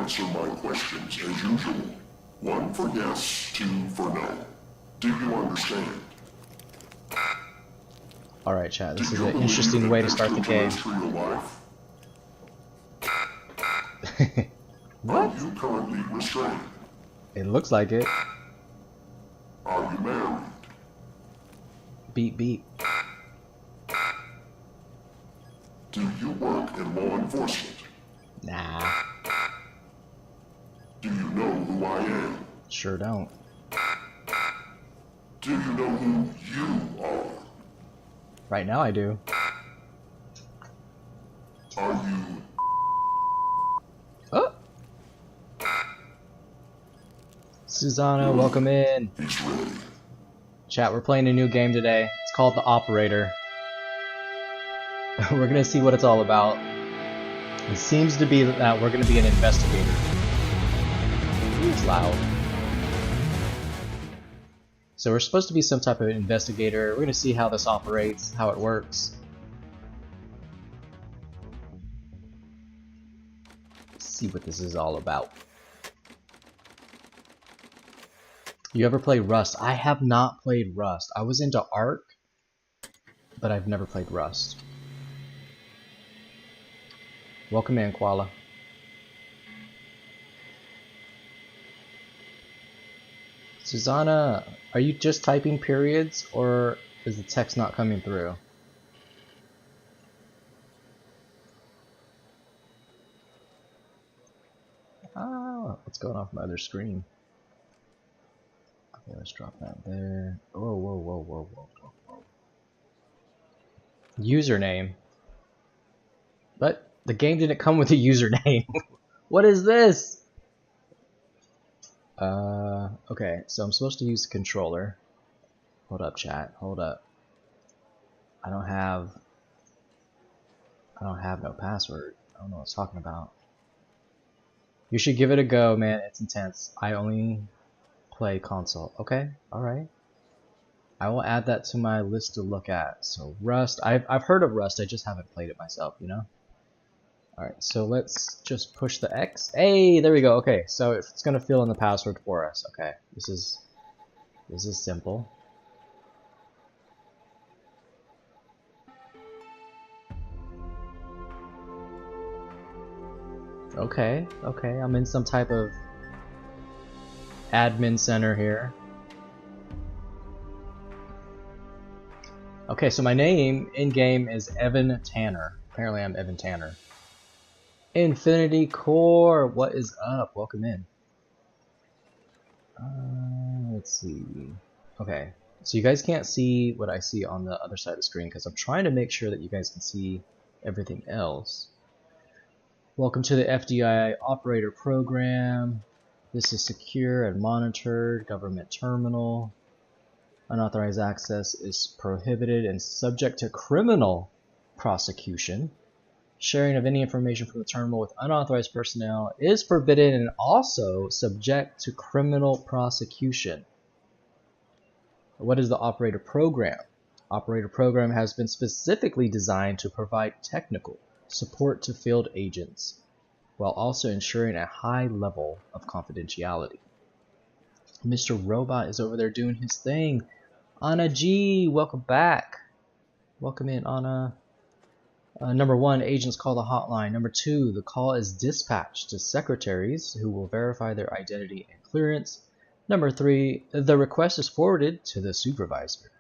answer my questions as usual. 1 for yes, 2 for no. Do you understand? Alright, chat, this is an interesting way to start the game. What? Are you currently restrained? It looks like it. Are you married? Beep beep. Do you work in law enforcement? Nah. Do you know who I am? Sure don't. Do you know who you are? Right now I do. Are you... Oh! Susanna, welcome in. He's ready. Chat, we're playing a new game today. It's called The Operator. We're gonna see what it's all about. It seems to be that we're gonna be an investigator. It's loud. So we're supposed to be some type of investigator. We're gonna see how this operates, how it works. Let's see what this is all about. You ever play Rust? I have not played Rust. I was into Ark, but I've never played Rust. Welcome in, Koala. Susanna, are you just typing periods, or is the text not coming through? Ah, what's going on with my other screen? Okay, let's drop that there. Whoa, whoa, whoa, whoa, whoa, whoa, whoa. Username. But the game didn't come with a username. What is this? Okay, so I'm supposed to use the controller. Hold up, chat. Hold up. I don't have no password. I don't know what it's talking about. You should give it a go, man. It's intense. I only play console. Okay, alright. I will add that to my list to look at. So Rust, I've heard of Rust, I just haven't played it myself, you know? Alright, so let's just push the X. Hey, there we go. Okay, so it's gonna fill in the password for us. Okay, this is simple. Okay, I'm in some type of admin center here. Okay, so my name in-game is Evan Tanner. Apparently I'm Evan Tanner. Infinity Core, what is up? Welcome in. Let's see. Okay, so you guys can't see what I see on the other side of the screen because I'm trying to make sure that you guys can see everything else. Welcome to the FDI Operator Program. This is secure and monitored government terminal. Unauthorized access is prohibited and subject to criminal prosecution. Sharing of any information from the terminal with unauthorized personnel is forbidden and also subject to criminal prosecution. What is the Operator Program? Operator Program has been specifically designed to provide technical support to field agents, while also ensuring a high level of confidentiality. Mr. Robot is over there doing his thing. Anna G, welcome back. Welcome in, Anna. Number 1, agents call the hotline. Number 2, the call is dispatched to secretaries who will verify their identity and clearance. Number 3, the request is forwarded to the supervisor.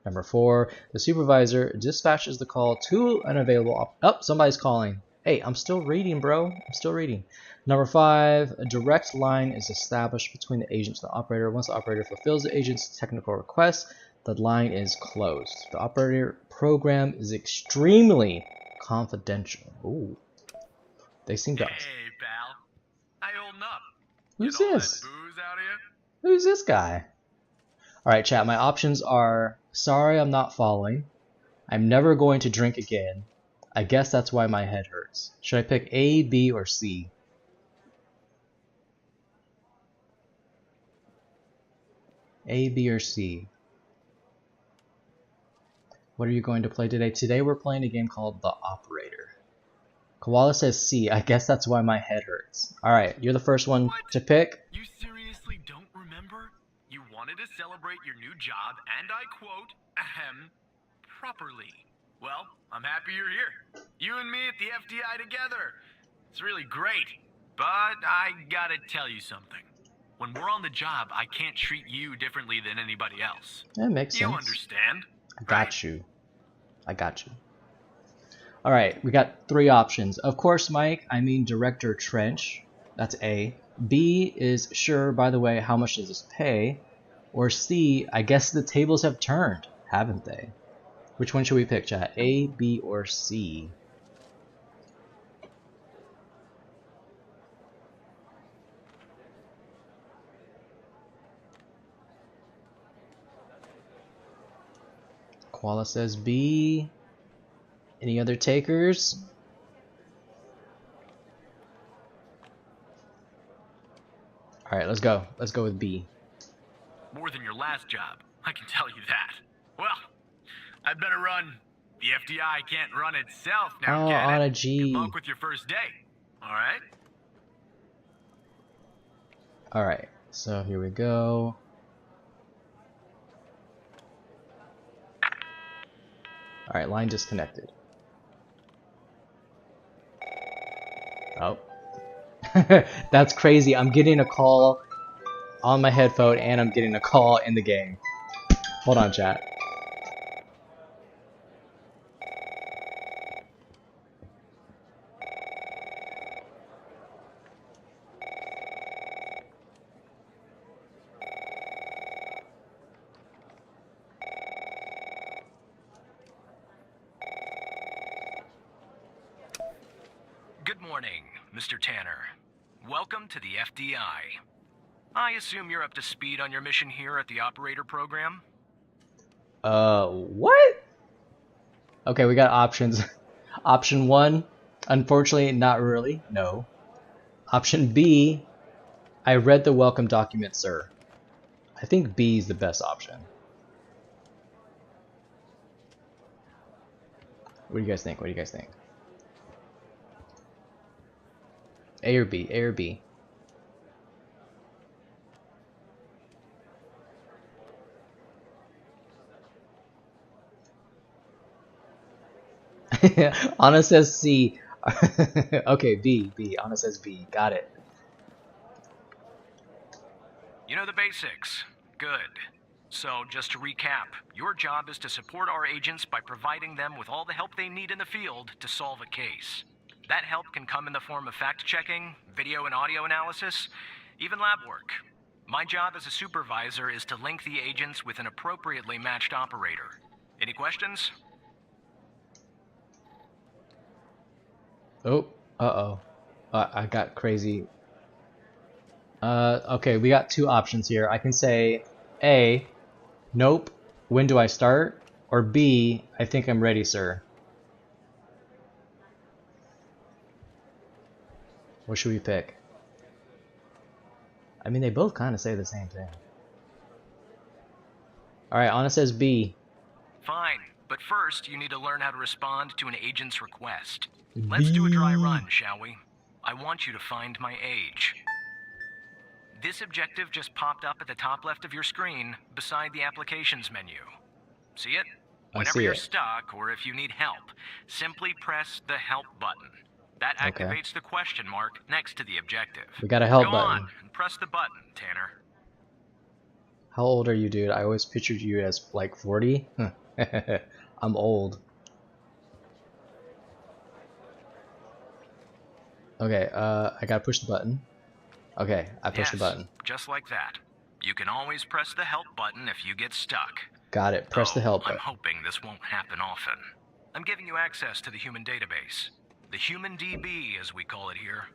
Number 4, the supervisor dispatches the call to an available somebody's calling. Hey, I'm still reading, bro. I'm still reading. Number 5, a direct line is established between the agent and the operator. Once the operator fulfills the agent's technical request, the line is closed. The Operator Program is extremely confidential. Ooh. They seem to... Hey, pal. How you holding up? Who's Get all this? that booze out here? Who's this guy? Alright, chat, my options are, sorry I'm not following. I'm never going to drink again. I guess that's why my head hurts. Should I pick A, B, or C? A, B, or C? What are you going to play today? Today we're playing a game called The Operator. Koala says C. I guess that's why my head hurts. Alright, you're the first one What? to pick. You seriously don't remember? You wanted to celebrate your new job, and I quote, ahem, properly. Well, I'm happy you're here. You and me at the FDI together. It's really great. But I gotta tell you something. When we're on the job, I can't treat you differently than anybody else. That makes sense. You understand? I got you. I got you. Alright, we got 3 options. Of course, Mike, I mean Director Trench. That's A. B is sure, by the way, how much does this pay? Or C, I guess the tables have turned, haven't they? Which one should we pick, chat? A, B, or C? Koala says B. Any other takers? Alright, let's go. Let's go with B. More than your last job, I can tell you that. Well, I better run. The FDI can't run itself now, Oh, can on it? a G. Good luck with your first day. Alright? Alright, so here we go. Alright, line disconnected. Oh. That's crazy. I'm getting a call on my headphone and I'm getting a call in the game. Hold on, chat. Good morning, Mr. Tanner. Welcome to the FDI. I assume you're up to speed on your mission here at the operator program? What? Okay, we got options. Option 1, unfortunately, not really. No. Option B, I read the welcome document, sir. I think B is the best option. What do you guys think? What do you guys think? A or B? A or B? Anna says C. Okay, B. B. Anna says B. Got it. You know the basics. Good. So, just to recap, your job is to support our agents by providing them with all the help they need in the field to solve a case. That help can come in the form of fact-checking, video and audio analysis, even lab work. My job as a supervisor is to link the agents with an appropriately matched operator. Any questions? Oh, uh-oh. I got crazy. Okay, we got 2 options here. I can say A, nope, when do I start? Or B, I think I'm ready, sir. What should we pick? I mean, they both kind of say the same thing. Alright, Anna says B. Fine, but first you need to learn how to respond to an agent's request. Let's do a dry run, shall we? I want you to find my age. This objective just popped up at the top left of your screen, beside the applications menu. See it? Whenever you're stuck, or if you need help, simply press the help button. That activates the question mark next to the objective. We got a help button. Go on, and press the button, Tanner. How old are you, dude? I always pictured you as like 40. I'm old. Okay, I gotta push the button. Okay, I pushed the button. Just like that. You can always press the help button if you get stuck. Got it. Press the help button. I'm hoping this won't happen often. I'm giving you access to the human database. The human DB, as we call it here.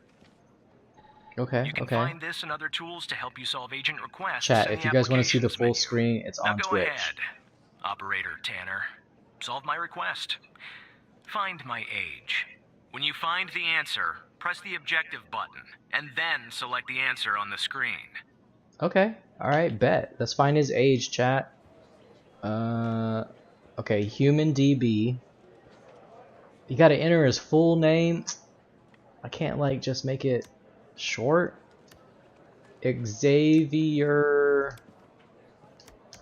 Okay, You can find this and other tools to help you solve agent requests. Chat, if you guys want to see the full menu. screen, it's on Now go Twitch. ahead, Operator Tanner. Solve my request. Find my age. When you find the answer, press the objective button, and then select the answer on the screen. Okay, alright, bet. Let's find his age, chat. Okay, human DB. You gotta enter his full name. I can't like just make it short. Xavier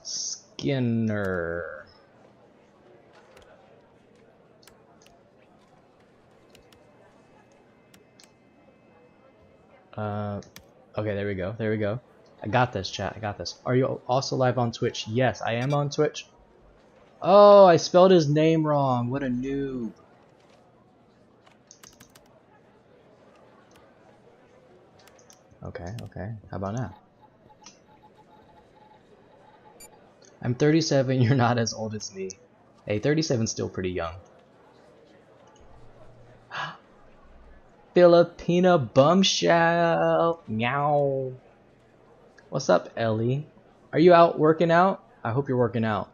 Skinner. Okay, there we go. There we go. I got this, chat. I got this. Are you also live on Twitch? Yes, I am on Twitch. Oh, I spelled his name wrong. What a noob. Okay, okay. How about now? I'm 37. You're not as old as me. Hey, 37's still pretty young. Filipina Bumshell. Meow. What's up, Ellie? Are you out working out? I hope you're working out.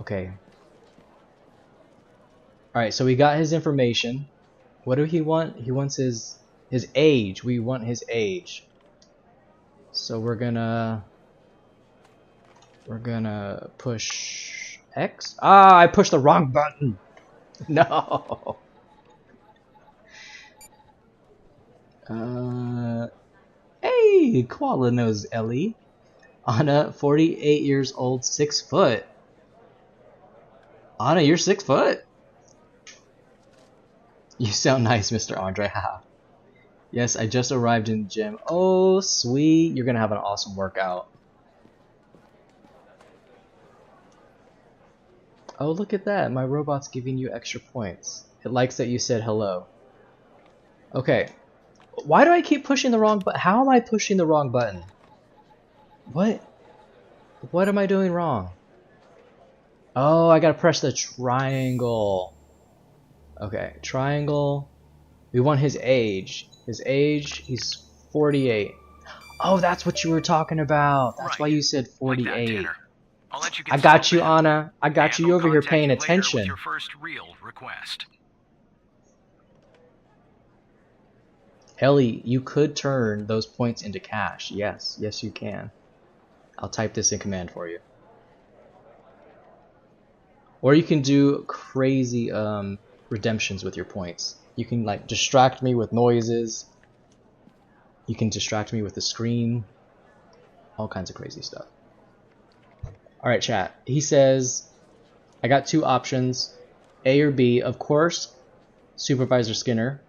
Okay. Alright, so we got his information. What do he want? He wants his age. We want his age. So we're gonna push X. Ah, I pushed the wrong button. No. Hey, Koala knows Ellie. Anna, 48 years old, 6 foot. Anna, you're 6 foot? You sound nice, Mr. Andre. Haha. Yes, I just arrived in the gym. Oh, sweet. You're gonna have an awesome workout. Oh, look at that. My robot's giving you extra points. It likes that you said hello. Okay. Why do I keep pushing the wrong button? How am I pushing the wrong button? What? What am I doing wrong? Oh, I gotta press the triangle. Okay, triangle. We want his age. His age, he's 48. Oh, that's what you were talking about. That's why you said 48. Like that, Tanner. I'll let you get I got you, settled in. Anna. I got you. And You I'll over here contact paying you later attention. with your first real request. Ellie, you could turn those points into cash. Yes, yes you can. I'll type this in command for you. Or you can do crazy redemptions with your points. You can like distract me with noises. You can distract me with the screen. All kinds of crazy stuff. Alright, chat. He says, I got 2 options. A or B. Of course, Supervisor Skinner.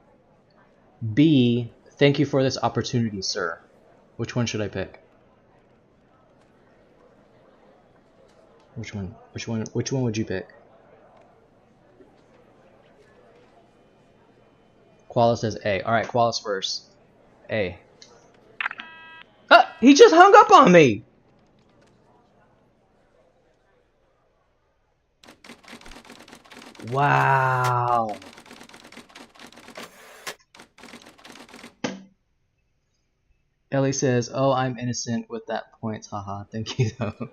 B, thank you for this opportunity, sir. Which one should I pick? Which one? Which one would you pick? Koala says A. Alright, Koala's first. A. Ah! He just hung up on me! Wow. Ellie says, oh, I'm innocent with that points. Haha, thank you though.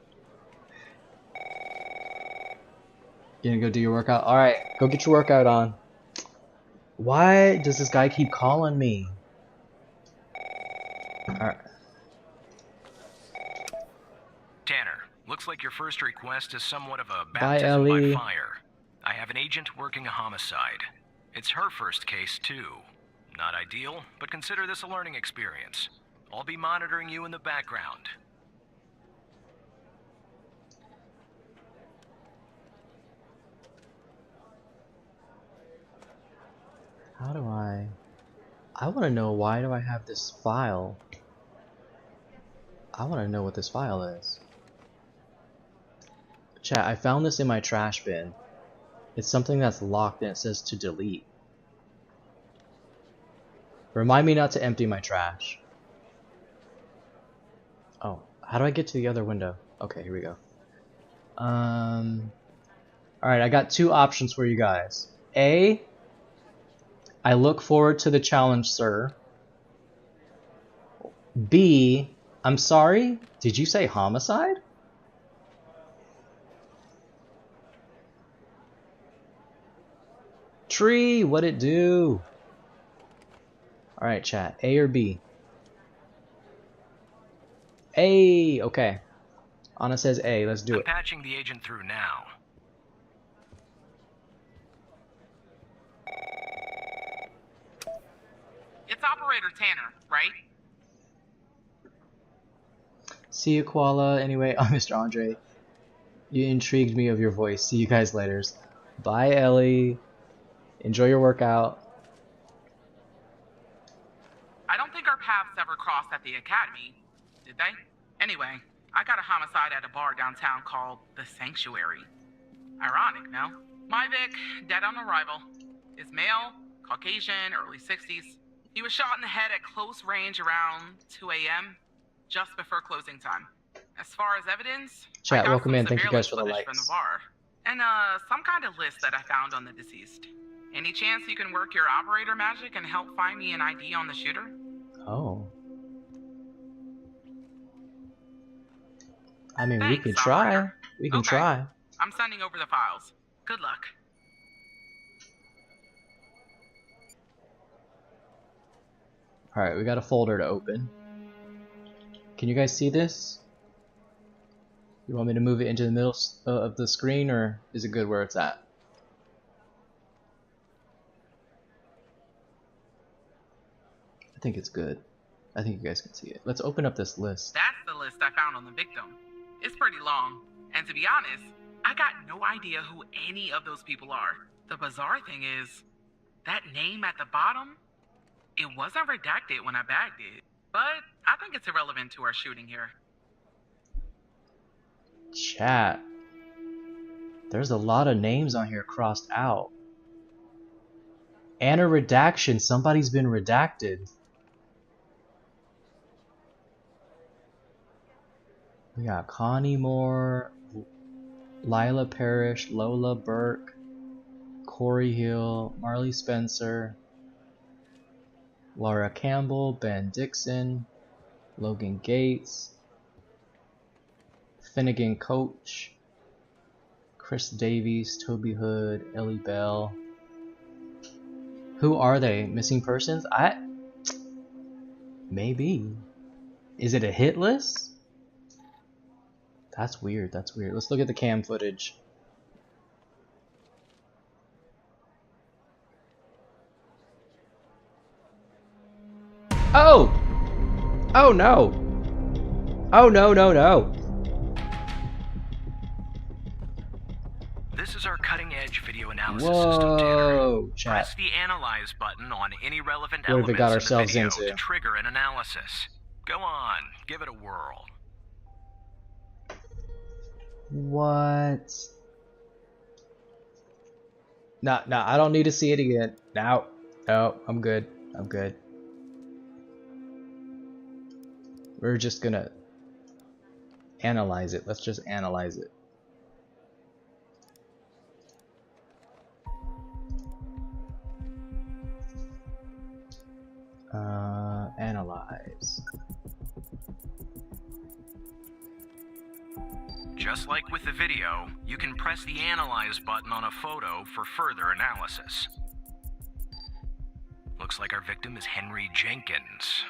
You gonna go do your workout? Alright, go get your workout on. Why does this guy keep calling me? Alright. Tanner, looks like your first request is somewhat of a Bye, baptism by Ellie. fire. I have an agent working a homicide. It's her first case, too. Not ideal, but consider this a learning experience. I'll be monitoring you in the background. How do I want to know, why do I have this file? I want to know what this file is. Chat, I found this in my trash bin. It's something that's locked and it says to delete. Remind me not to empty my trash. Oh, how do I get to the other window? Okay, here we go. Alright, I got 2 options for you guys. A, I look forward to the challenge, sir. B, I'm sorry, did you say homicide? Tree, what it do? Alright, chat, A or B? A, okay. Anna says A, let's do I'm it. patching the agent through now. Operator Tanner, right? See you, Koala. Anyway, Mr. Andre, you intrigued me of your voice. See you guys later. Bye, Ellie. Enjoy your workout. I don't think our paths ever crossed at the academy, did they? Anyway, I got a homicide at a bar downtown called The Sanctuary. Ironic, no? My Vic, dead on arrival. Is male, Caucasian, early 60s. He was shot in the head at close range around 2 a.m., just before closing time. As far as evidence, I Chat, got welcome some in. Thank you guys surveillance for the footage from likes. the bar. And some kind of list that I found on the deceased. Any chance you can work your operator magic and help find me an ID on the shooter? Oh. I mean, we Thanks, could try. operator. We can Okay. try. I'm sending over the files. Good luck. Alright, we got a folder to open. Can you guys see this? You want me to move it into the middle of the screen, or is it good where it's at? I think it's good. I think you guys can see it. Let's open up this list. That's the list I found on the victim. It's pretty long. And to be honest, I got no idea who any of those people are. The bizarre thing is, that name at the bottom, it wasn't redacted when I bagged it. But I think it's irrelevant to our shooting here. Chat. There's a lot of names on here crossed out. And a redaction. Somebody's been redacted. We got Connie Moore, Lila Parrish, Lola Burke, Corey Hill, Marley Spencer, Laura Campbell, Ben Dixon, Logan Gates, Finnegan Coach, Chris Davies, Toby Hood, Ellie Bell. Who are they? Missing persons? Maybe. Is it a hit list? That's weird, that's weird. Let's look at the cam footage. Oh! Oh no! Oh no, no, no! This is our cutting-edge video analysis system, Tanner. Whoa, chat. Press the Analyze button on any relevant What have we elements got in ourselves the video into? to trigger an analysis. Go on, give it a whirl. What? No, I don't need to see it again. No, I'm good. I'm good. We're just gonna analyze it. Let's just analyze it. Analyze. Just like with the video, you can press the Analyze button on a photo for further analysis. Looks like our victim is Henry Jenkins.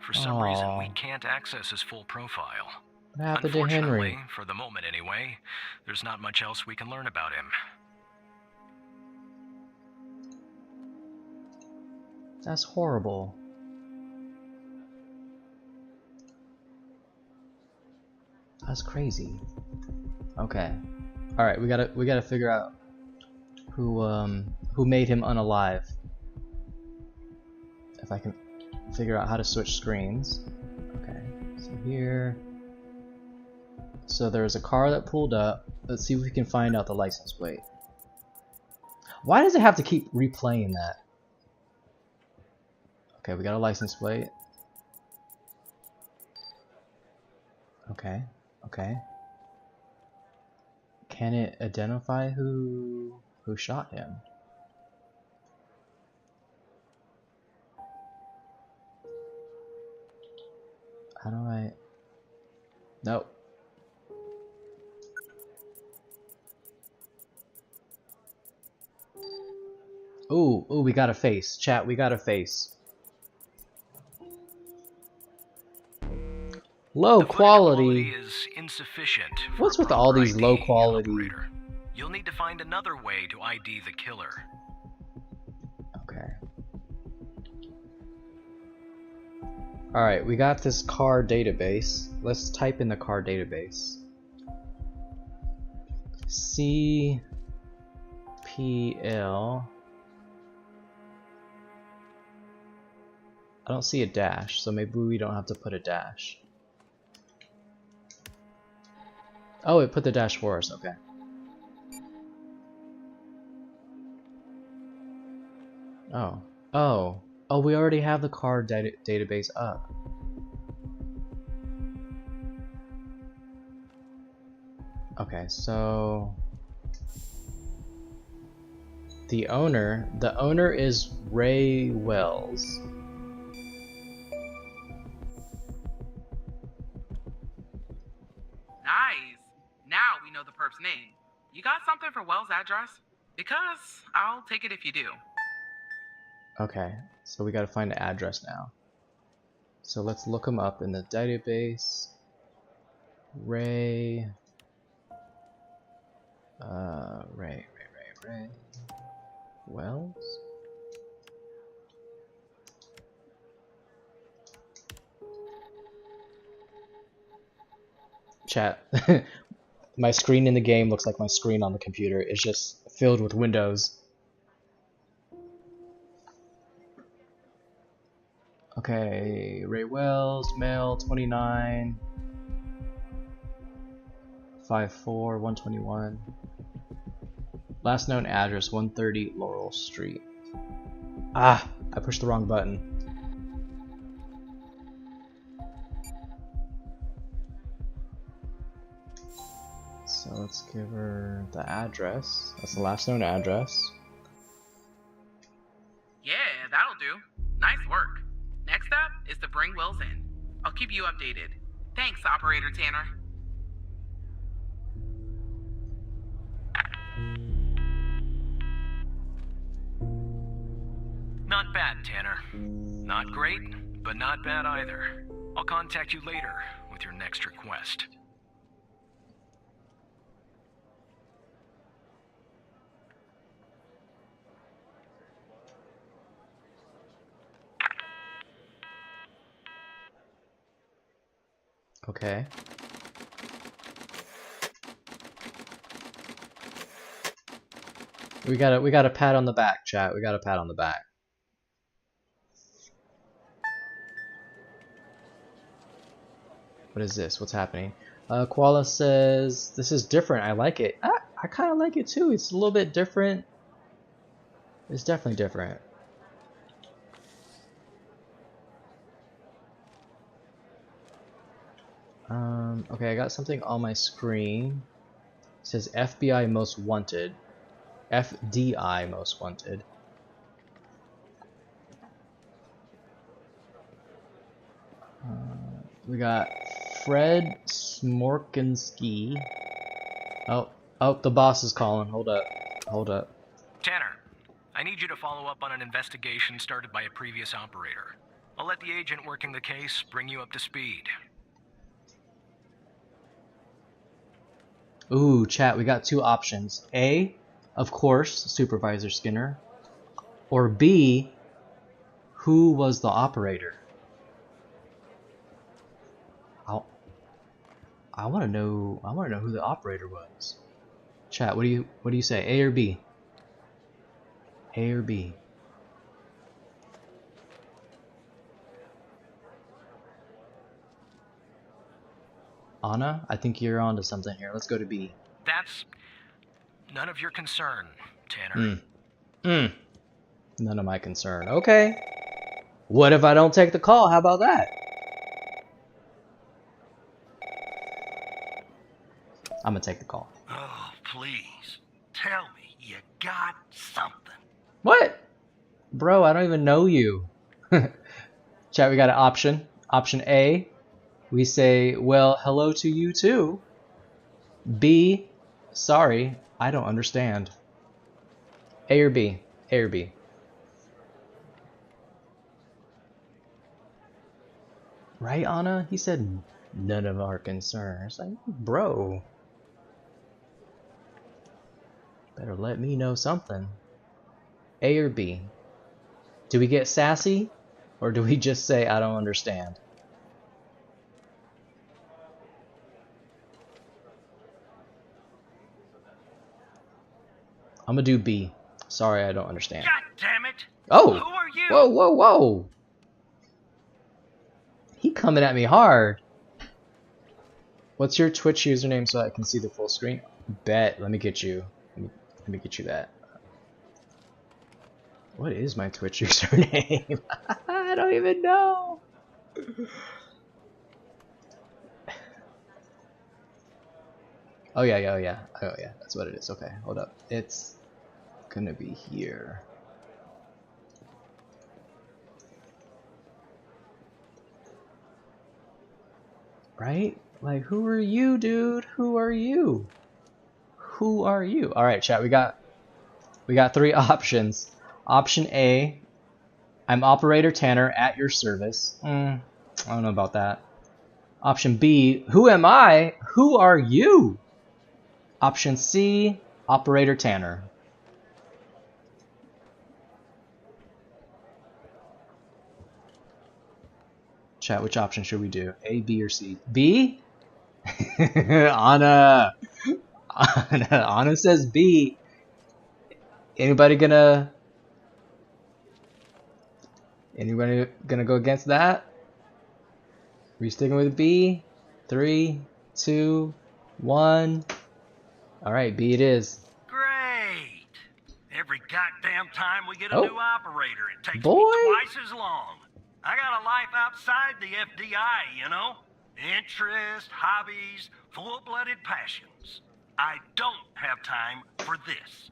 For some reason, we can't access his full profile. What happened to Unfortunately, Henry? for the moment anyway, there's not much else we can learn about him. That's horrible. That's crazy. Okay. All right, we gotta figure out who made him unalive. If I can figure out how to switch screens. Okay. So here. So there's a car that pulled up. Let's see if we can find out the license plate. Why does it have to keep replaying that? Okay, we got a license plate. Okay. Okay. Can it identify who shot him? How do I? Nope. Ooh, we got a face. Chat, we got a face. Low quality is insufficient. What's with all these low quality? Operator. You'll need to find another way to ID the killer. Okay. Alright, we got this car database. Let's type in the car database. CPL. I don't see a dash, so maybe we don't have to put a dash. Oh, it put the dash for us, okay. Oh. Oh. Oh, we already have the car database up. Okay, so the owner is Ray Wells. Nice. Now we know the perp's name. You got something for Wells' address? Because I'll take it if you do. Okay, so we gotta find the address now. So let's look him up in the database. Ray Wells? Chat. My screen in the game looks like my screen on the computer. It's just filled with windows. Okay, Ray Wells, male, 29, 5'4", 121. Last known address, 130 Laurel Street. Ah, I pushed the wrong button. So let's give her the address. That's the last known address. Yeah, that'll do. Nice work. Next up is to bring Wells in. I'll keep you updated. Thanks, Operator Tanner. Not bad, Tanner. Not great, but not bad either. I'll contact you later with your next request. Okay. We got a pat on the back, chat. We got a pat on the back. What is this? What's happening? Koala says this is different. I like it. I kind of like it too. It's a little bit different. It's definitely different. Okay, I got something on my screen. It says FBI Most Wanted. FDI Most Wanted. We got Fred Smorkinski. Oh, the boss is calling. Hold up. Tanner, I need you to follow up on an investigation started by a previous operator. I'll let the agent working the case bring you up to speed. Ooh, chat, we got two options. A, of course, Supervisor Skinner. Or B, who was the operator? I want to know who the operator was. Chat, what do you say? A or B? A or B? Anna, I think you're onto something here. Let's go to B. That's none of your concern, Tanner. None of my concern. Okay. What if I don't take the call? How about that? I'm gonna take the call. Oh, please. Tell me you got something. What? Bro, I don't even know you. Chat, we got an option. Option A, we say, well, hello to you too. B, sorry, I don't understand. A or B? A or B? Right, Anna? He said none of our concerns. Like, bro. Better let me know something. A or B? Do we get sassy? Or do we just say, I don't understand? I'm gonna do B. Sorry, I don't understand. God damn it! Oh! Who are you? Whoa, whoa, whoa! He coming at me hard. What's your Twitch username so I can see the full screen? Bet. Let me get you. Let me get you that. What is my Twitch username? I don't even know. Oh yeah, yeah, oh yeah. Oh yeah, that's what it is. Okay, hold up. It's gonna be here. Right? Like, who are you, dude? Who are you? Who are you? All right, chat. We got 3 options. Option A, I'm Operator Tanner at your service. I don't know about that. Option B, who am I? Who are you? Option C, Operator Tanner. Chat, which option should we do? A, B, or C? B? Anna says B. Anybody gonna go against that? Are we sticking with B? 3, 2, 1. Alright, B it is. Great! Every goddamn time we get a Oh. new operator, it takes Boy. me twice as long. I got a life outside the FDI, you know? Interests, hobbies, full-blooded passions. I don't have time for this.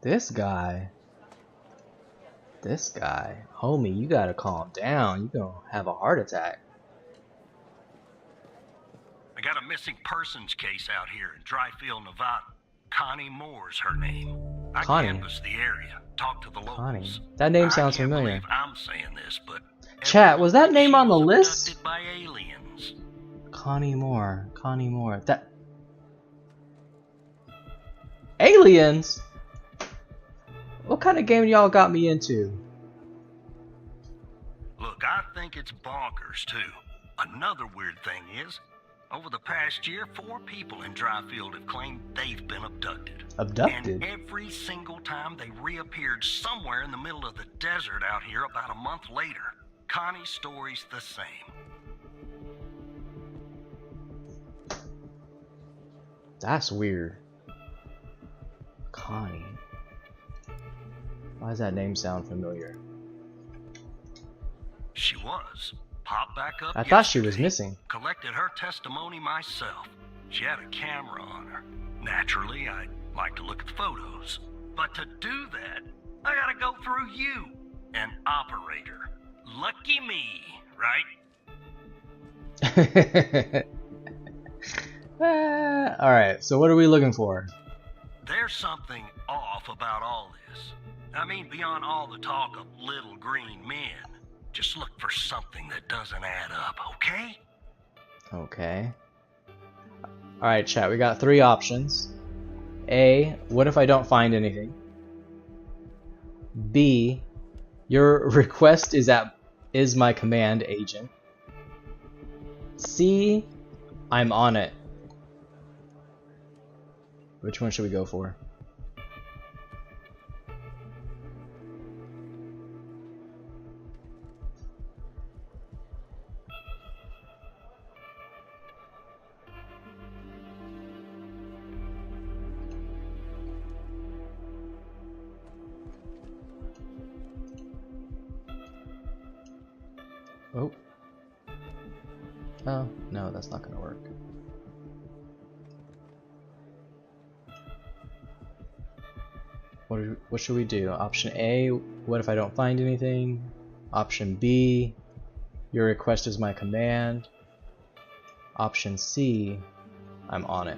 This guy. Homie, you gotta calm down. You gonna have a heart attack. I got a missing persons case out here in Dryfield, Nevada. Connie Moore's her name. I Connie. canvassed the area, talked to the locals. Connie. That name sounds I can't familiar. believe I'm saying this, but Chat, was that name she on the was list? abducted by aliens. Connie Moore. Connie Moore. That. Aliens? What kind of game y'all got me into? Look, I think it's bonkers, too. Another weird thing is, over the past year, 4 people in Dryfield have claimed they've been abducted. Abducted? And every single time they reappeared somewhere in the middle of the desert out here about a month later. Connie's story's the same. That's weird. Connie. Why does that name sound familiar? She was. Popped back up I thought she was yesterday. missing. Collected her testimony myself. She had a camera on her. Naturally, I'd like to look at the photos. But to do that, I gotta go through you, an operator. Lucky me, right? Alright, so what are we looking for? There's something off about all this. I mean, beyond all the talk of little green men. Just look for something that doesn't add up, okay? Okay. Alright, chat, we got 3 options. A, what if I don't find anything? B, your request is my command, agent. C, I'm on it. Which one should we go for? Oh. Oh, no, that's not gonna work. What should we do? Option A, what if I don't find anything? Option B, your request is my command. Option C, I'm on it.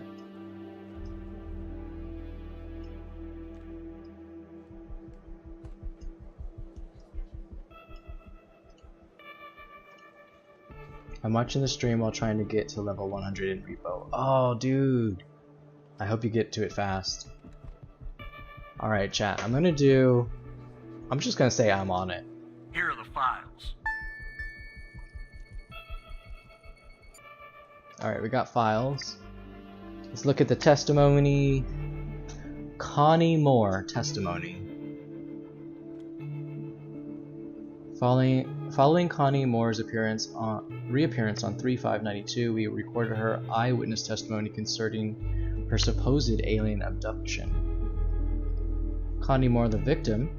I'm watching the stream while trying to get to level 100 in repo. Oh, dude. I hope you get to it fast. Alright, chat. I'm gonna do I'm just gonna say I'm on it. Here are the files. Alright, we got files. Let's look at the testimony. Connie Moore testimony. Following Connie Moore's reappearance on 3/5/92, we recorded her eyewitness testimony concerning her supposed alien abduction. Connie Moore, the victim.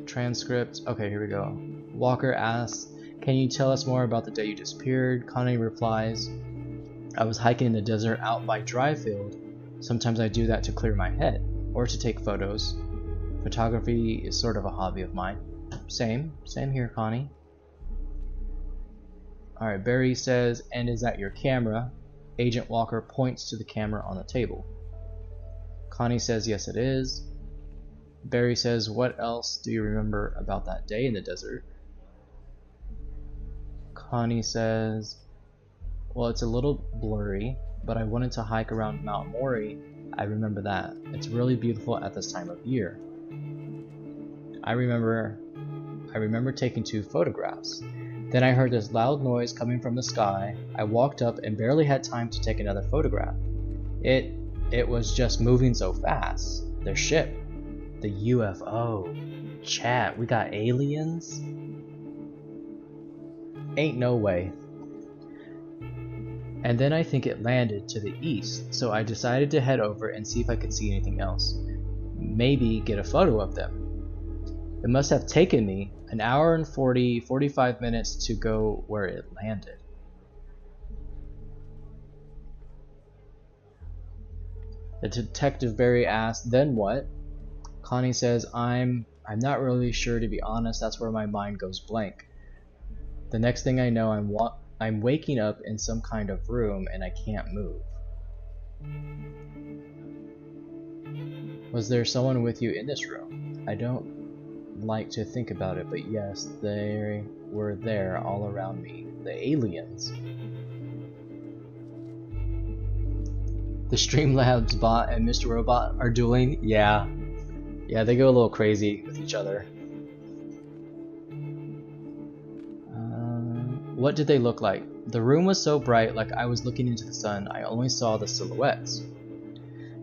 Transcript. Okay, here we go. Walker asks, "Can you tell us more about the day you disappeared?" Connie replies, "I was hiking in the desert out by Dryfield. Sometimes I do that to clear my head, or to take photos. Photography is sort of a hobby of mine." Same here, Connie. Alright, Barry says, "And is that your camera?" Agent Walker points to the camera on the table. Connie says, "Yes, it is." Barry says, "What else do you remember about that day in the desert?" Connie says, "Well, it's a little blurry, but I wanted to hike around Mount Mori. I remember that. It's really beautiful at this time of year. I remember taking 2 photographs. Then I heard this loud noise coming from the sky. I walked up and barely had time to take another photograph. It was just moving so fast. Their ship. The UFO. Chat, we got aliens? Ain't no way. And then I think it landed to the east, so I decided to head over and see if I could see anything else. Maybe get a photo of them. It must have taken me an hour and 45 minutes to go where it landed." The detective Barry asks, "Then what?" Connie says, I'm not really sure, to be honest. That's where my mind goes blank. The next thing I know, I'm waking up in some kind of room and I can't move." "Was there someone with you in this room?" "I don't like to think about it, but yes, they were there all around me. The aliens." "The Streamlabs bot and Mr. Robot are dueling?" Yeah, they go a little crazy with each other. "What did they look like?" "The room was so bright, like I was looking into the sun. I only saw the silhouettes."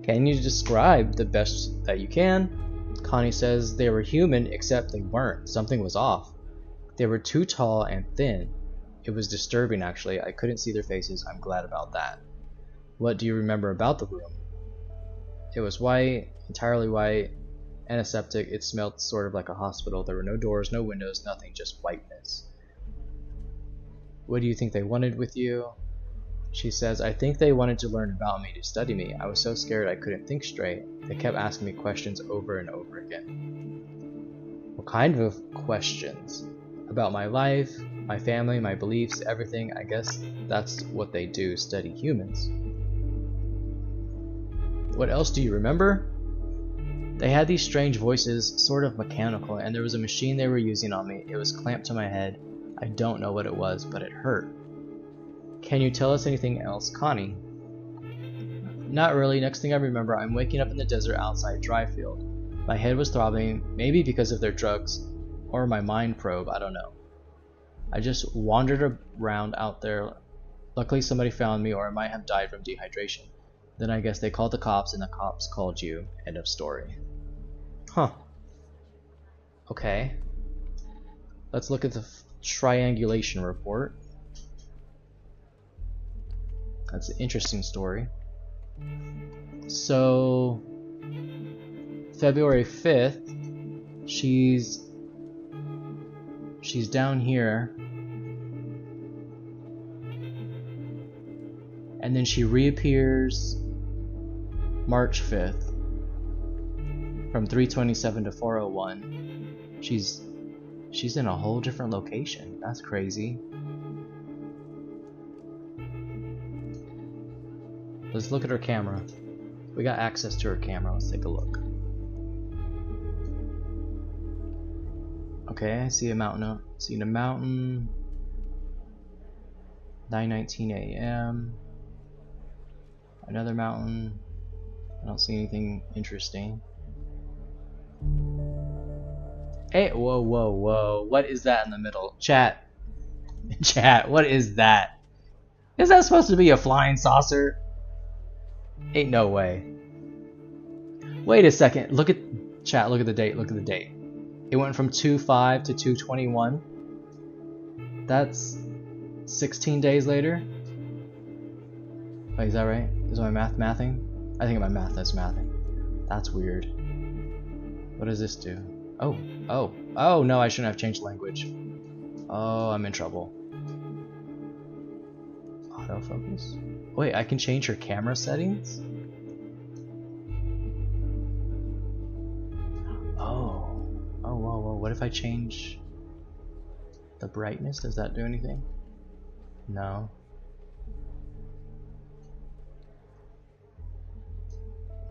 "Can you describe the best that you can?" Connie says, "They were human, except they weren't. Something was off. They were too tall and thin. It was disturbing, actually. I couldn't see their faces. I'm glad about that." "What do you remember about the room?" "It was white, entirely white, antiseptic. It smelled sort of like a hospital. There were no doors, no windows, nothing, just whiteness." "What do you think they wanted with you?" She says, "I think they wanted to learn about me, to study me. I was so scared I couldn't think straight. They kept asking me questions over and over again." "What kind of questions?" "About my life, my family, my beliefs, everything. I guess that's what they do, study humans." "What else do you remember?" "They had these strange voices, sort of mechanical, and there was a machine they were using on me. It was clamped to my head. I don't know what it was, but it hurt." "Can you tell us anything else?" Connie: "Not really. Next thing I remember, I'm waking up in the desert outside Dryfield. My head was throbbing, maybe because of their drugs, or my mind probe, I don't know. I just wandered around out there. Luckily somebody found me, or I might have died from dehydration. Then I guess they called the cops, and the cops called you. End of story." Huh. Okay. Let's look at the triangulation report. That's an interesting story. So, February 5th, she's down here, and then she reappears March 5th from 3:27 to 4:01. She's in a whole different location. That's crazy. Let's look at her camera. We got access to her camera. Let's take a look. Okay, I see a mountain. Seen a mountain. 9:19 a.m. Another mountain. I don't see anything interesting. Hey, whoa, whoa, whoa. What is that in the middle? Chat. Chat, what is that? Is that supposed to be a flying saucer? Ain't no way. Wait a second. Look at chat. Look at the date. Look at the date. It went from 2/5 to 2/21. That's 16 days later. Wait, is that right? Is my mathing? I think my math is mathing. That's weird. What does this do? Oh, no, I shouldn't have changed language. Oh, I'm in trouble. Autofocus? Wait, I can change her camera settings? Oh, whoa, what if I change the brightness? Does that do anything? No.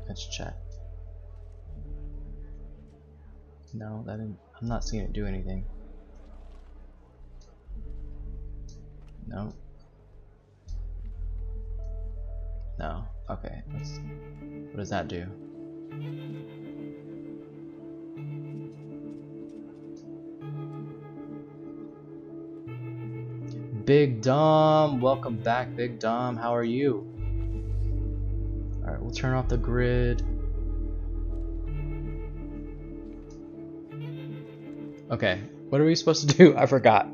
Let's check. No, that didn't. I'm not seeing it do anything. No. No. Okay. What does that do? Big Dom, welcome back, Big Dom. How are you? All right, we'll turn off the grid. Okay, what are we supposed to do? I forgot.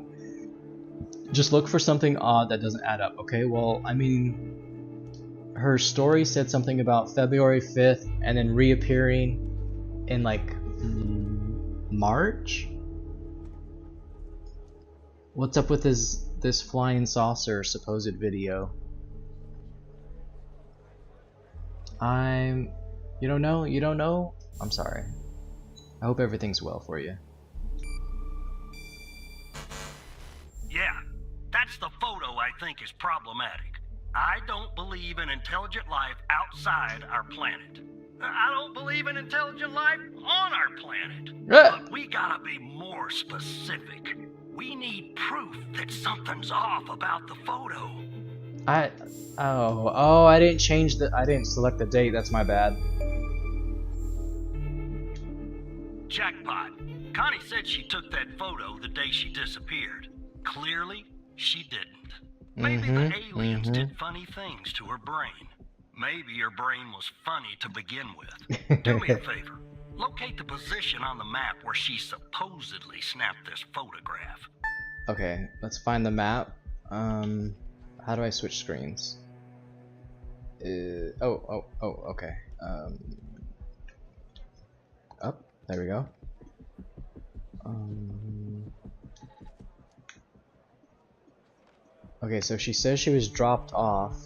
Just look for something odd that doesn't add up. Okay, well, I mean, her story said something about February 5th and then reappearing in like March? What's up with this flying saucer supposed video? You don't know? You don't know? I'm sorry. I hope everything's well for you. Yeah, that's the photo I think is problematic. I don't believe in intelligent life outside our planet. I don't believe in intelligent life on our planet. But we gotta be more specific. We need proof that something's off about the photo. I didn't select the date. That's my bad. Jackpot. Connie said she took that photo the day she disappeared. Clearly, she didn't. Maybe the aliens did funny things to her brain. Maybe her brain was funny to begin with. Do me a favor. Locate the position on the map where she supposedly snapped this photograph. Okay, let's find the map. How do I switch screens? Okay. Up. There we go. Okay, so she says she was dropped off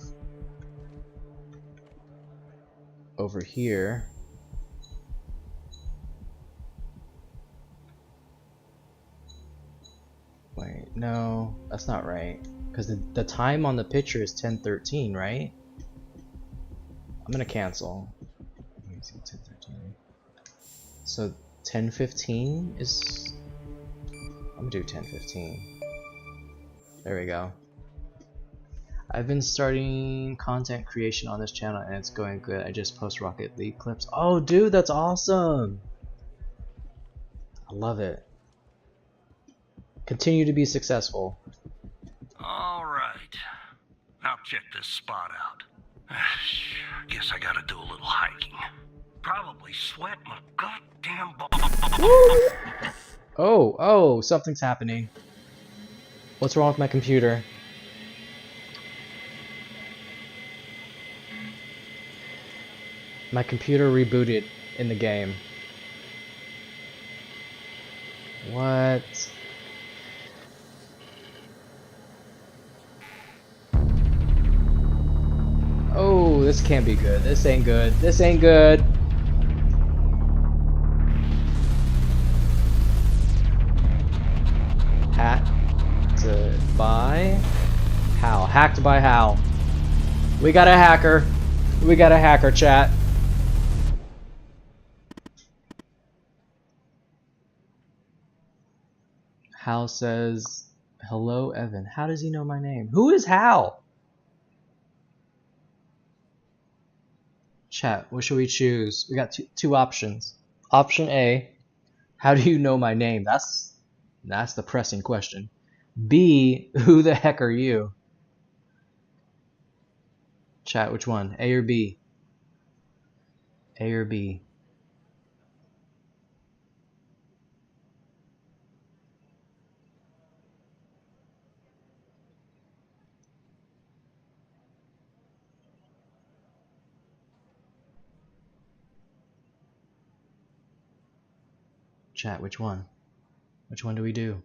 over here. Wait, no, that's not right. Because the time on the picture is 10:13, right? I'm gonna cancel. Let me see, 10:13. So 10:15 is. I'm gonna do 10:15. There we go. I've been starting content creation on this channel and it's going good. I just post Rocket League clips. Oh, dude, that's awesome! I love it. Continue to be successful. Alright. I'll check this spot out. Guess I gotta do a little hiking. Probably sweat my goddamn balls. Oh, something's happening. What's wrong with my computer? My computer rebooted in the game. What? Oh, this can't be good. This ain't good. This ain't good. Hacked by Hal. Hacked by Hal. We got a hacker. We got a hacker, chat. Hal says, hello, Evan. How does he know my name? Who is Hal? Chat, what should we choose? We got two options. Option A, How do you know my name? That's the pressing question. B, who the heck are you? Chat, which one? A or B? A or B? Chat, which one? Which one do we do?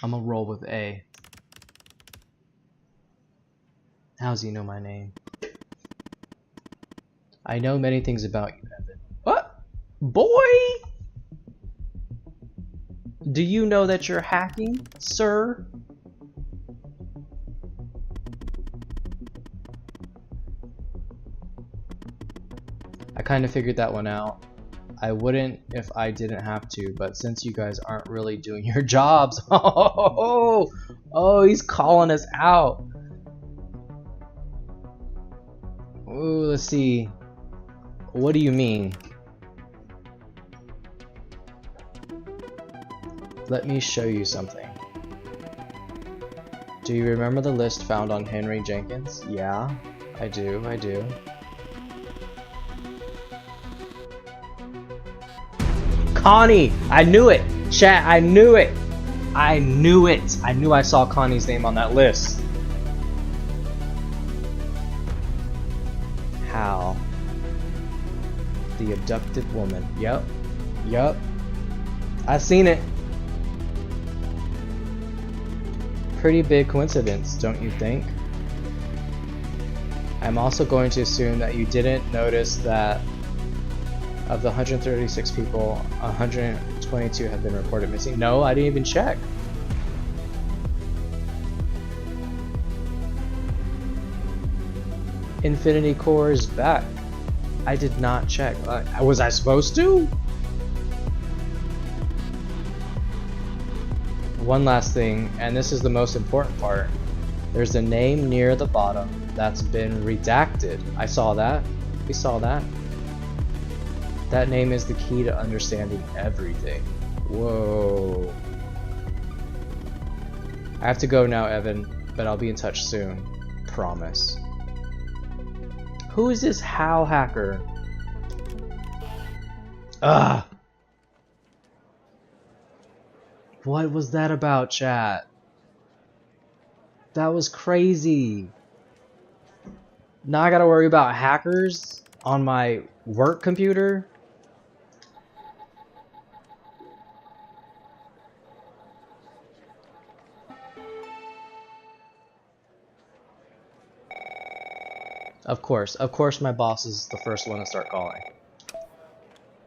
I'm gonna roll with A. How's he know my name? I know many things about you, Evan. What? Boy! Do you know that you're hacking, sir? I kind of figured that one out. I wouldn't if I didn't have to, but since you guys aren't really doing your jobs, oh, he's calling us out. Ooh, let's see. What do you mean? Let me show you something. Do you remember the list found on Henry Jenkins? Yeah, I do. Connie! I knew it! Chat, I knew it! I knew I saw Connie's name on that list. Hal. The abducted woman. Yup. I seen it. Pretty big coincidence, don't you think? I'm also going to assume that you didn't notice that of the 136 people, 122 have been reported missing. No, I didn't even check. Infinity Core is back. I did not check. Was I supposed to? One last thing, and this is the most important part. There's a name near the bottom that's been redacted. I saw that. We saw that. That name is the key to understanding everything. Whoa. I have to go now, Evan, but I'll be in touch soon. Promise. Who is this Hal hacker? Ugh. What was that about, chat? That was crazy. Now I gotta worry about hackers on my work computer? Of course my boss is the first one to start calling.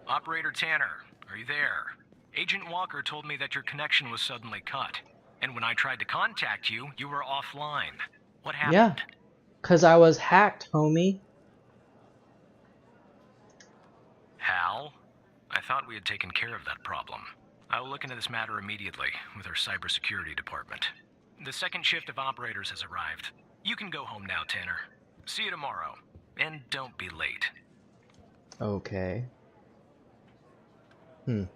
Operator Tanner, are you there? Agent Walker told me that your connection was suddenly cut. And when I tried to contact you, you were offline. What happened? Yeah, 'cause I was hacked, homie. Hal? I thought we had taken care of that problem. I will look into this matter immediately with our cybersecurity department. The second shift of operators has arrived. You can go home now, Tanner. See you tomorrow. And don't be late. Okay. Do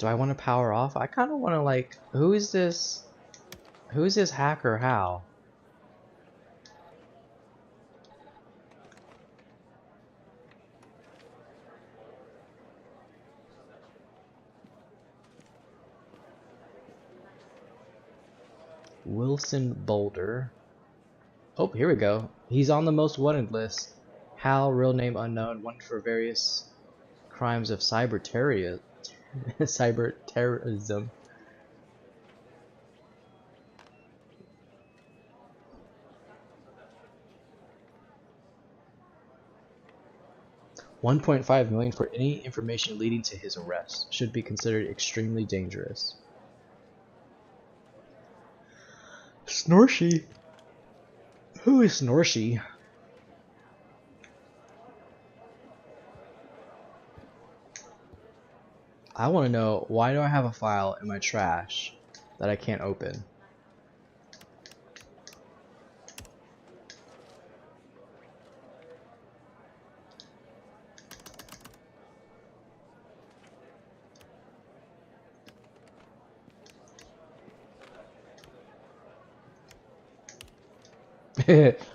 I want to power off? I kind of want to, like, who is this hacker Hal? Wilson Boulder. Oh, here we go. He's on the most wanted list. Hal, real name unknown, wanted for various crimes of cyber terrorism. 1.5 million for any information leading to his arrest. Should be considered extremely dangerous. Snorshy? Who is Snorshy? I want to know, why do I have a file in my trash that I can't open?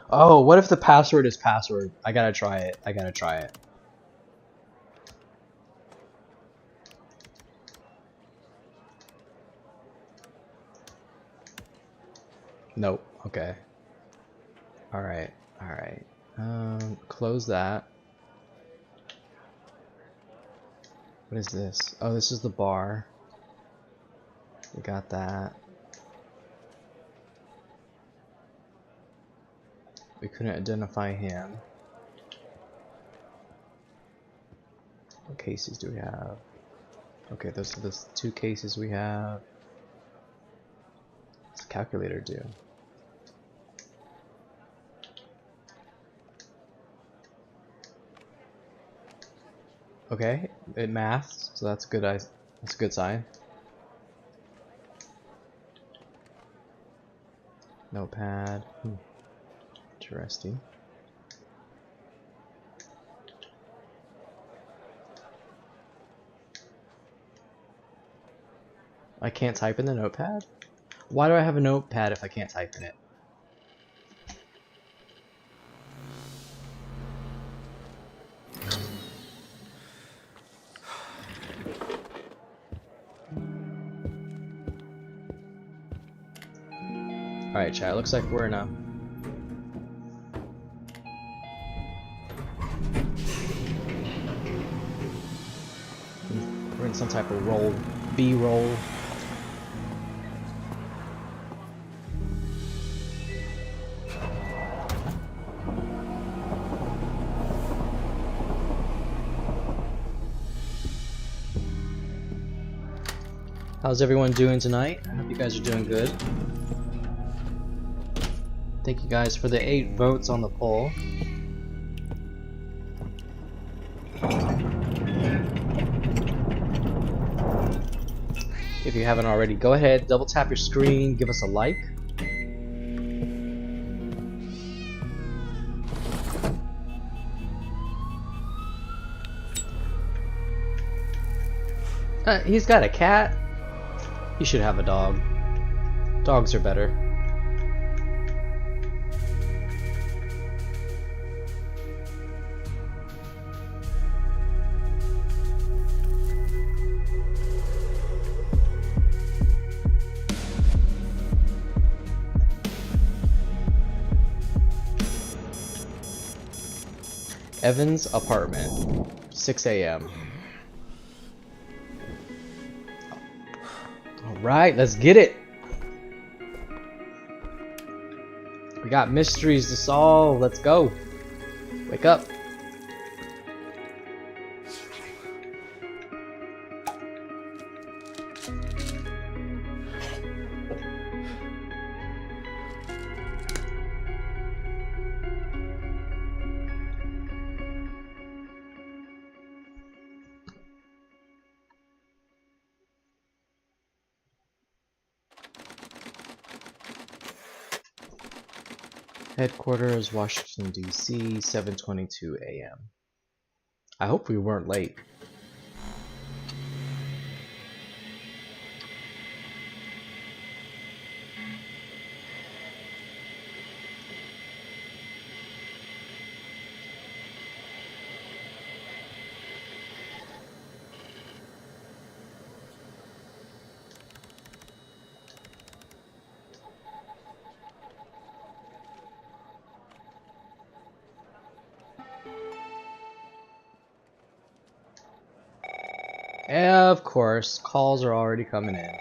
Oh, what if the password is password? I gotta try it. I gotta try it. Nope. Okay. Alright. Alright. Close that. What is this? Oh, this is the bar. We got that. We couldn't identify him. What cases do we have? Okay, those are the 2 cases we have. What's the calculator do? Okay, it maths, so that's good. That's a good sign. Notepad. Interesting. I can't type in the notepad? Why do I have a notepad if I can't type in it? Alright, chat, looks like we're in a... We're in some type of roll, B-roll. How's everyone doing tonight? I hope you guys are doing good. Thank you guys for the 8 votes on the poll. If you haven't already, go ahead, double tap your screen, give us a like. He's got a cat. He should have a dog. Dogs are better. Evan's apartment, 6 a.m. Alright, let's get it! We got mysteries to solve, let's go! Wake up! Headquarters, Washington, D.C., 7:22 a.m. I hope we weren't late. Of course, calls are already coming in.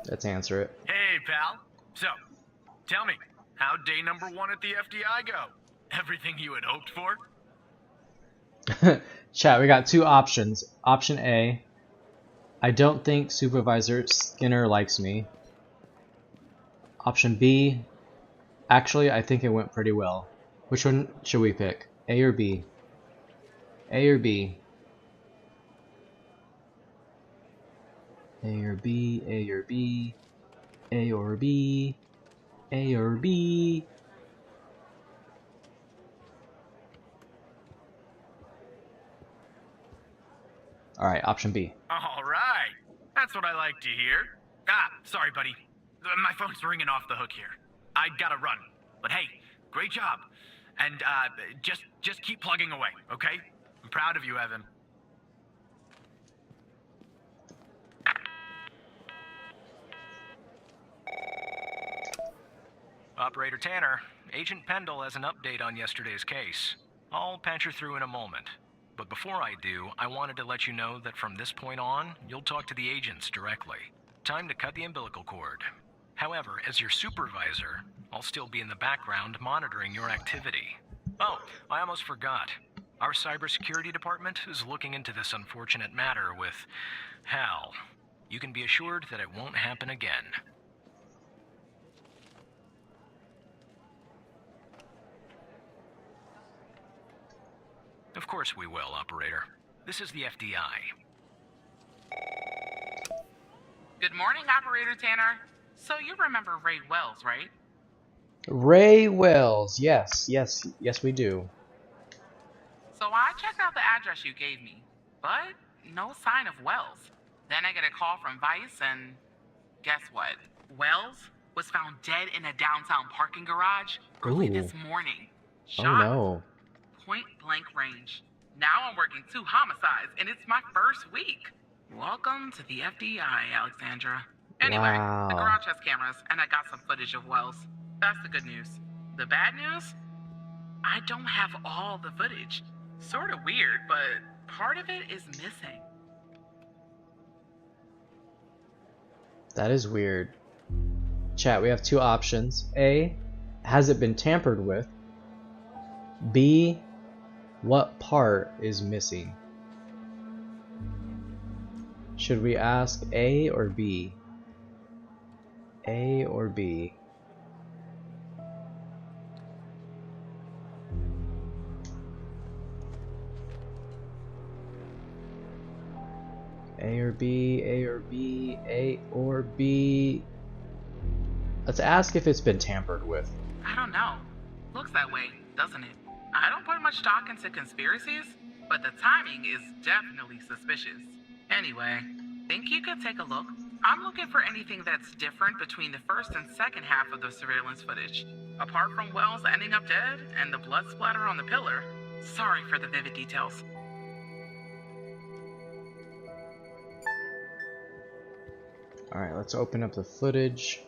Let's answer it. Hey, pal. So, tell me, how'd day number 1 at the FDI go? Everything you had hoped for? Chat, we got 2 options. Option A, I don't think Supervisor Skinner likes me. Option B. Actually, I think it went pretty well. Which one should we pick? A or B? A or B? A or B? A or B? A or B? A or B? Alright, option B. All right. That's what I like to hear. Ah, sorry, buddy. My phone's ringing off the hook here. I gotta run. But hey, great job. And just keep plugging away, okay? I'm proud of you, Evan. Operator Tanner, Agent Pendle has an update on yesterday's case. I'll patch her through in a moment. But before I do, I wanted to let you know that from this point on, you'll talk to the agents directly. Time to cut the umbilical cord. However, as your supervisor, I'll still be in the background monitoring your activity. Oh, I almost forgot. Our cybersecurity department is looking into this unfortunate matter with Hal. You can be assured that it won't happen again. Of course we will, Operator. This is the FDI. Good morning, Operator Tanner. So you remember Ray Wells, right? Ray Wells. Yes, we do. So I checked out the address you gave me, but no sign of Wells. Then I get a call from Vice, and guess what? Wells was found dead in a downtown parking garage early Ooh. this morning. Oh Shot. no. Point blank range. Now I'm working 2 homicides, and it's my first week. Welcome to the FDI, Alexandra. Anyway, Wow. the garage has cameras, and I got some footage of Wells. That's the good news. The bad news? I don't have all the footage. Sort of weird, but part of it is missing. That is weird. Chat, we have 2 options. A, has it been tampered with? B, what part is missing? Should we ask A or B? A or B? A or B, A or B, A or B. Let's ask if it's been tampered with. I don't know. Looks that way, doesn't it? I don't put much stock into conspiracies, but the timing is definitely suspicious. Anyway, think you could take a look? I'm looking for anything that's different between the first and second half of the surveillance footage. Apart from Wells ending up dead and the blood splatter on the pillar. Sorry for the vivid details. Alright, let's open up the footage.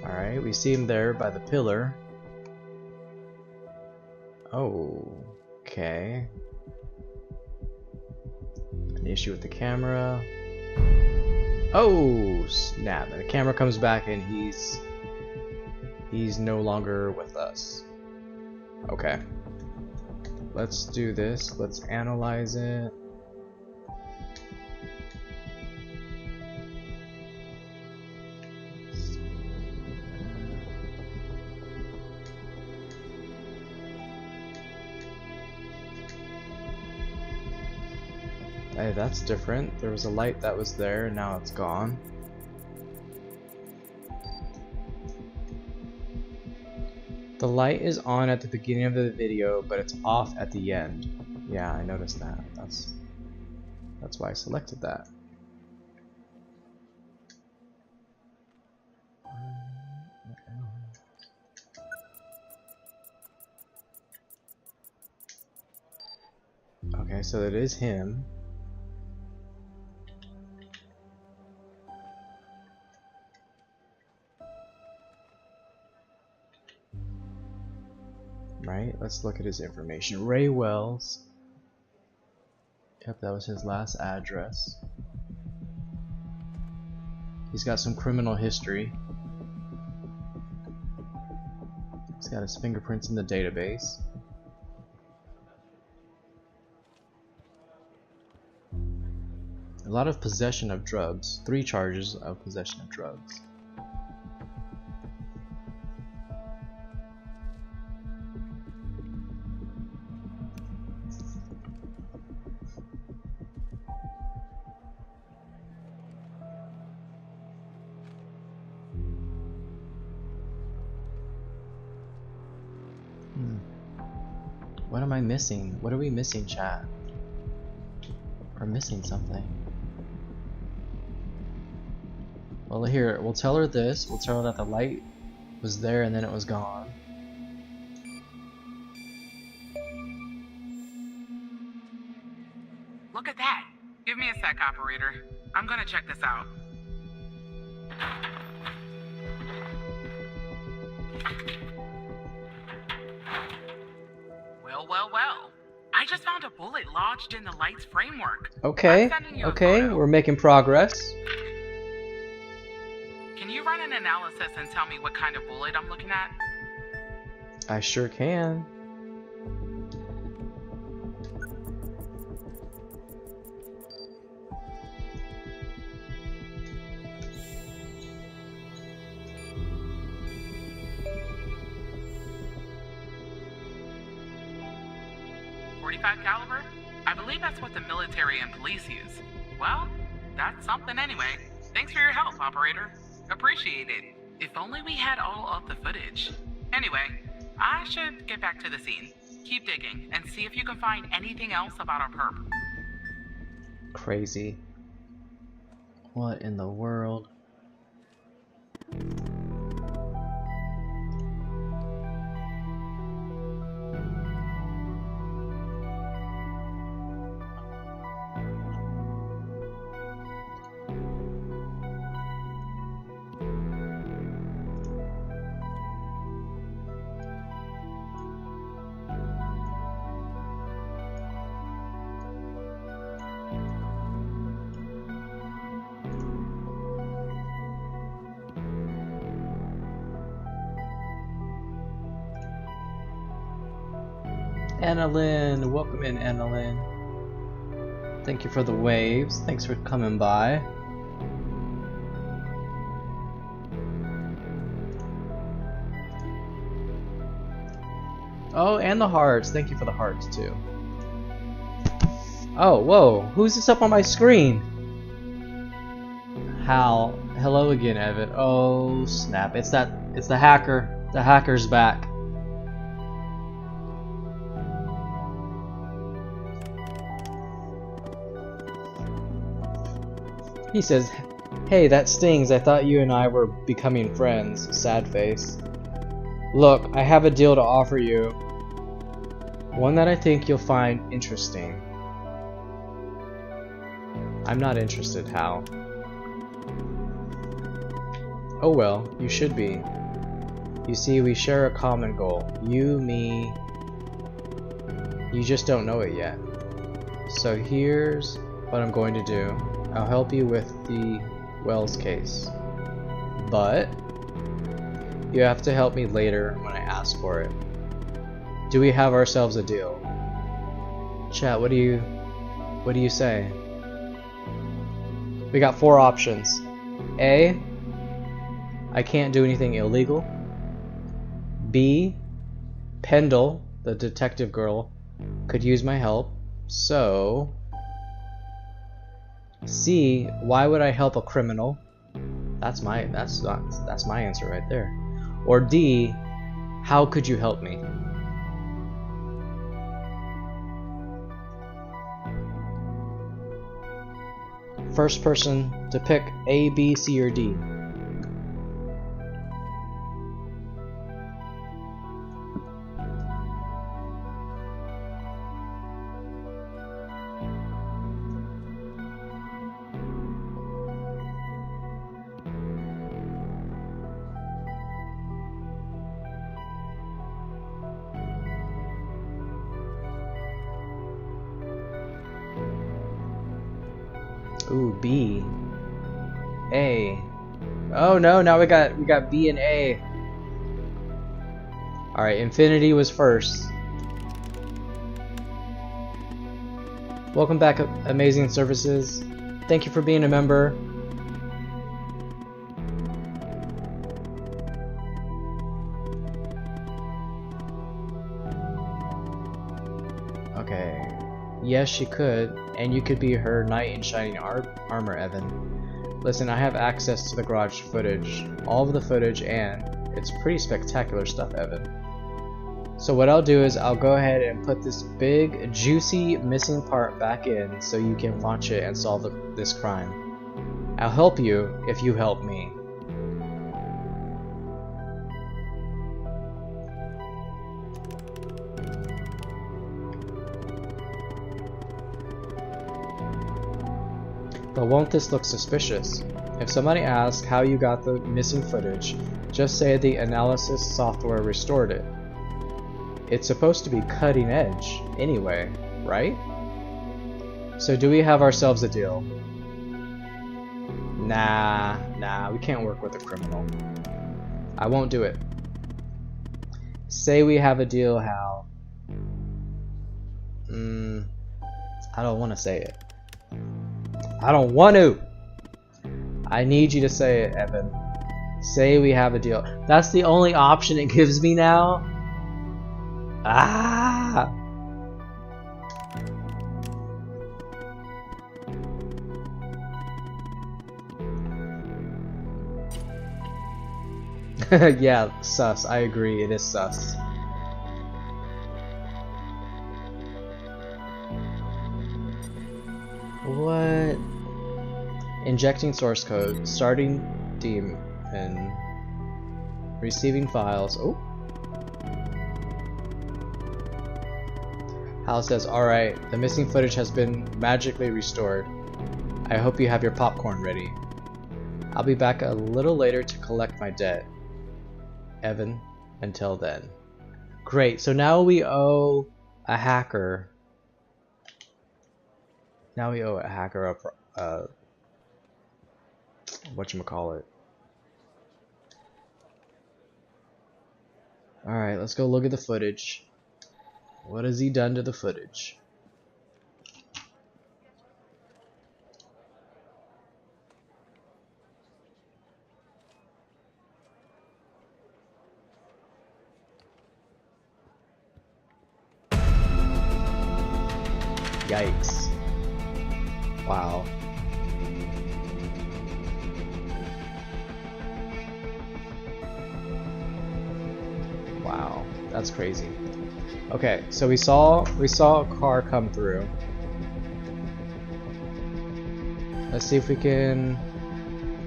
Alright, we see him there by the pillar. Oh, okay. An issue with the camera. Oh, snap. And the camera comes back and he's no longer with us. Okay. Let's do this. Let's analyze it. Hey, that's different. There was a light that was there, and now it's gone. The light is on at the beginning of the video, but it's off at the end. Yeah, I noticed that. That's why I selected that. Okay, so it is him. Right, let's look at his information. Ray Wells. Yep, that was his last address. He's got some criminal history. He's got his fingerprints in the database. A lot of possession of drugs. 3 charges of possession of drugs. What am I missing? What are we missing, chat? We're missing something. Well, here, we'll tell her this. We'll tell her that the light was there and then it was gone. Look at that. Give me a sec, operator. I'm gonna check this out. Well. I just found a bullet lodged in the light's framework. Okay, I'm sending you a okay, photo. we're making progress. Can you run an analysis and tell me what kind of bullet I'm looking at? I sure can. .45 caliber? I believe that's what the military and police use. Well, that's something anyway. Thanks for your help, operator. Appreciate it. If only we had all of the footage. Anyway, I should get back to the scene. Keep digging and see if you can find anything else about our perp. Crazy. What in the world? Annalyn, welcome in, Annalyn. Thank you for the waves. Thanks for coming by. Oh, and the hearts. Thank you for the hearts too. Oh, whoa. Who's this up on my screen? Hal. Hello again, Evan. Oh, snap. It's the hacker. The hacker's back. He says, "Hey, that stings. I thought you and I were becoming friends." Sad face. "Look, I have a deal to offer you. One that I think you'll find interesting." I'm not interested, Hal. Oh well, you should be. You see, we share a common goal. You, me. You just don't know it yet. So here's what I'm going to do. I'll help you with the Wells case. But you have to help me later when I ask for it. Do we have ourselves a deal? Chat, what do you say? We got 4 options. A, I can't do anything illegal. B, Pendle, the detective girl, could use my help. So C, why would I help a criminal? That's my answer right there. Or D, how could you help me? First person to pick A, B, C, or D. Ooh, B. A. Oh no, now we got B and A. Alright, Infinity was first. Welcome back, Amazing Services. Thank you for being a member. Okay. Yes, she could. And you could be her knight in shining armor, Evan. Listen, I have access to the garage footage. All of the footage, and it's pretty spectacular stuff, Evan. So what I'll do is I'll go ahead and put this big, juicy missing part back in so you can watch it and solve this crime. I'll help you if you help me. But won't this look suspicious? If somebody asks how you got the missing footage, just say the analysis software restored it. It's supposed to be cutting edge, anyway, right? So do we have ourselves a deal? Nah, we can't work with a criminal. I won't do it. Say we have a deal, Hal. I don't want to say it. I don't want to! I need you to say it, Evan. Say we have a deal. That's the only option it gives me now? Ah! Yeah, sus. I agree, it is sus. What? Injecting source code, starting demon, receiving files. Oh. Hal says, alright, the missing footage has been magically restored. I hope you have your popcorn ready. I'll be back a little later to collect my debt. Evan, until then. Great, so now we owe a hacker. Now we owe a hacker a whatchamacallit. Alright, let's go look at the footage. What has he done to the footage? Yikes. Wow. Wow, that's crazy. Okay, so we saw a car come through. Let's see if we can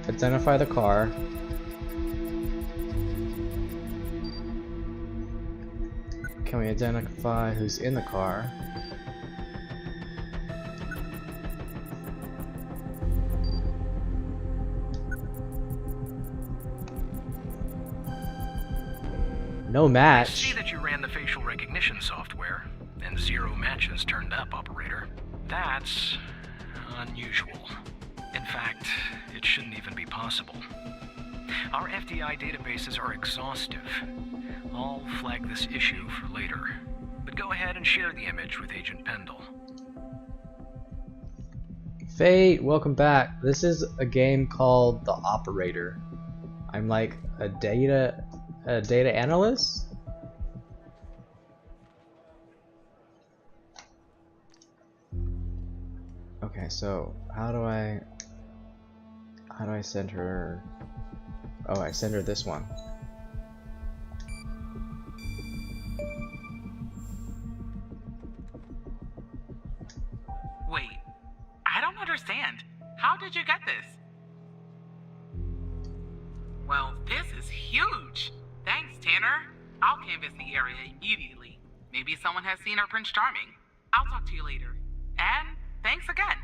identify the car. Can we identify who's in the car? No match. I see that you ran the facial recognition software, and 0 matches turned up, operator. That's unusual. In fact, it shouldn't even be possible. Our FDI databases are exhaustive. I'll flag this issue for later, but go ahead and share the image with Agent Pendle. Fate, welcome back. This is a game called The Operator. I'm like a data analyst? Okay, so how do I send her? Oh, I send her this one. Wait, I don't understand. How did you get this? Well, this is huge. Thanks, Tanner. I'll canvass the area immediately. Maybe someone has seen our Prince Charming. I'll talk to you later. And thanks again.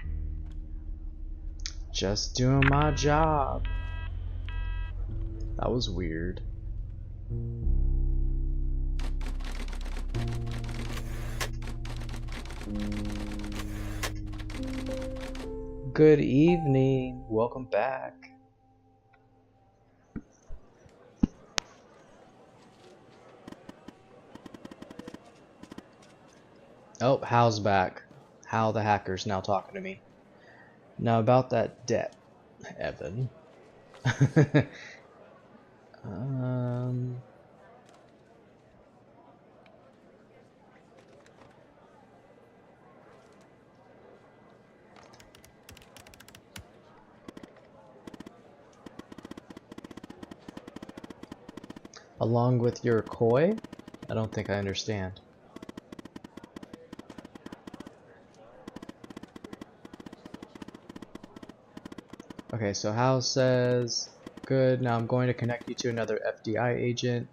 Just doing my job. That was weird. Good evening. Welcome back. Oh, Hal's back. Hal the hacker's now talking to me. Now about that debt, Evan. um... Along with your koi? I don't think I understand. Okay, so Hal says, good, now I'm going to connect you to another FDI agent.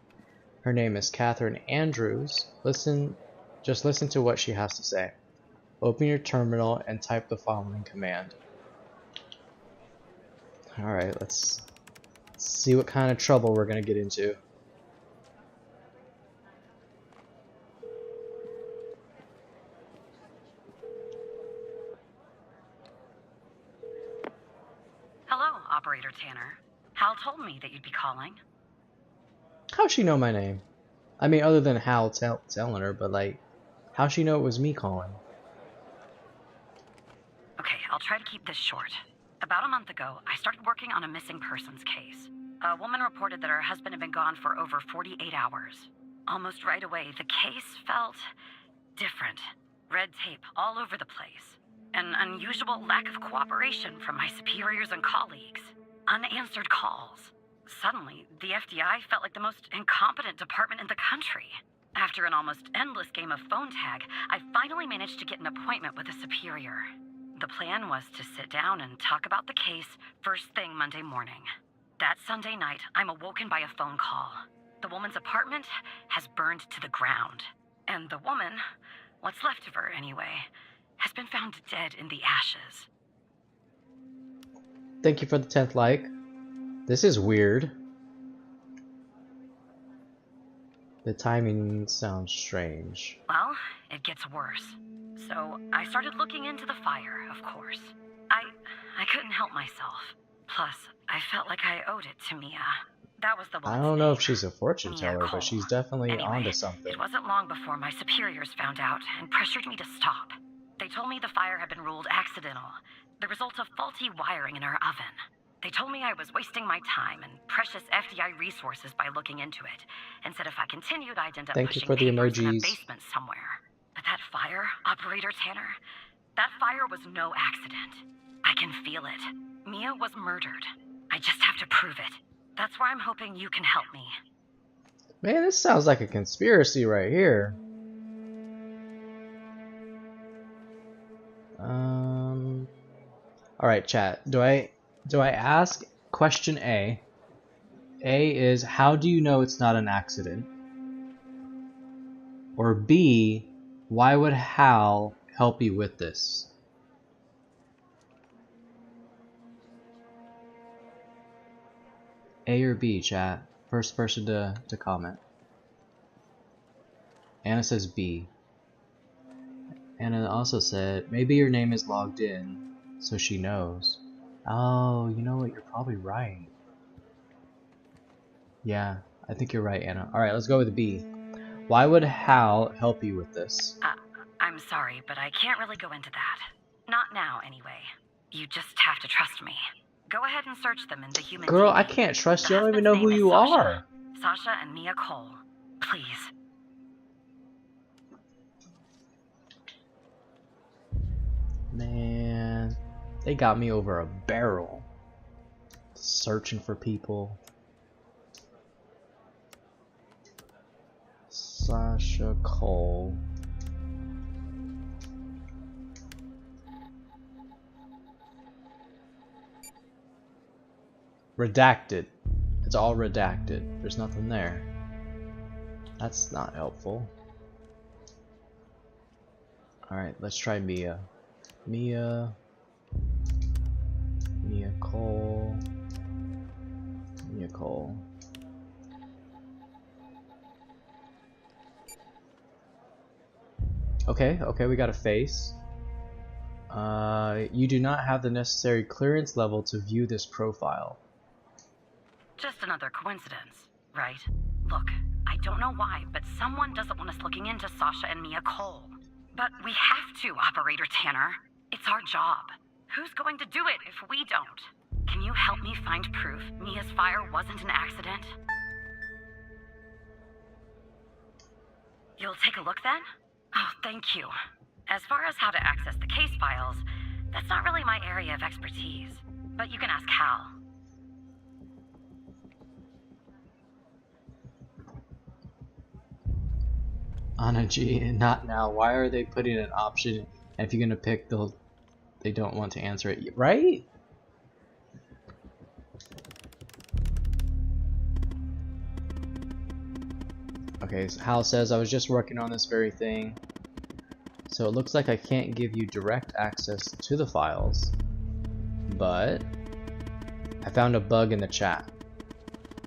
Her name is Catherine Andrews. Just listen to what she has to say. Open your terminal and type the following command. Alright, let's see what kind of trouble we're gonna get into. Hello, Operator Tanner. Hal told me that you'd be calling. How'd she know my name? I mean, other than Hal telling her, but like, how'd she know it was me calling? Okay, I'll try to keep this short. About a month ago, I started working on a missing persons case. A woman reported that her husband had been gone for over 48 hours. Almost right away, the case felt different. Red tape all over the place. An unusual lack of cooperation from my superiors and colleagues. Unanswered calls. Suddenly, the FDI felt like the most incompetent department in the country. After an almost endless game of phone tag, I finally managed to get an appointment with a superior. The plan was to sit down and talk about the case first thing Monday morning. That Sunday night, I'm awoken by a phone call. The woman's apartment has burned to the ground. And the woman, what's left of her anyway, has been found dead in the ashes. Thank you for the 10th like. This is weird. The timing sounds strange. Well, it gets worse. So I started looking into the fire, of course. I couldn't help myself. Plus, I felt like I owed it to Mia. That was the woman's I don't know name. if she's a fortune Mia teller, Cole. but she's definitely Anyway, onto something. It wasn't long before my superiors found out and pressured me to stop. They told me the fire had been ruled accidental, the result of faulty wiring in our oven. They told me I was wasting my time and precious FDI resources by looking into it, and said if I continued, I'd end up Thank you pushing for the papers in a emojis. basement somewhere. But that fire, Operator Tanner, that fire was no accident. I can feel it. Mia was murdered. I just have to prove it. That's where I'm hoping you can help me. Man, this sounds like a conspiracy right here. Alright, chat. Do I ask question A? A is, how do you know it's not an accident? Or B, why would Hal help you with this? A or B, chat? First person to comment. Anna says B. Anna also said, maybe your name is logged in, so she knows. Oh, you know what? You're probably right. Yeah, I think you're right, Anna. Alright, let's go with B. Why would Hal help you with this? I'm sorry, but I can't really go into that. Not now, anyway. You just have to trust me. Go ahead and search them in the human Girl, DNA. I can't trust The you. I don't even know husband's who name you is Sasha. are. Sasha and Mia Cole. Please. Man, they got me over a barrel. Searching for people. Sasha Cole. Redacted. It's all redacted. There's nothing there. That's not helpful. Alright, let's try Mia. Mia Cole. Mia Cole. Okay, we got a face. You do not have the necessary clearance level to view this profile. Just another coincidence, right? Look, I don't know why, but someone doesn't want us looking into Sasha and Mia Cole. But we have to, Operator Tanner. It's our job. Who's going to do it if we don't? Can you help me find proof Mia's fire wasn't an accident? You'll take a look then? Oh, thank you. As far as how to access the case files, that's not really my area of expertise. But you can ask Hal. Anna G, not now. Why are they putting an option? And if you're gonna pick, they don't want to answer it, right? Okay, so Hal says, I was just working on this very thing. So it looks like I can't give you direct access to the files, but I found a bug in the chat.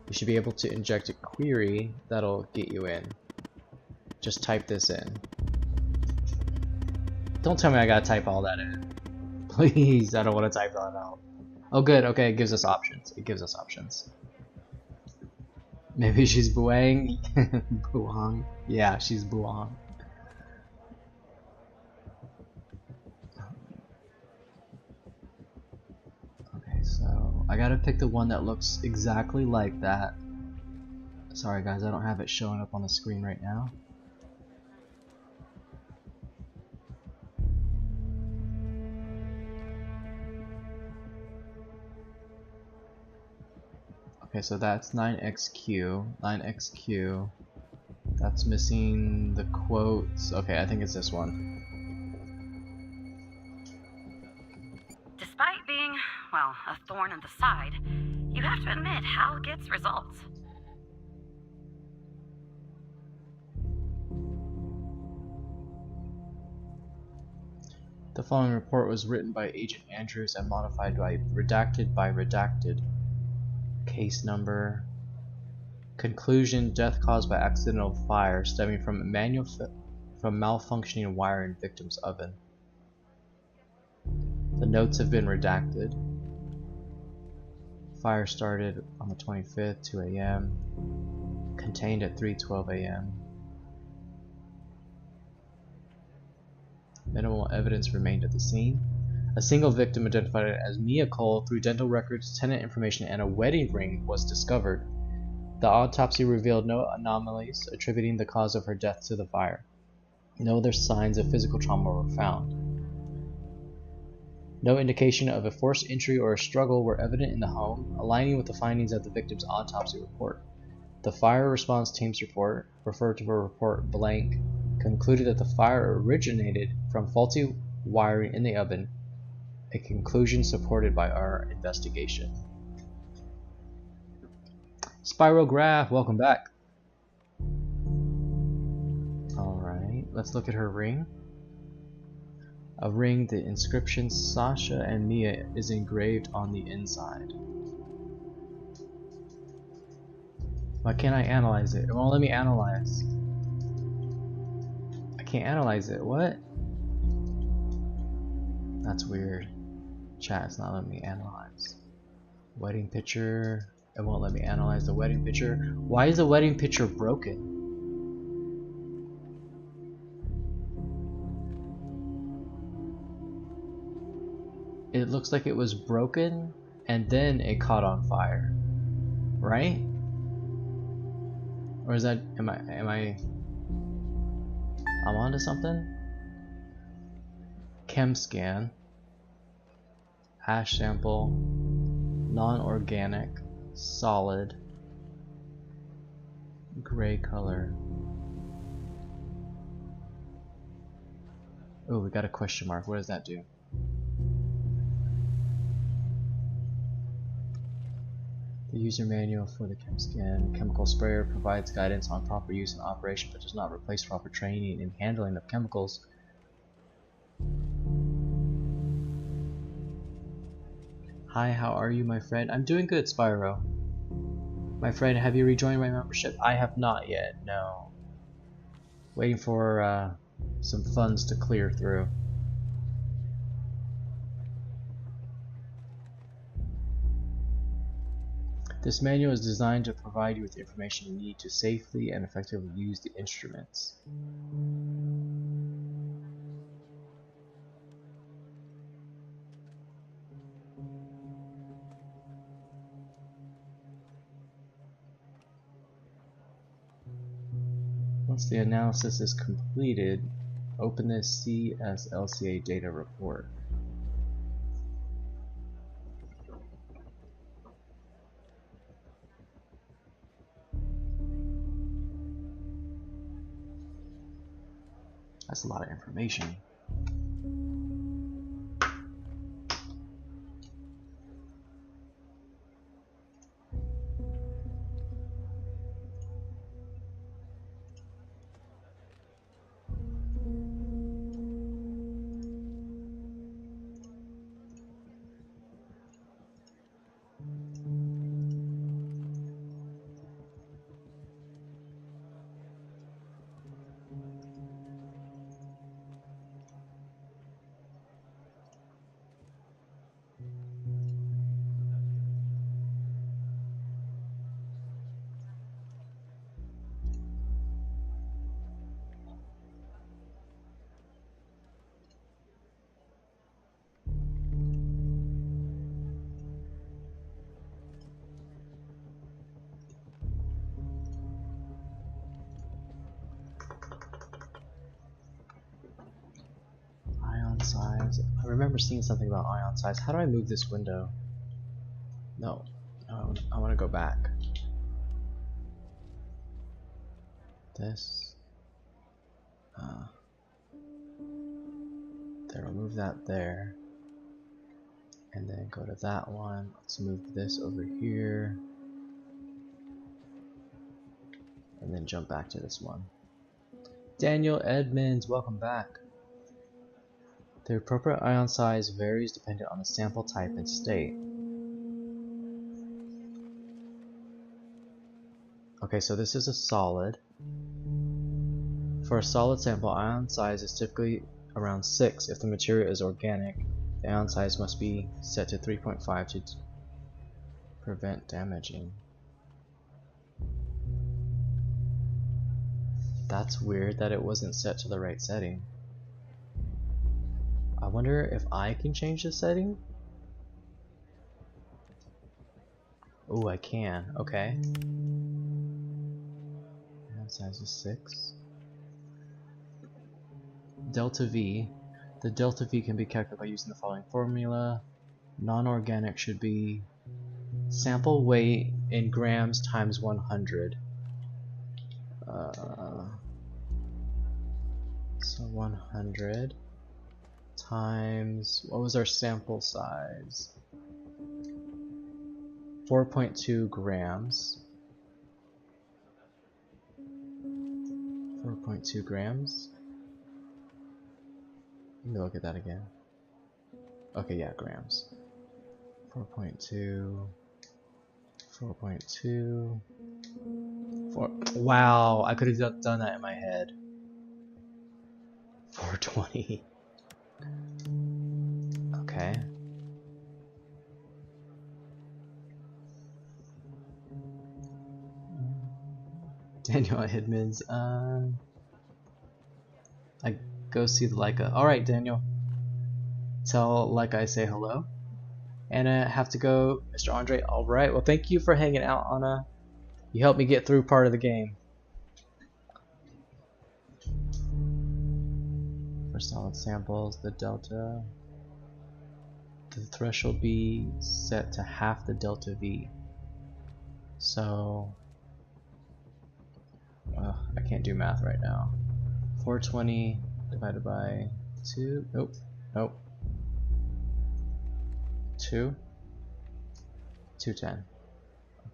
You should be able to inject a query that'll get you in. Just type this in. Don't tell me I gotta type all that in. Please, I don't want to type that out. Oh good, okay, it gives us options. It gives us options. Maybe she's Buang. Buang. Yeah, she's Buang. Okay, so I gotta pick the one that looks exactly like that. Sorry guys, I don't have it showing up on the screen right now. Okay, so that's 9XQ. 9XQ. That's missing the quotes. Okay, I think it's this one. Despite being, well, a thorn in the side, you have to admit Hal gets results. The following report was written by Agent Andrews and modified by redacted. Case number. Conclusion: death caused by accidental fire stemming from malfunctioning wire in victim's oven. The notes have been redacted. Fire started on the 25th, 2 a.m. Contained at 3:12 a.m. Minimal evidence remained at the scene. A single victim identified as Mia Cole through dental records, tenant information, and a wedding ring was discovered. The autopsy revealed no anomalies attributing the cause of her death to the fire. No other signs of physical trauma were found. No indication of a forced entry or a struggle were evident in the home, aligning with the findings of the victim's autopsy report. The fire response team's report, referred to a report blank, concluded that the fire originated from faulty wiring in the oven, a conclusion supported by our investigation. Spirograph, welcome back. Alright, let's look at her ring. A ring, the inscription Sasha and Mia is engraved on the inside. Why can't I analyze it? It won't let me analyze. I can't analyze it. What? That's weird. Chat, it's not letting me analyze. Wedding picture. It won't let me analyze the wedding picture. Why is the wedding picture broken? It looks like it was broken and then it caught on fire. Right? Or is that I'm onto something? Chem scan. Ash sample. Non-organic. Solid. Gray color. Oh, we got a question mark. What does that do? The user manual for the ChemScan chemical sprayer provides guidance on proper use and operation, but does not replace proper training in handling of chemicals. Hi, how are you, my friend? I'm doing good, Spyro. My friend, have you rejoined my membership? I have not yet, no. Waiting for some funds to clear through. This manual is designed to provide you with the information you need to safely and effectively use the instruments. Once the analysis is completed, open the CSLCA data report. That's a lot of information. Ion size. I remember seeing something about ion size. How do I move this window? No. I want to go back. This. There, I'll move that there. And then go to that one. Let's move this over here. And then jump back to this one. Daniel Edmonds, welcome back. The appropriate ion size varies depending on the sample type and state. Okay, so this is a solid. For a solid sample, ion size is typically around 6. If the material is organic, the ion size must be set to 3.5 to prevent damaging. That's weird that it wasn't set to the right setting. I wonder if I can change the setting? Oh, I can. Okay. Ion size is 6. Delta V. The delta V can be calculated by using the following formula. Non-organic should be sample weight in grams times 100. So 100 times, what was our sample size? 4.2 grams. 4.2 grams. Let me look at that again. Okay, yeah, grams. 4.2. 4.2. 4. Wow, I could have done that in my head. 420. Okay. Daniel Edmonds. I go see the Leica. Alright, Daniel. Tell Leica I say hello. And I have to go, Mr. Andre. Alright, well, thank you for hanging out, Anna. You helped me get through part of the game. For solid samples, the delta. The threshold be set to half the delta V. So, I can't do math right now. 420 divided by 2. Nope. Nope. 2. 210.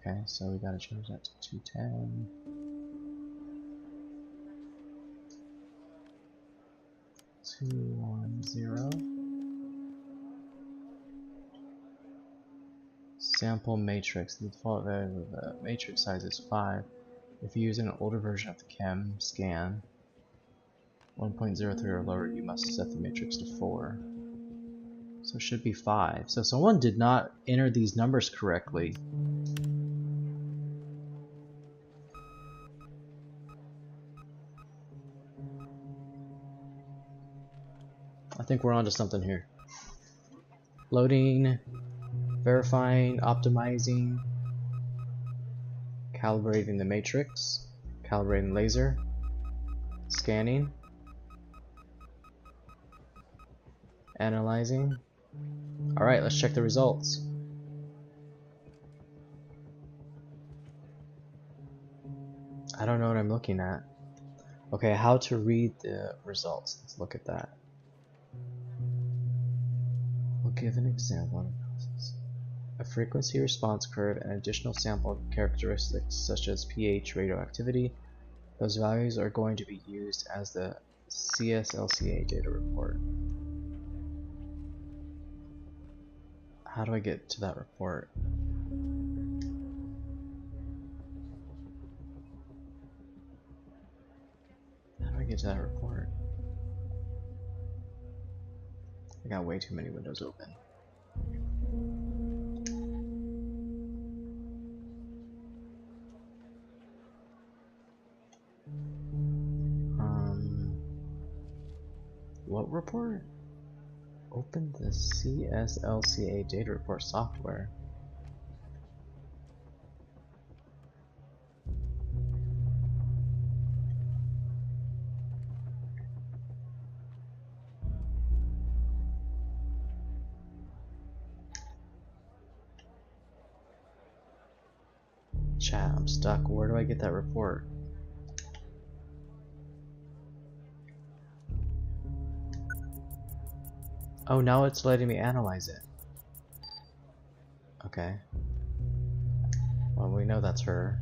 Okay, so we gotta change that to 210. 210. Sample matrix. The default value of the matrix size is 5. If you're using an older version of the chem scan 1.03 or lower, you must set the matrix to 4. So it should be 5. So someone did not enter these numbers correctly. I think we're onto something here. Loading, verifying, optimizing, calibrating the matrix, calibrating laser, Scanning. Analyzing. Alright, let's check the results. I don't know what I'm looking at. Okay, how to read the results. Let's look at that. We'll give an example of analysis. A frequency response curve and additional sample characteristics such as pH, radioactivity. Those values are going to be used as the CSLCA data report. How do I get to that report? How do I get to that report? I got way too many windows open. What report? Open the CSLCA data report software. Chat, I'm stuck. Where do I get that report? Oh, now it's letting me analyze it. Okay. Well, we know that's her.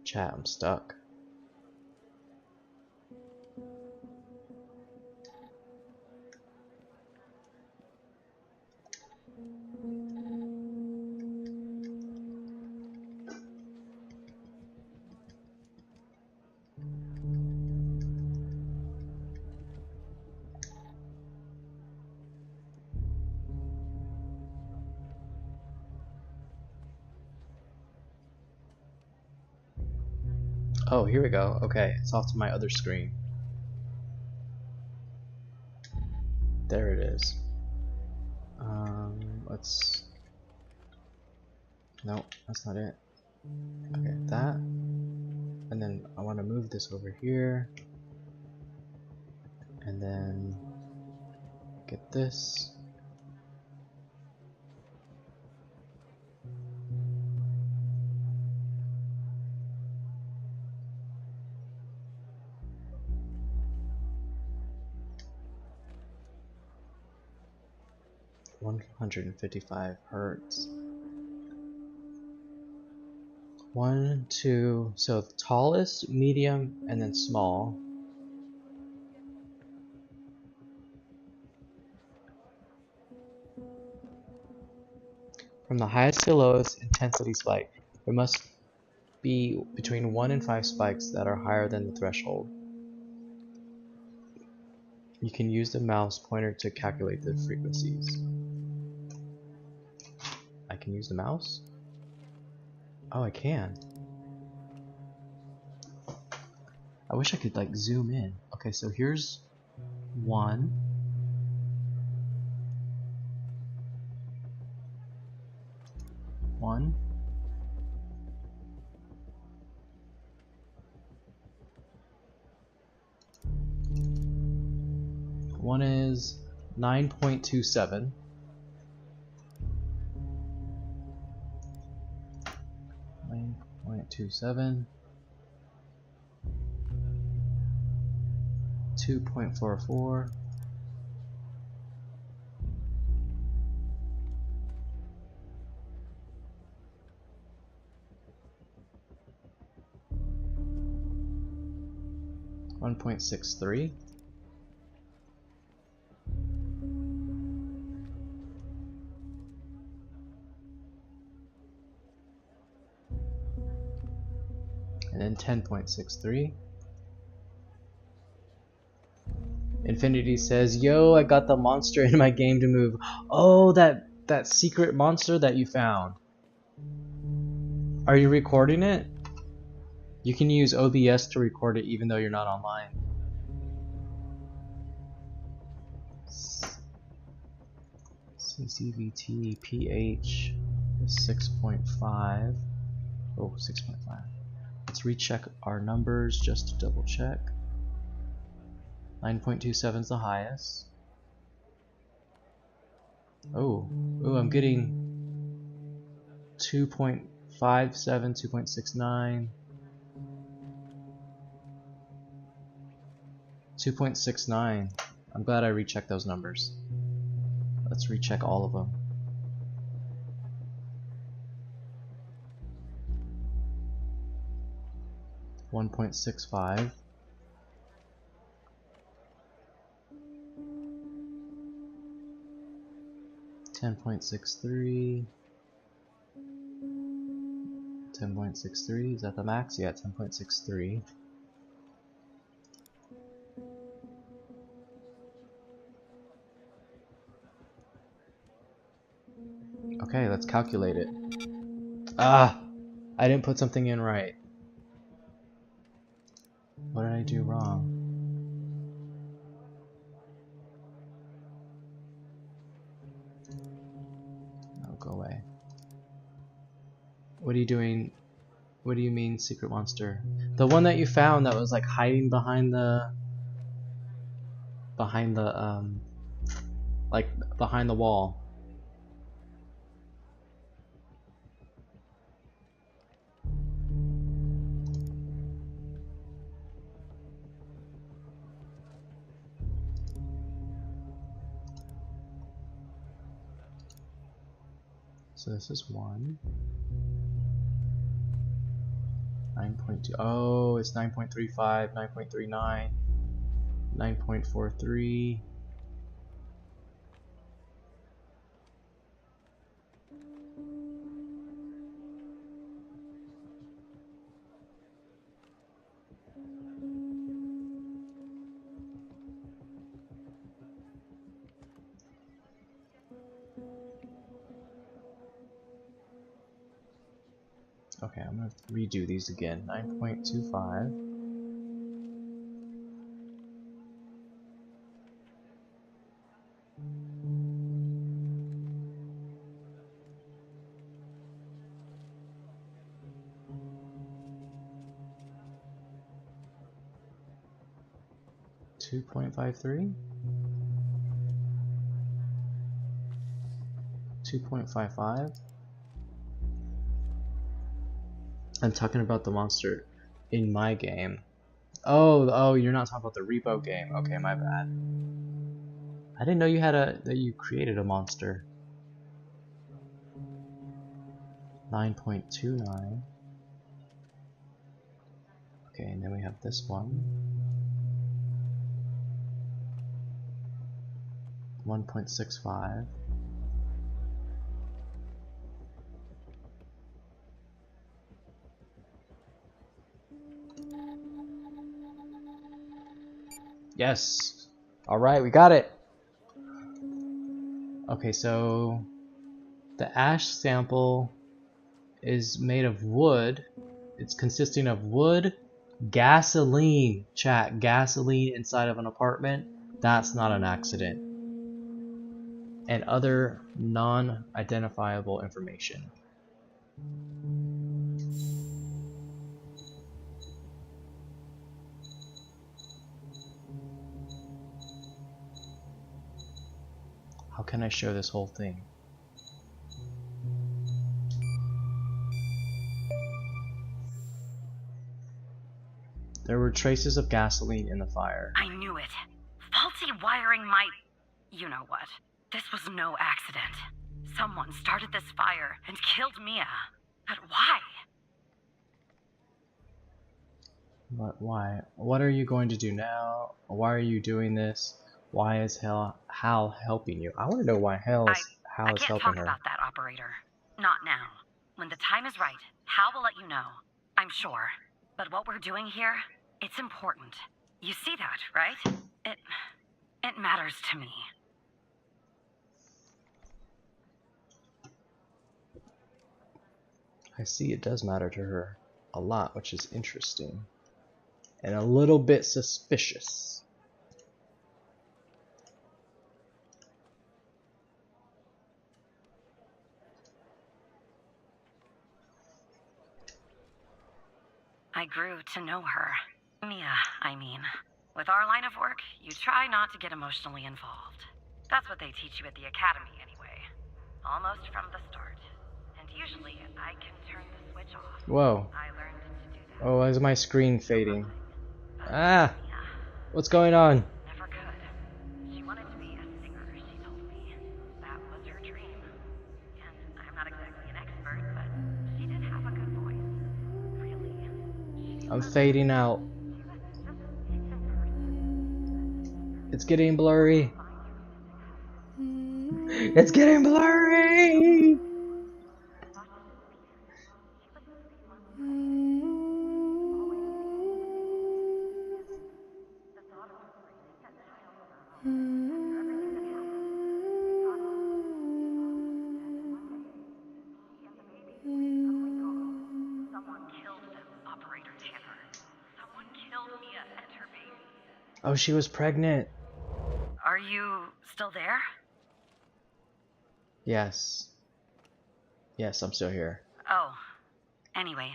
Chat, I'm stuck. Oh, here we go. Okay, it's off to my other screen. There it is. Let's... Nope, that's not it. Okay, that. And then I want to move this over here. And then get this. $155 hertz. 1, 2, so the tallest, medium, and then small. From the highest to lowest intensity spike, there must be between 1 and 5 spikes that are higher than the threshold. You can use the mouse pointer to calculate the frequencies. I can use the mouse? Oh, I can. I wish I could like zoom in. Okay, so here's 1. One. One is 9.27. 9.27. 2.44. 1.63. And then 10.63. Infinity says, "Yo, I got the monster in my game to move." Oh, that secret monster that you found. Are you recording it? You can use OBS to record it even though you're not online. CCVT pH is 6.5. Oh, 6.5. Let's recheck our numbers just to double check. 9.27 is the highest. Oh, I'm getting 2.57, 2.69, 2.69. I'm glad I rechecked those numbers. Let's recheck all of them. .65. 10.63. 10.63, is that the max? Yeah, 10.63. Okay, let's calculate it. Ah! I didn't put something in right. What did I do wrong? Oh, go away. What are you doing? What do you mean, secret monster? The one that you found that was like hiding behind the like behind the wall. So this is 1. 9.2. Oh, it's 9.35, 9.39, 9.43. Okay, I'm gonna redo these again. 9.25. 2.53. 2.55. I'm talking about the monster in my game. Oh, you're not talking about the repo game. Okay, my bad. I didn't know you had that you created a monster. 9.29. Okay, and then we have this one. 1.65. Yes. All right, we got it. Okay, so the ash sample is made of wood. It's consisting of wood, gasoline, chat, gasoline inside of an apartment. That's not an accident. And other non-identifiable information. How can I show this whole thing? There were traces of gasoline in the fire. I knew it. Faulty wiring might... You know what? This was no accident. Someone started this fire and killed Mia. But why? But why? What are you going to do now? Why are you doing this? Why is Hal helping you? I want to know why Hal is I can't helping talk her. about that, operator. Not now. When the time is right, Hal will let you know. I'm sure. But what we're doing here, it's important. You see that, right? It matters to me. I see it does matter to her a lot, which is interesting. And a little bit suspicious. I grew to know her. Mia, I mean. With our line of work, you try not to get emotionally involved. That's what they teach you at the academy anyway. Almost from the start. And usually, I can turn the switch off. Whoa. I learned to do that. Oh, why is my screen fading? But Ah! Mia What's going on? never could. She wanted to be a singer, she told me. That was her dream. And I'm not exactly an expert, but she did have a good voice. Really. I'm fading out. It's getting blurry. It's getting blurry! Someone killed them, Operator Tanner. Someone killed Mia and her baby. Oh, she was pregnant. Are you still there? Yes. Yes, I'm still here. Oh. Anyway,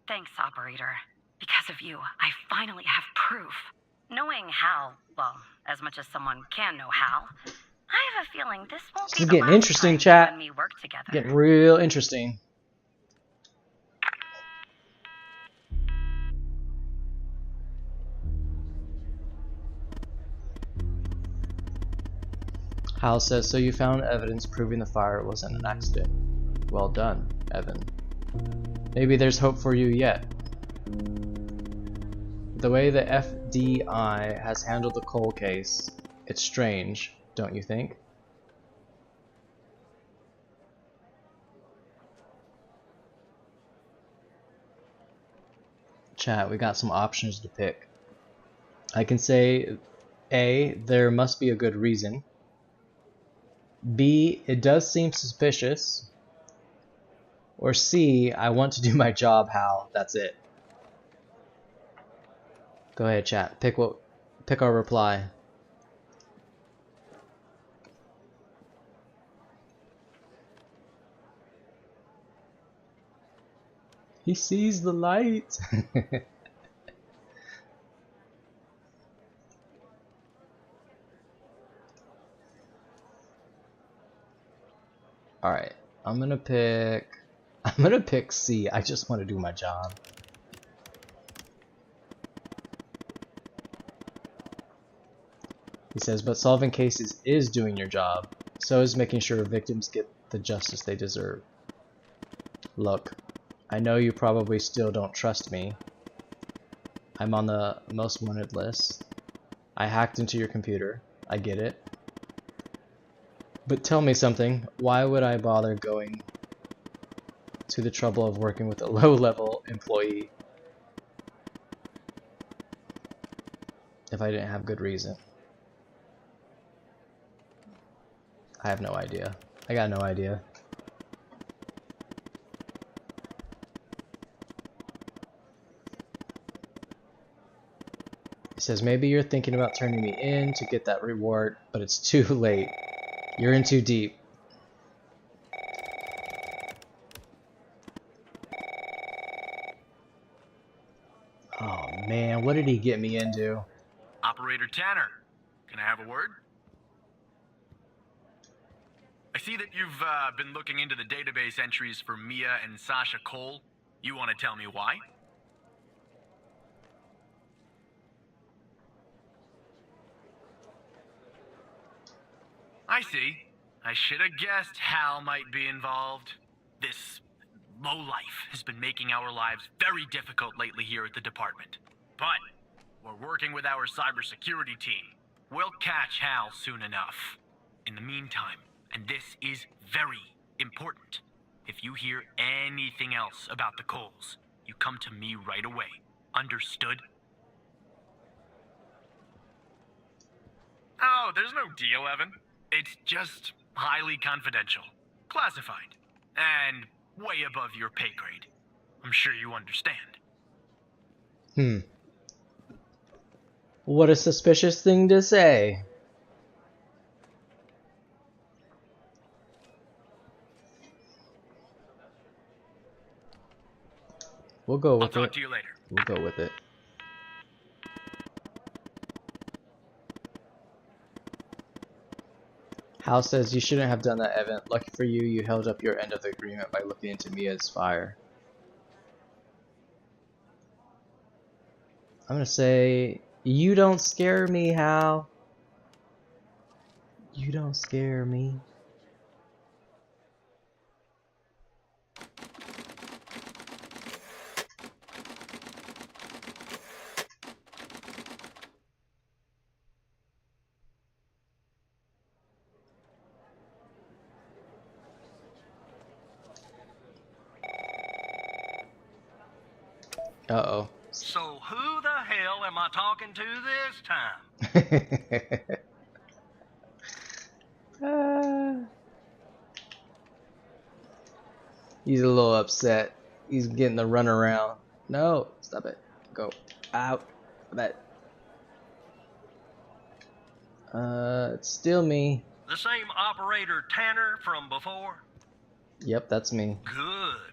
thanks, Operator. Because of you, I finally have proof. Knowing how, well, as much as someone can know how, I have a feeling this won't This be is the getting last interesting, time chat. you and me work together. Getting real interesting. Hal says, so you found evidence proving the fire wasn't an accident. Well done, Evan. Maybe there's hope for you yet. The way the FDI has handled the Cole case, it's strange, don't you think? Chat, we got some options to pick. I can say A, there must be a good reason. B, it does seem suspicious. Or C, I want to do my job, Hal. That's it. Go ahead, chat. Pick our reply. He sees the light. Alright, I'm gonna pick C. I just want to do my job. He says, but solving cases is doing your job. So is making sure victims get the justice they deserve. Look, I know you probably still don't trust me. I'm on the most wanted list. I hacked into your computer. I get it. But tell me something, why would I bother going to the trouble of working with a low-level employee if I didn't have good reason? I have no idea. I got no idea. He says, maybe you're thinking about turning me in to get that reward, but it's too late. You're in too deep. Oh man, what did he get me into? Operator Tanner, can I have a word? I see that you've been looking into the database entries for Mia and Sasha Cole. You want to tell me why? I see. I should have guessed Hal might be involved. This lowlife has been making our lives very difficult lately here at the department. But we're working with our cybersecurity team. We'll catch Hal soon enough. In the meantime, and this is very important, if you hear anything else about the Coles, you come to me right away. Understood? Oh, there's no deal, Evan. It's just highly confidential, classified, and way above your pay grade. I'm sure you understand. What a suspicious thing to say. We'll go with I'll it. talk to you later. We'll go with it. Hal says you shouldn't have done that, Evan. Lucky for you, you held up your end of the agreement by looking into Mia's fire. I'm gonna say, you don't scare me, Hal. You don't scare me. Uh-oh. So who the hell am I talking to this time? He's a little upset. He's getting the runaround. No, stop it. Go out. That. It's still me. The same operator Tanner from before? Yep, that's me. Good.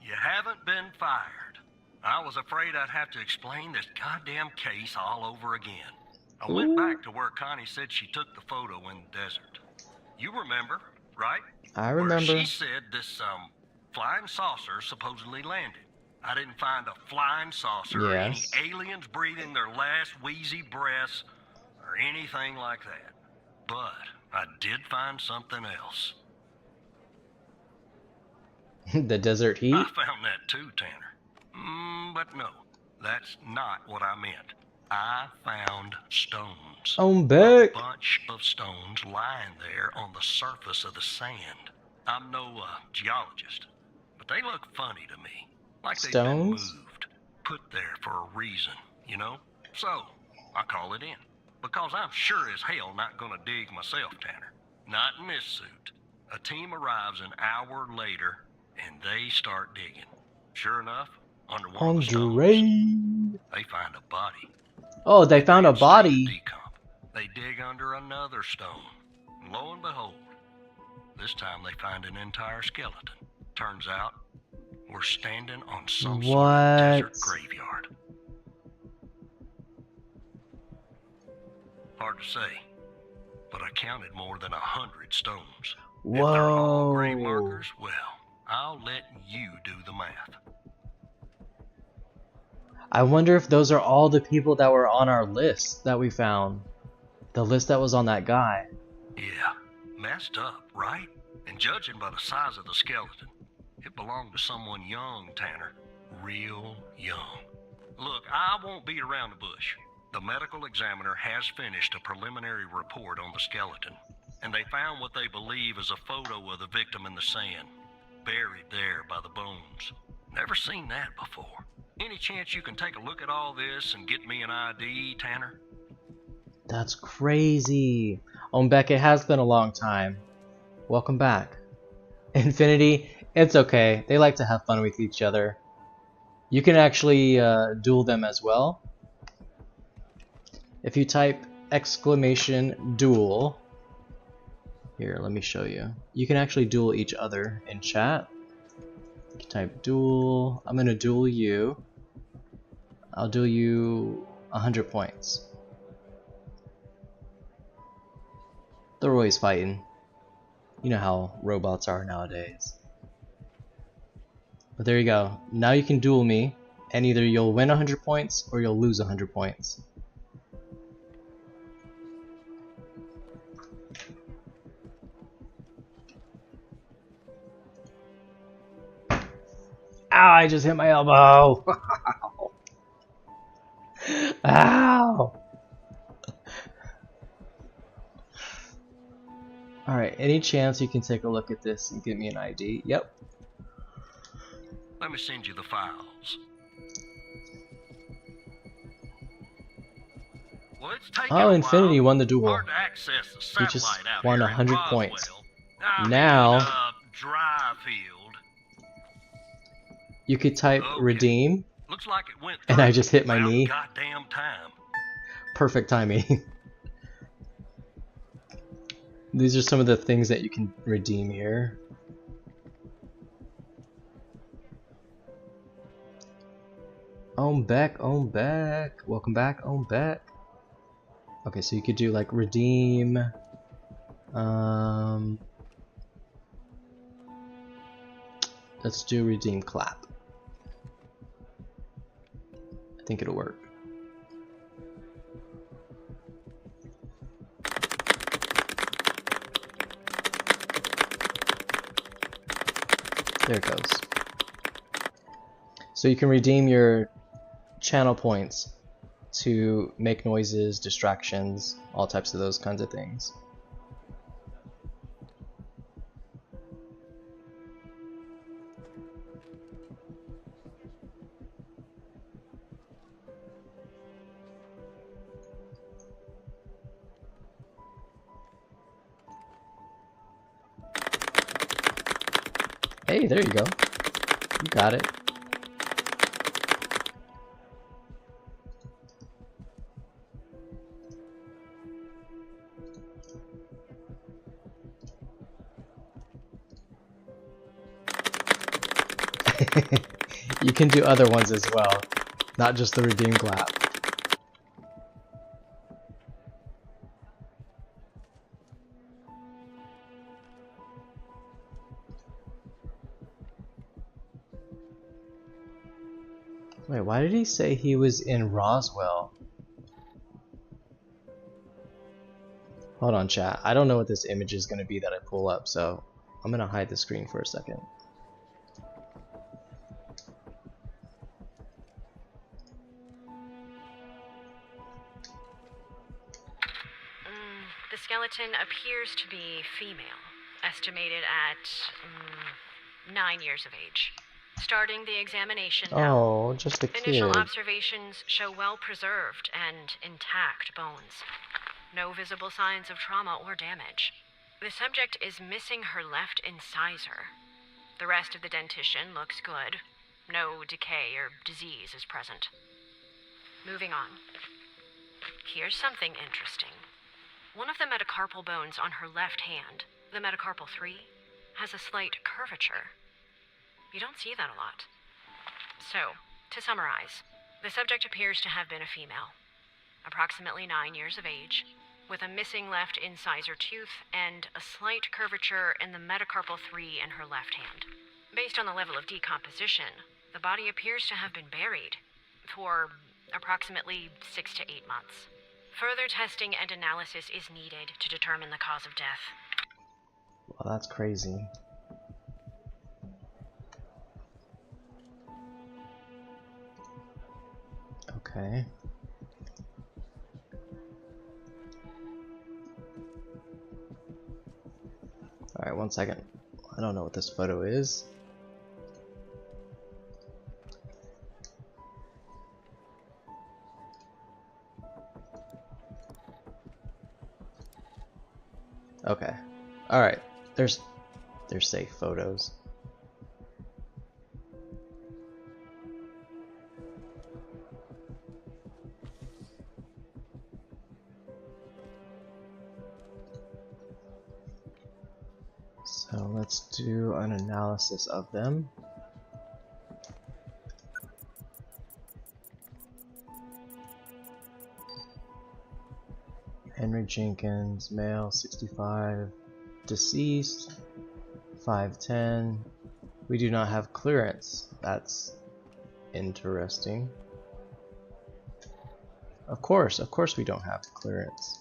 You haven't been fired. I was afraid I'd have to explain this goddamn case all over again. I went back to where Connie said she took the photo in the desert. You remember, right? I remember. Where she said this, flying saucer supposedly landed. I didn't find a flying saucer or any Yes. aliens breathing their last wheezy breaths or anything like that. But I did find something else. The desert heat? I found that too, Tanner. But no, that's not what I meant. I found stones. I'm back. A bunch of stones lying there on the surface of the sand. I'm no geologist, but they look funny to me. Like they've been Stones? moved, put there for a reason, you know? So, I call it in. Because I'm sure as hell not gonna dig myself, Tanner. Not in this suit. A team arrives an hour later, and they start digging. Sure enough, under one of the stones, they find a body. Oh, they found a Can't stand body. the decomp. They dig under another stone. And lo and behold, this time they find an entire skeleton. Turns out, we're standing on some sort of desert What? graveyard. Hard to say, but I counted more than 100 stones. If they're all grave Whoa. markers, well, I'll let you do the math. I wonder if those are all the people that were on our list that we found. The list that was on that guy. Yeah, messed up, right? And judging by the size of the skeleton, it belonged to someone young, Tanner. Real young. Look, I won't beat around the bush. The medical examiner has finished a preliminary report on the skeleton, and they found what they believe is a photo of the victim in the sand, buried there by the bones. Never seen that before. Any chance you can take a look at all this and get me an ID, Tanner? That's crazy. Beck, it has been a long time. Welcome back. Infinity, it's okay. They like to have fun with each other. You can actually duel them as well. If you type !duel. Here, let me show you. You can actually duel each other in chat. You can type duel. I'm gonna duel you. I'll duel you 100 points. They're always fighting. You know how robots are nowadays. But there you go. Now you can duel me, and either you'll win 100 points or you'll lose 100 points. Ow, I just hit my elbow. Ow. Alright, any chance you can take a look at this and give me an ID? Yep. Let me send you the files. Well, it's taken Oh, a Infinity while. won the duel. Hard to access the He just satellite out won here 100 in points. Roswell. Now- Dryfield. You could type Okay. redeem, Looks like it went and I through. just hit my About knee. goddamn time. Perfect timing. These are some of the things that you can redeem here. I'm back. Welcome back. I'm back. Okay, so you could do like redeem. Let's do redeem clap. I think it'll work. There it goes. So you can redeem your channel points to make noises, distractions, all types of those kinds of things. Hey, there you go. You got it. You can do other ones as well, not just the redeem clap. Wait, why did he say he was in Roswell? Hold on, chat. I don't know what this image is going to be that I pull up, so I'm going to hide the screen for a second. The skeleton appears to be female, estimated at 9 years of age. Starting the examination now. Oh, just a kid. Initial observations show well-preserved and intact bones. No visible signs of trauma or damage. The subject is missing her left incisor. The rest of the dentition looks good. No decay or disease is present. Moving on. Here's something interesting. One of the metacarpal bones on her left hand, the metacarpal 3, has a slight curvature. You don't see that a lot. So, to summarize, the subject appears to have been a female, approximately 9 years of age, with a missing left incisor tooth and a slight curvature in the metacarpal 3 in her left hand. Based on the level of decomposition, the body appears to have been buried for approximately 6 to 8 months. Further testing and analysis is needed to determine the cause of death. Well, that's crazy. Okay. Alright, 1 second. I don't know what this photo is. Okay. Alright. There's safe photos. So let's do an analysis of them. Henry Jenkins, male, 65, deceased, 5'10". We do not have clearance. That's interesting. Of course we don't have clearance.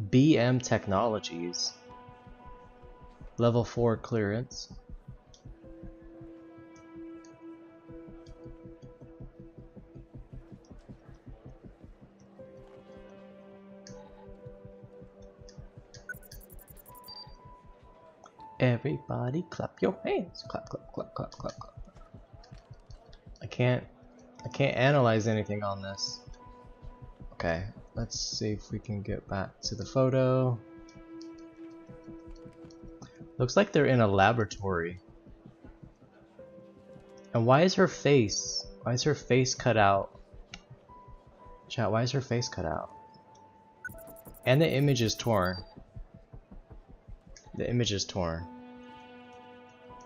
BM Technologies, level 4 clearance. Everybody clap your hands. Clap, clap, clap, clap, clap, clap. I can't analyze anything on this. Okay, let's see if we can get back to the photo. Looks like they're in a laboratory. And why is her face? Why is her face cut out? Chat, why is her face cut out? And the image is torn. The image is torn.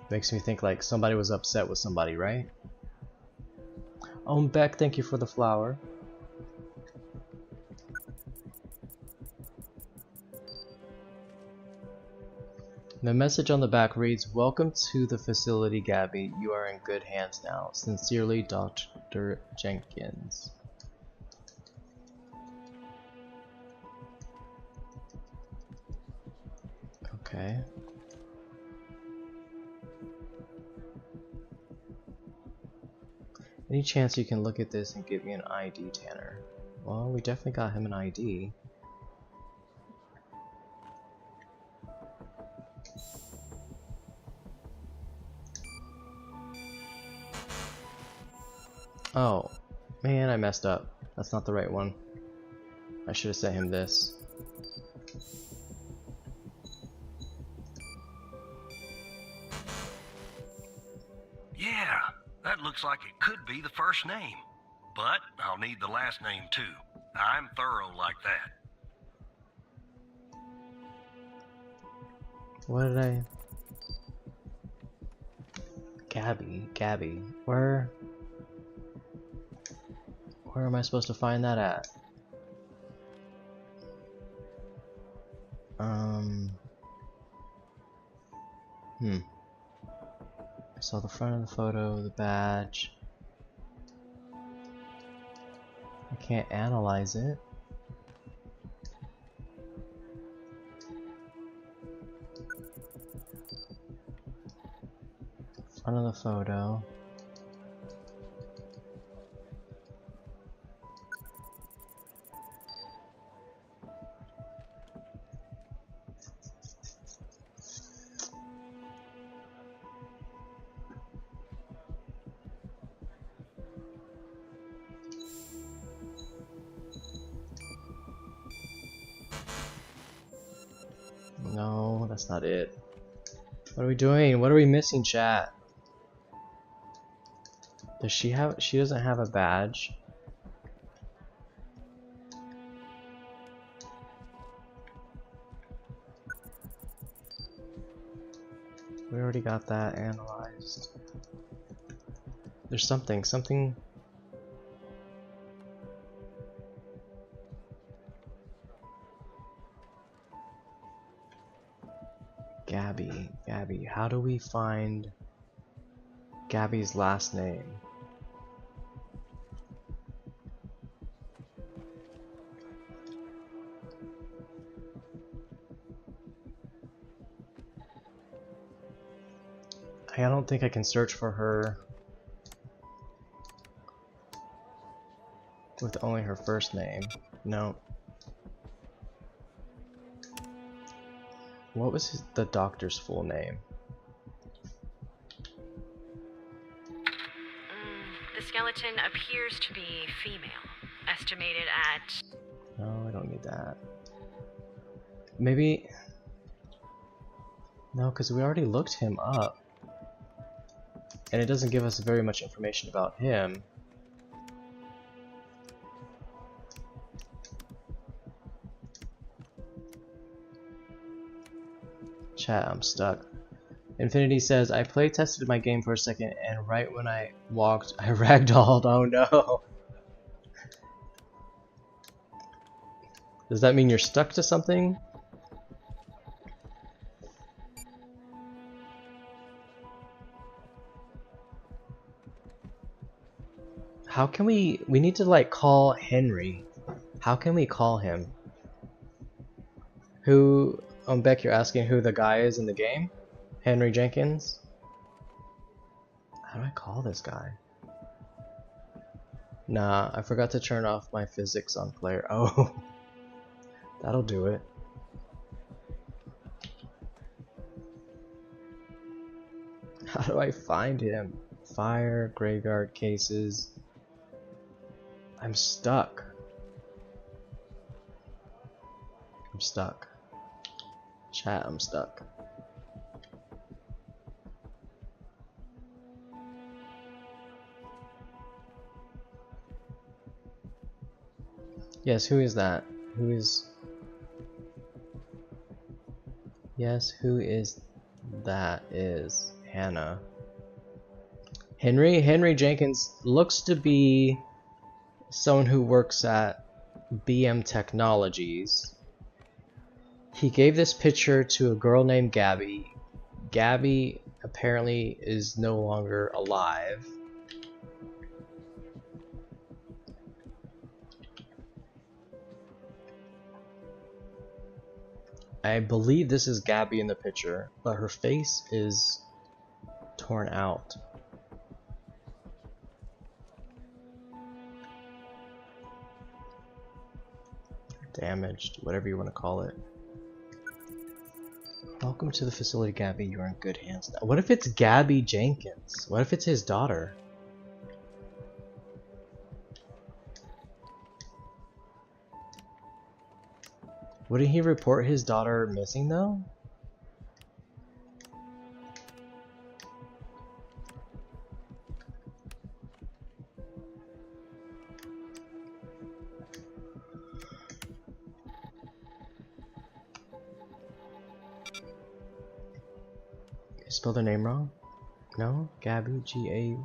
Makes me think like somebody was upset with somebody, right? Oh, Beck, thank you for the flower. The message on the back reads, "Welcome to the facility, Gabby. You are in good hands now. Sincerely, Dr. Jenkins." Okay. Any chance you can look at this and give me an ID, Tanner? Well, we definitely got him an ID. Oh, man, I messed up. That's not the right one. I should have sent him this. Yeah, that looks like it could be the first name. But I'll need the last name too. I'm thorough like that. What did I... Gabby. Where am I supposed to find that at? I saw the front of the photo, the badge. I can't analyze it. Front of the photo. No, that's not it. What are we doing? What are we missing, chat? Does she have... She doesn't have a badge. We already got that analyzed. There's something... Gabby, how do we find Gabby's last name? I don't think I can search for her with only her first name. No. What was the doctor's full name? The skeleton appears to be female, estimated at... No, I don't need that. Maybe... No, because we already looked him up. And it doesn't give us very much information about him. Chat, I'm stuck. Infinity says, I play tested my game for a second, and right when I walked, I ragdolled. Oh no. Does that mean you're stuck to something? How can we need to like call Henry. How can we call him? Who, Beck, you're asking who the guy is in the game? Henry Jenkins? How do I call this guy? Nah, I forgot to turn off my physics on player. Oh, that'll do it. How do I find him? Fire, graveyard cases. I'm stuck. I'm stuck. Chat, I'm stuck. Yes, who is that? Who is... Yes, who is that? Is Hannah. Henry Jenkins looks to be someone who works at BM Technologies. He gave this picture to a girl named Gabby. Gabby apparently is no longer alive. I believe this is Gabby in the picture, but her face is torn out. Damaged, whatever you want to call it. Welcome to the facility, Gabby. You're in good hands now. What if it's Gabby Jenkins? What if it's his daughter? Wouldn't he report his daughter missing though? You spelled her name wrong? No? Gabby, Gabby.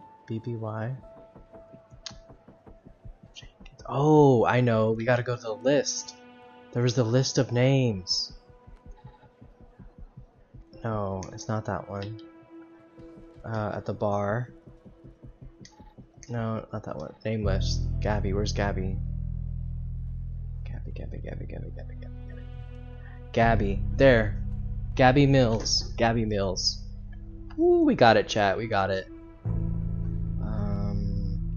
Jenkins. Oh, I know. We gotta go to the list. There was the list of names. No, it's not that one. At the bar. No, not that one. Name list. Gabby, where's Gabby? Gabby. Gabby, there. Gabby Mills. Gabby Mills. Ooh, we got it, chat. We got it.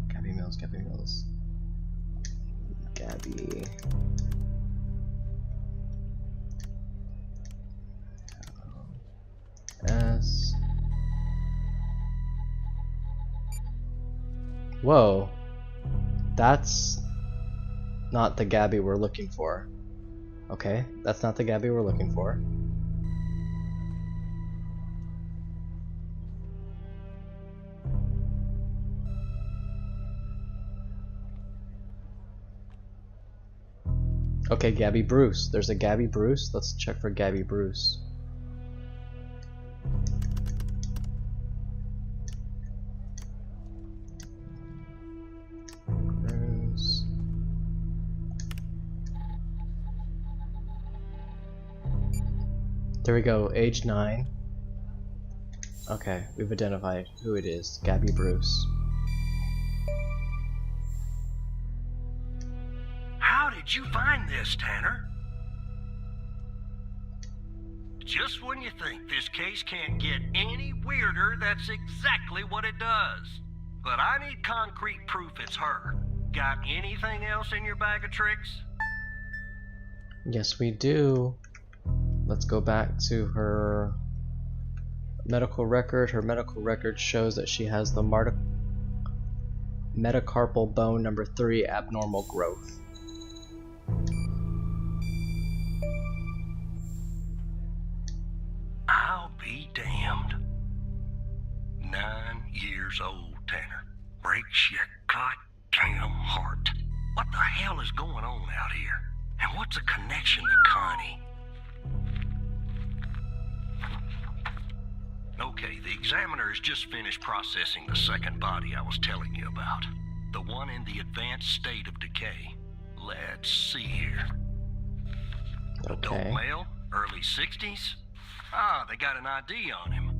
Gabby Mills. Gabby. S. Whoa. That's not the Gabby we're looking for. Okay, that's not the Gabby we're looking for. Okay, Gabby Bruce. There's a Gabby Bruce. Let's check for Gabby Bruce. Bruce. There we go. Age 9. Okay, we've identified who it is. Gabby Bruce. How did you find this, Tanner? Just when you think this case can't get any weirder, that's exactly what it does. But I need concrete proof it's her. Got anything else in your bag of tricks? Yes, we do. Let's go back to her medical record. Her medical record shows that she has the metacarpal bone number 3 abnormal growth. I'll be damned. 9 years old, Tanner. Breaks your goddamn heart. What the hell is going on out here? And what's a connection to Connie? Okay, the examiner has just finished processing the second body I was telling you about. The one in the advanced state of decay. Let's see here. Okay. Adult male, early 60s. Ah, they got an ID on him.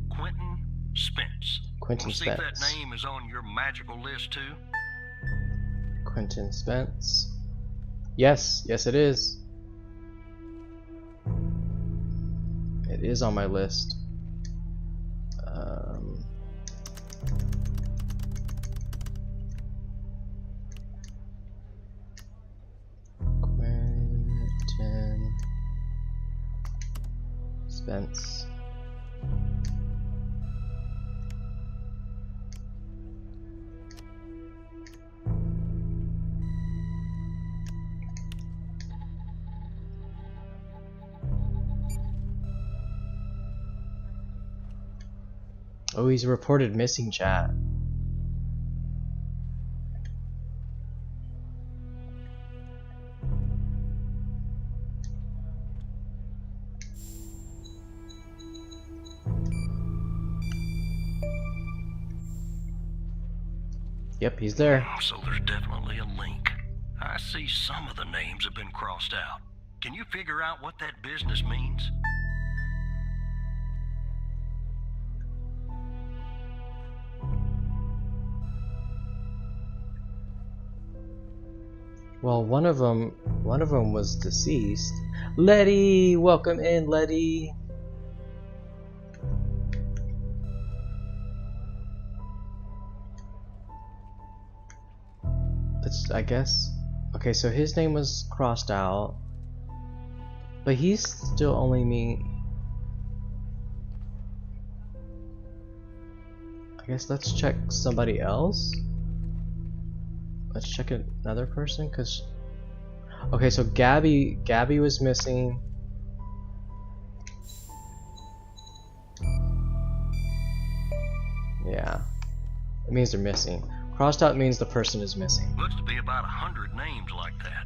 Quentin Spence. Quentin See if Spence. that name is on your magical list too? Quentin Spence. Yes, yes it is. It is on my list. Quentin Spence. Oh, he's reported missing, chat. Yep, he's there. So there's definitely a link. I see some of the names have been crossed out. Can you figure out what that business means? Well, one of them was deceased. Letty, welcome in, Letty. I guess. Okay, so his name was crossed out, but he's still only me. I guess let's check somebody else. Let's check another person, cause. Okay, so Gabby was missing. Yeah, it means they're missing. Crossed out means the person is missing. Looks to be about 100 names like that.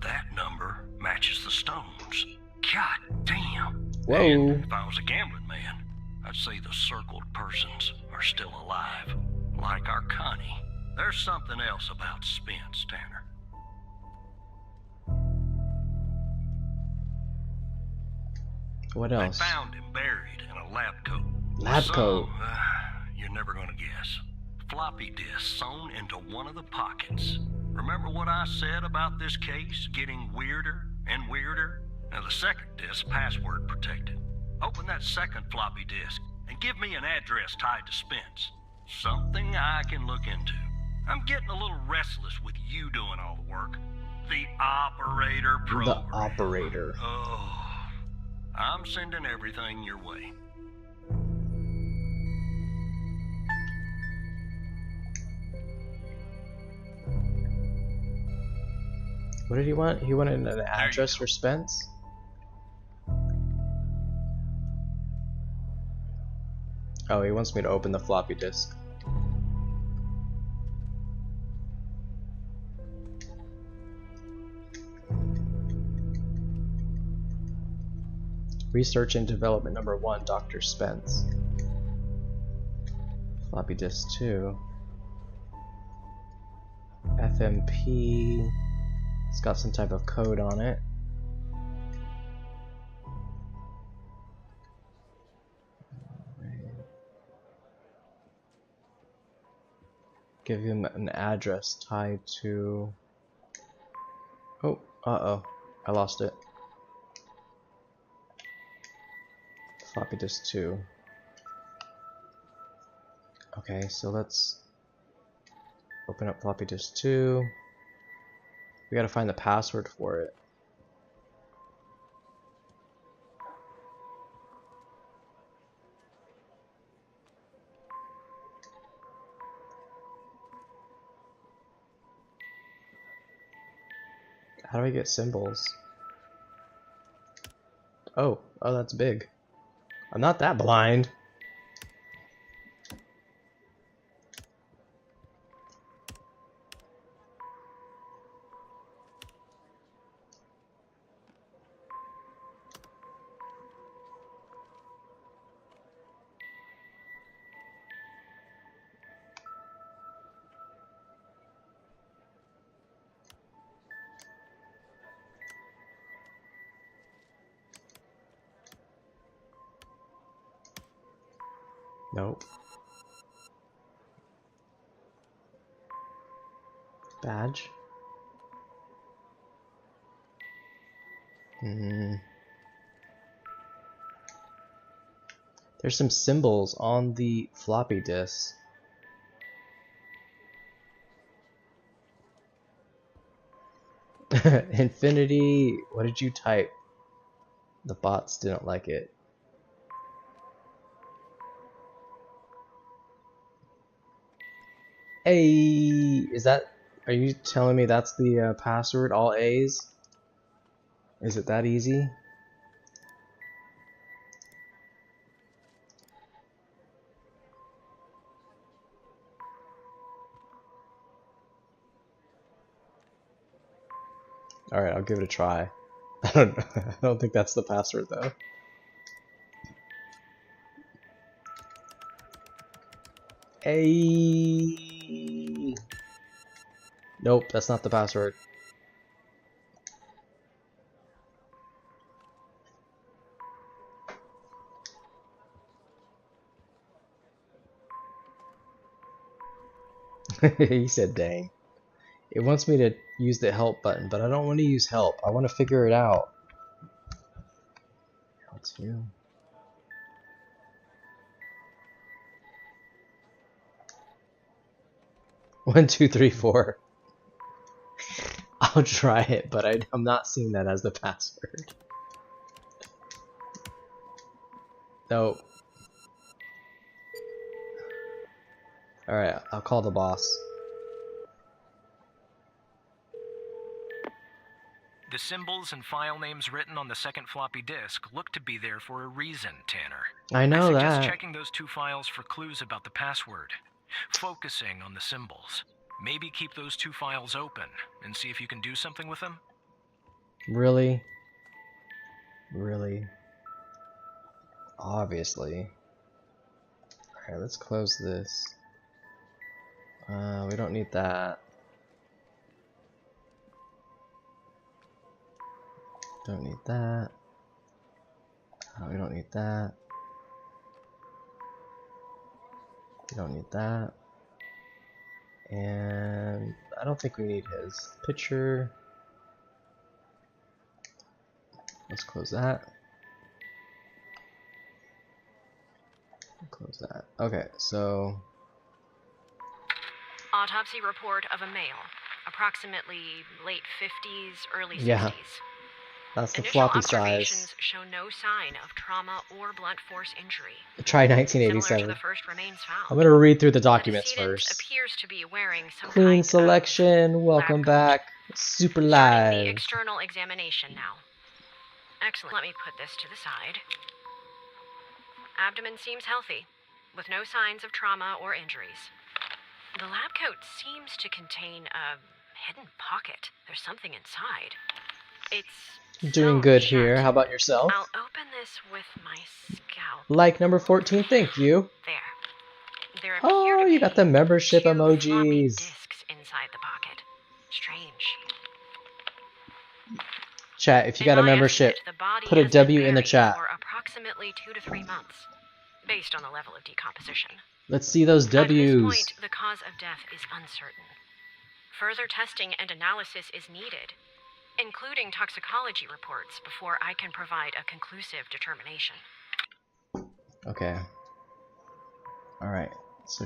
That number matches the stones. God damn. Whoa. And if I was a gambling man, I'd say the circled persons are still alive. Like our Connie. There's something else about Spence, Tanner. What else? They found him buried in a lab coat. Lab coat. You're never gonna guess. Floppy disk sewn into one of the pockets. Remember what I said about this case getting weirder and weirder? Now the second disk password protected. Open that second floppy disk and give me an address tied to Spence. Something I can look into. I'm getting a little restless with you doing all the work. The operator program. The operator. Oh, I'm sending everything your way. What did he want? He wanted an address for Spence? Oh, he wants me to open the floppy disk. Research and development number 1, Dr. Spence. Floppy disk 2. FMP. It's got some type of code on it. Give him an address tied to... Oh, uh-oh. I lost it. Floppy disk 2. Okay, so let's open up floppy disk 2. We gotta find the password for it. How do I get symbols? Oh, that's big. I'm not that blind. Nope. Badge. There's some symbols on the floppy disk. Infinity. What did you type? The bots didn't like it. A. Is that? Are you telling me that's the password? All A's? Is it that easy? All right, I'll give it a try. I don't think that's the password though. A. Nope, that's not the password. He said, dang. It wants me to use the help button, but I don't want to use help. I want to figure it out. L2. One, two, three, four. I'll try it, but I'm not seeing that as the password. No. Alright, I'll call the boss. The symbols and file names written on the second floppy disk look to be there for a reason, Tanner. I know I suggest that. checking those 2 files for clues about the password. Focusing on the symbols. Maybe keep those 2 files open and see if you can do something with them. Really? Really? Obviously. Alright, let's close this. We don't need that. Don't need that. We don't need that. We don't need that. And I don't think we need his picture. Let's close that. Close that. Okay, so Autopsy report of a male, approximately late 50s, early 60s. yeah, that's the Initial floppy observations size. show no sign of trauma or blunt force injury. Try Similar to 1987. the first remains found. I'm gonna read through the The documents decedent first. appears to be wearing some Clean kind selection. of Welcome lab coat. back. Super Starting the live. external examination now. Excellent. Let me put this to the side. Abdomen seems healthy, with no signs of trauma or injuries. The lab coat seems to contain a hidden pocket. There's something inside. It's Doing sewn good shut. here. How about yourself? I'll open this with my scalpel. Like number 14, thank you. There appear Oh, to you be got the membership 2 floppy emojis. disks inside the pocket. Strange. Chat, if you In got a my membership, estimate, the body put a has been W in the buried chat. for approximately 2 to 3 months, based on the level of decomposition. Let's see those At this W's. point, the cause of death is uncertain. Further testing and analysis is needed, including toxicology reports, before I can provide a conclusive determination. Okay. Alright, so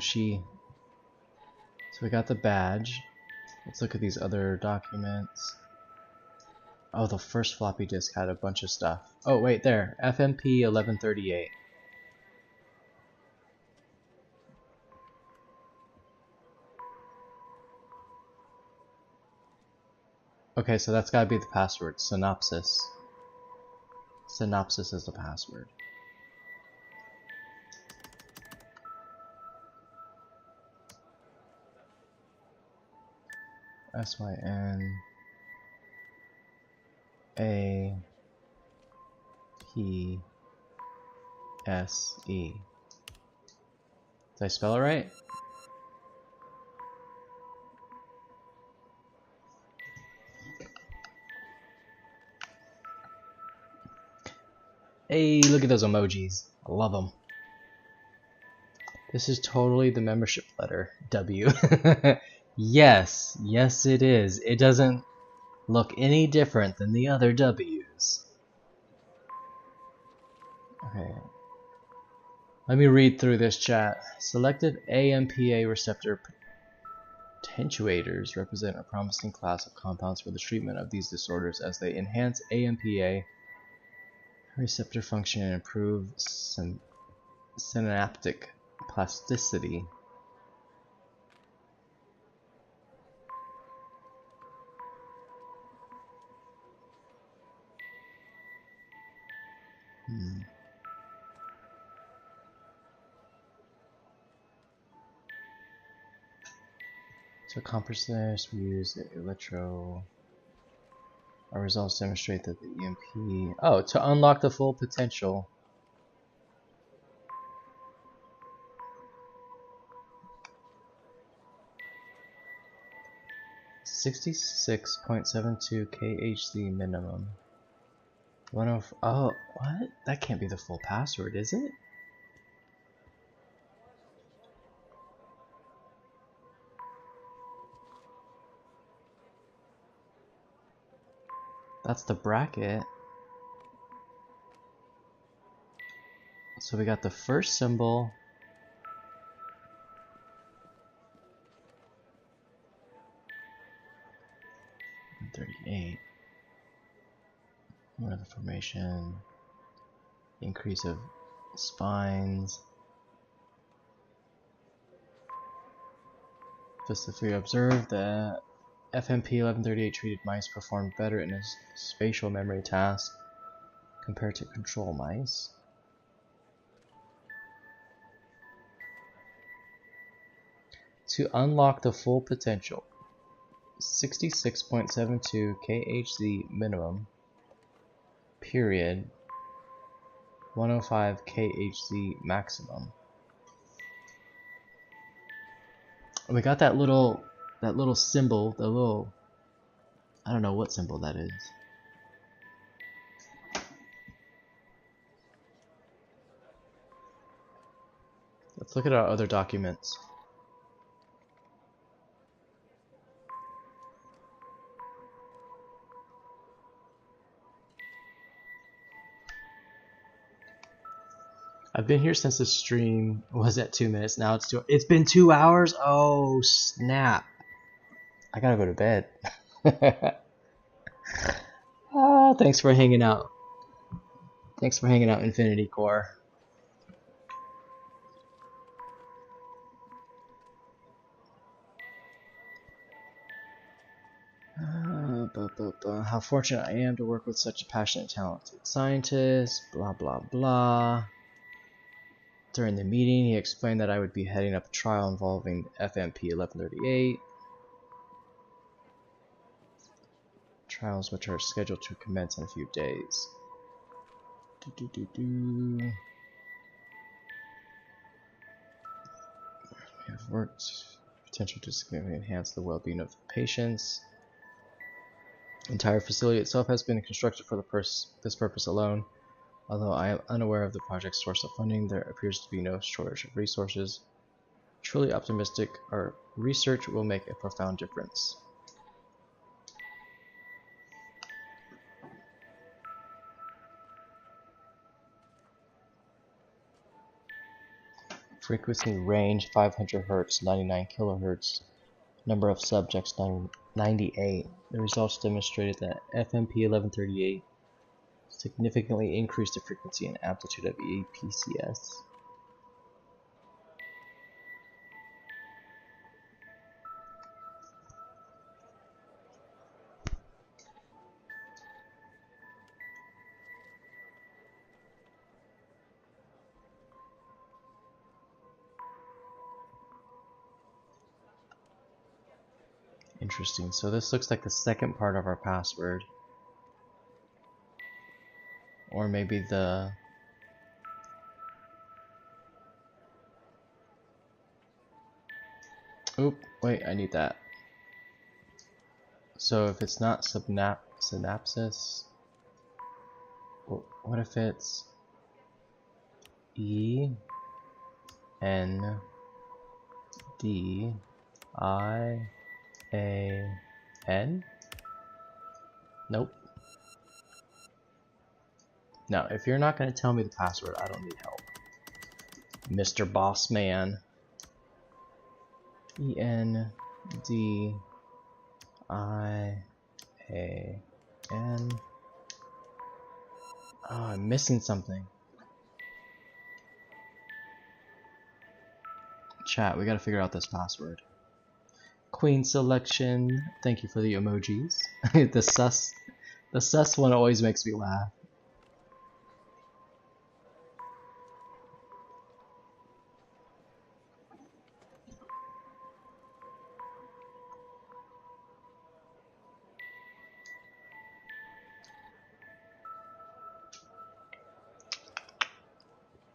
we got the badge. Let's look at these other documents. Oh, the first floppy disk had a bunch of stuff. Oh, wait, there. FMP 1138. Okay, so that's gotta be the password. Synopsis. Synopsis is the password. SYN A P S E. Did I spell it right? Hey, look at those emojis. I love them. This is totally the membership letter. W. Yes, yes it is. It doesn't look any different than the other W's. Okay. Let me read through this chat. Selected AMPA receptor potentiators represent a promising class of compounds for the treatment of these disorders as they enhance AMPA receptor function and improve synaptic plasticity. To accomplish this, we use the electro. Our results demonstrate that the EMP. Oh, to unlock the full potential. 66.72 KHZ minimum. Oh, what? That can't be the full password, is it? That's the bracket. So we got the first symbol. And 38. More of the formation. Increase of spines. Specifically observed that FMP 1138 treated mice performed better in a spatial memory task compared to control mice. To unlock the full potential, 66.72 KHZ minimum, period, 105 KHZ maximum. We got that little symbol, the little, I don't know what symbol that is. Let's look at our other documents. I've been here since the stream was at 2 minutes. Now it's been 2 hours. Oh snap! I gotta go to bed. Thanks for hanging out. Thanks for hanging out, Infinity Core. How fortunate I am to work with such a passionate, talented scientist. Blah blah blah. During the meeting, he explained that I would be heading up a trial involving FMP 1138. Trials which are scheduled to commence in a few days. We have worked potential to significantly enhance the well-being of patients. The entire facility itself has been constructed for this purpose alone. Although I am unaware of the project's source of funding, there appears to be no shortage of resources. Truly optimistic, our research will make a profound difference. Frequency range 500 Hz, 99 kHz. Number of subjects 98. The results demonstrated that FMP 1138 significantly increased the frequency and amplitude of EPCS. Interesting. So this looks like the second part of our password. Or maybe the... Oop, wait, I need that. So if it's not synapsis, what if it's E N D I A N? Nope. No, if you're not going to tell me the password, I don't need help. Mr. Boss Man. E N D I A N. Oh, I'm missing something. Chat, we gotta figure out this password. Queen selection. Thank you for the emojis. The sus one always makes me laugh.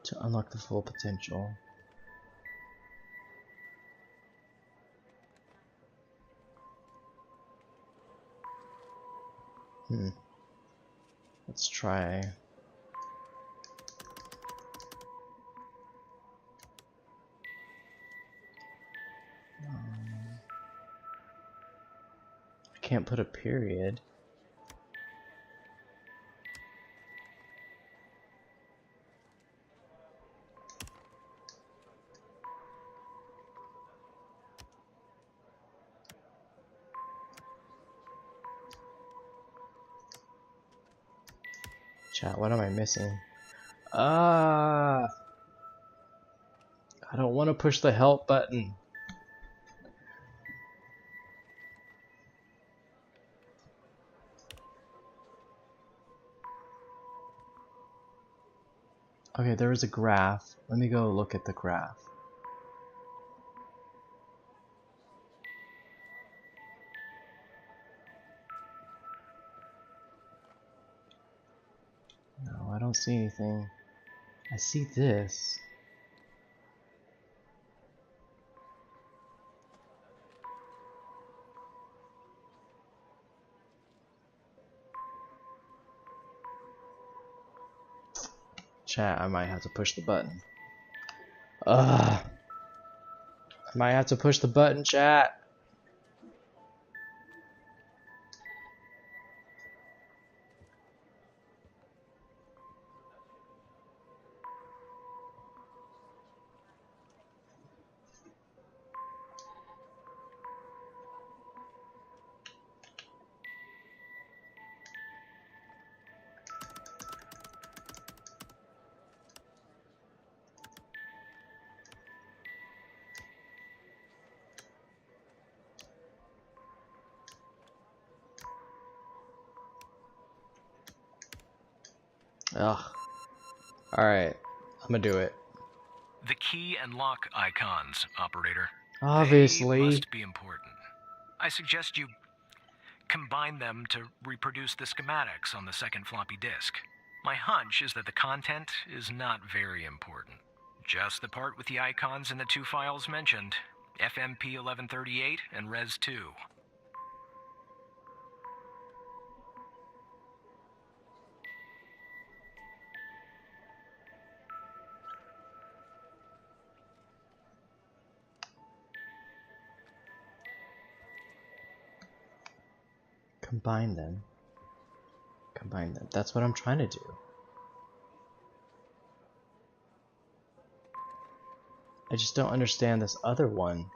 To unlock the full potential. Let's try. I can't put a period. Chat, what am I missing? I don't want to push the help button. Okay, there is a graph. Let me go look at the graph. No, I don't see anything. I see this. Chat, I might have to push the button. I might have to push the button, chat. Ugh. Alright, I'm gonna do it. The key and lock icons, operator. Obviously. They must be important. I suggest you combine them to reproduce the schematics on the second floppy disk. My hunch is that the content is not very important. Just the part with the icons in the two files mentioned, FMP 1138 and Res 2. Combine them. Combine them. That's what I'm trying to do. I just don't understand this other one.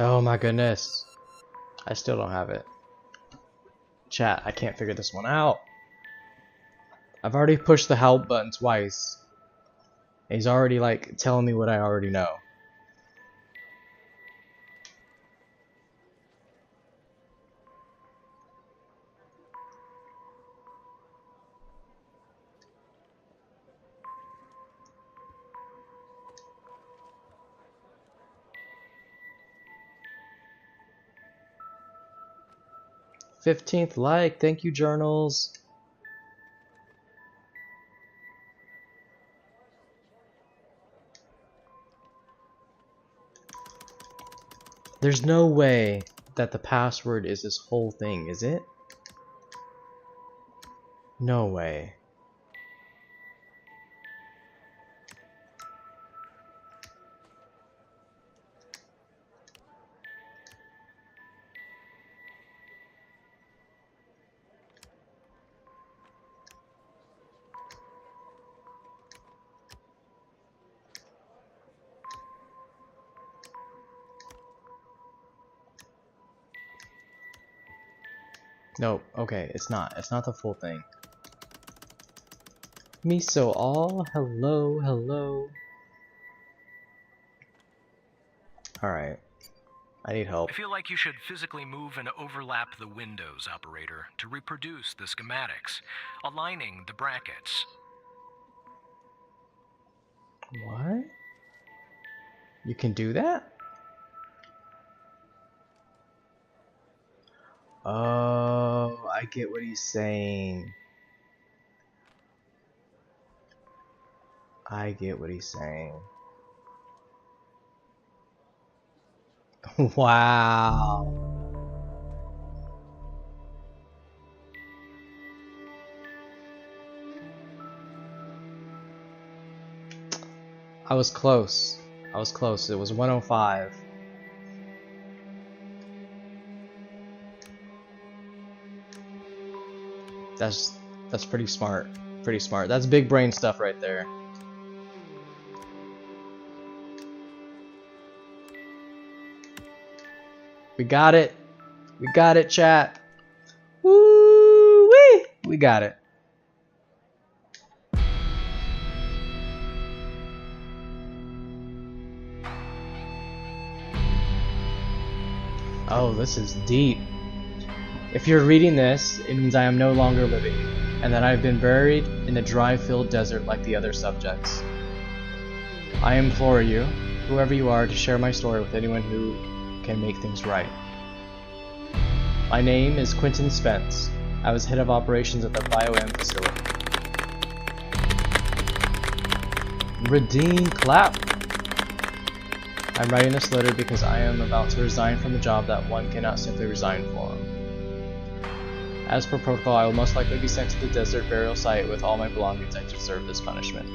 Oh my goodness. I still don't have it. Chat, I can't figure this one out. I've already pushed the help button twice. He's already like telling me what I already know. #15th like, thank you, journals. There's no way that the password is this whole thing, is it? No way. Nope. Okay, it's not. It's not the full thing. Miso all. Hello, hello. Alright. I need help. I feel like you should physically move and overlap the windows, operator, to reproduce the schematics, aligning the brackets. What? You can do that? Oh, I get what he's saying. I get what he's saying. Wow. I was close. I was close. It was 105. That's pretty smart. Pretty smart. That's big brain stuff right there. We got it. We got it, chat. Woo-wee! We got it. Oh, this is deep. If you're reading this, it means I am no longer living, and that I have been buried in the dry-filled desert like the other subjects. I implore you, whoever you are, to share my story with anyone who can make things right. My name is Quentin Spence. I was head of operations at the BioM facility. Redeem clap. I'm writing this letter because I am about to resign from a job that one cannot simply resign for. As per protocol, I will most likely be sent to the desert burial site with all my belongings. I deserve this punishment.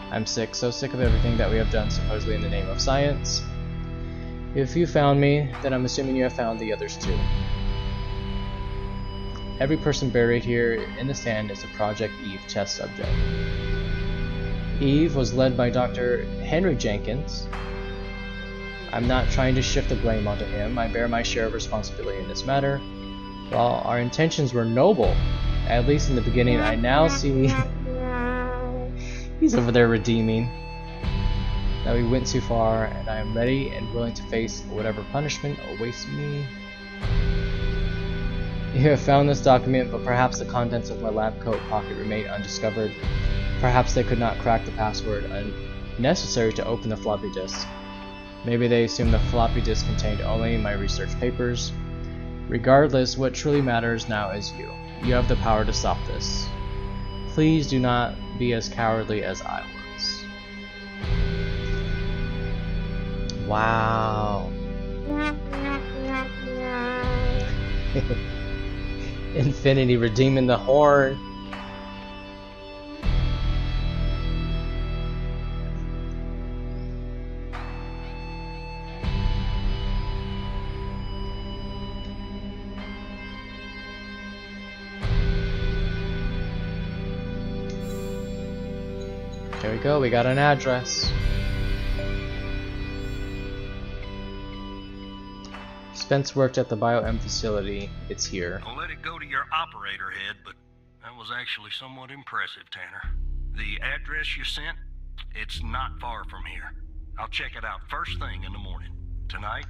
I'm sick, so sick of everything that we have done supposedly in the name of science. If you found me, then I'm assuming you have found the others too. Every person buried here in the sand is a Project Eve test subject. Eve was led by Dr. Henry Jenkins. I'm not trying to shift the blame onto him. I bear my share of responsibility in this matter. While our intentions were noble, at least in the beginning, I now see he's over there redeeming that we went too far, and I am ready and willing to face whatever punishment awaits me. You have found this document, but perhaps the contents of my lab coat pocket remain undiscovered. Perhaps they could not crack the password necessary to open the floppy disk. Maybe they assumed the floppy disk contained only my research papers. Regardless, what truly matters now is you. You have the power to stop this. Please do not be as cowardly as I was. Wow. Infinity redeeming the horn. There we go, we got an address. Spence worked at the BioM facility. It's here. I'll let it go to your operator head, but that was actually somewhat impressive, Tanner. The address you sent, it's not far from here. I'll check it out first thing in the morning. Tonight,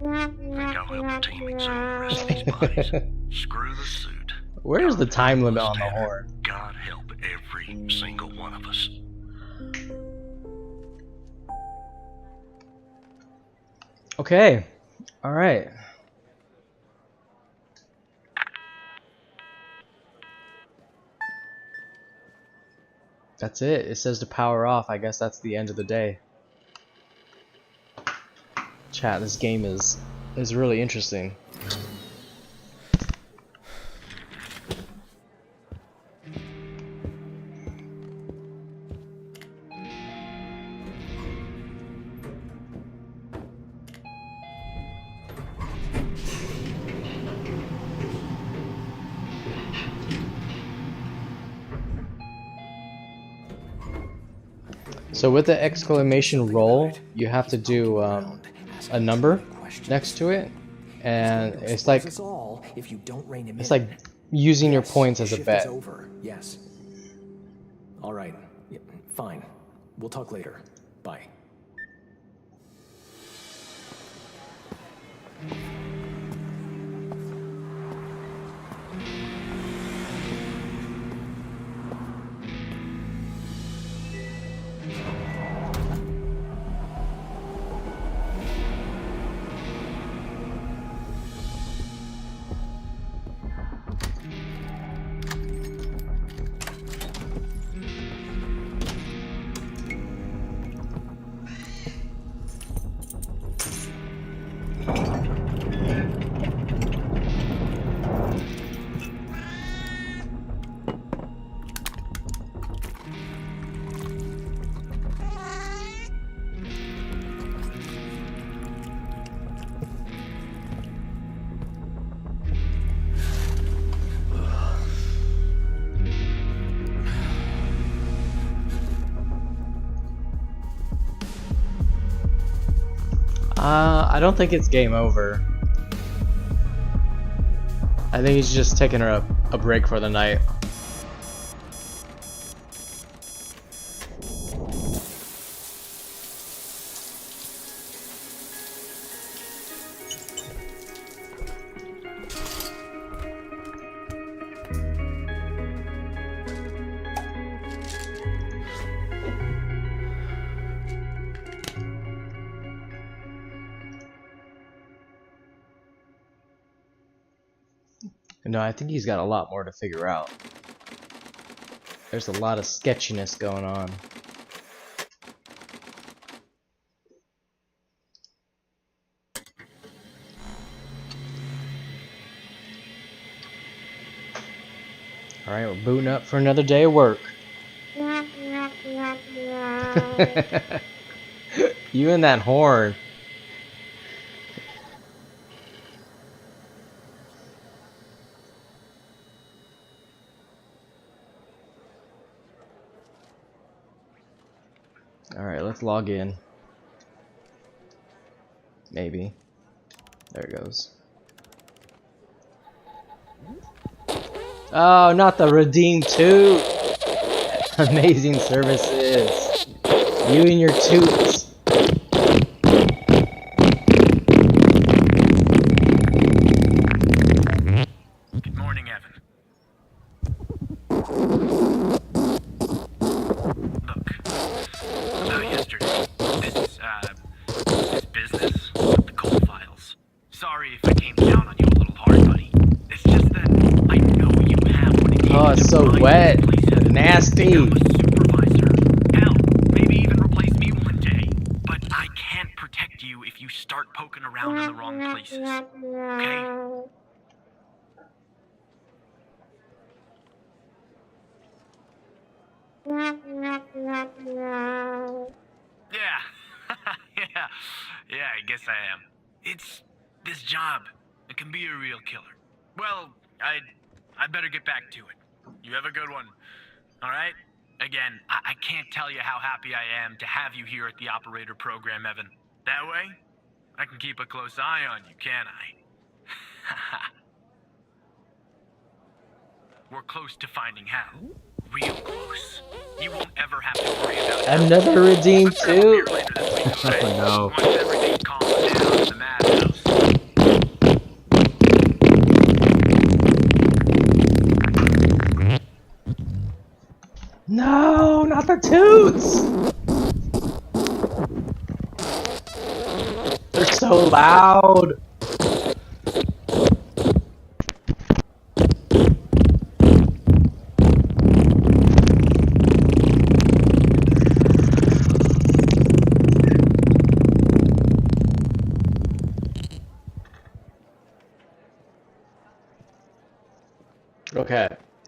I think I'll help the team exhume the rest of these bodies. Screw the suit. Where's the time limit Us, on the Tanner. horn? God help every single one of us. Okay. Alright. That's it. It says to power off. I guess that's the end of the day. Chat, this game is really interesting. So with the exclamation roll, you have to do a number next to it, and He's going to it's like expose us all if you don't rein him it's in. like using your Yes, points as a shift bet. is over. Yes. All right. Yeah, fine. We'll talk later. Bye. I don't think it's game over. I think he's just taking her a break for the night. No, I think he's got a lot more to figure out. There's a lot of sketchiness going on. Alright, we're booting up for another day of work. You and that horn. Alright, let's log in. Maybe. There it goes. Oh, not the Redeem Toot! Amazing services. You and your toots. Good morning, Evan. Look, about yesterday, this business with the coal files. Sorry if I came down on you a little hard, buddy. It's just that I know you have what it takes. Oh, it's so wet. Nasty. Become a supervisor. Hell, maybe even replace me one day. But I can't protect you if you start poking around in the wrong places. Okay? Yeah. Yeah, I guess I am. It's this job. It can be a real killer. Well, I better get back to it. You have a good one. All right? Again, I can't tell you how happy I am to have you here at the operator program, Evan. That way, I can keep a close eye on you, can't I? We're close to finding how. Real close. You won't ever have to worry about it. Another Redeem Let's grab a beer Toot. later this week, okay? Oh no. Once everything calms down in the madhouse. No, not the toots! They're so loud.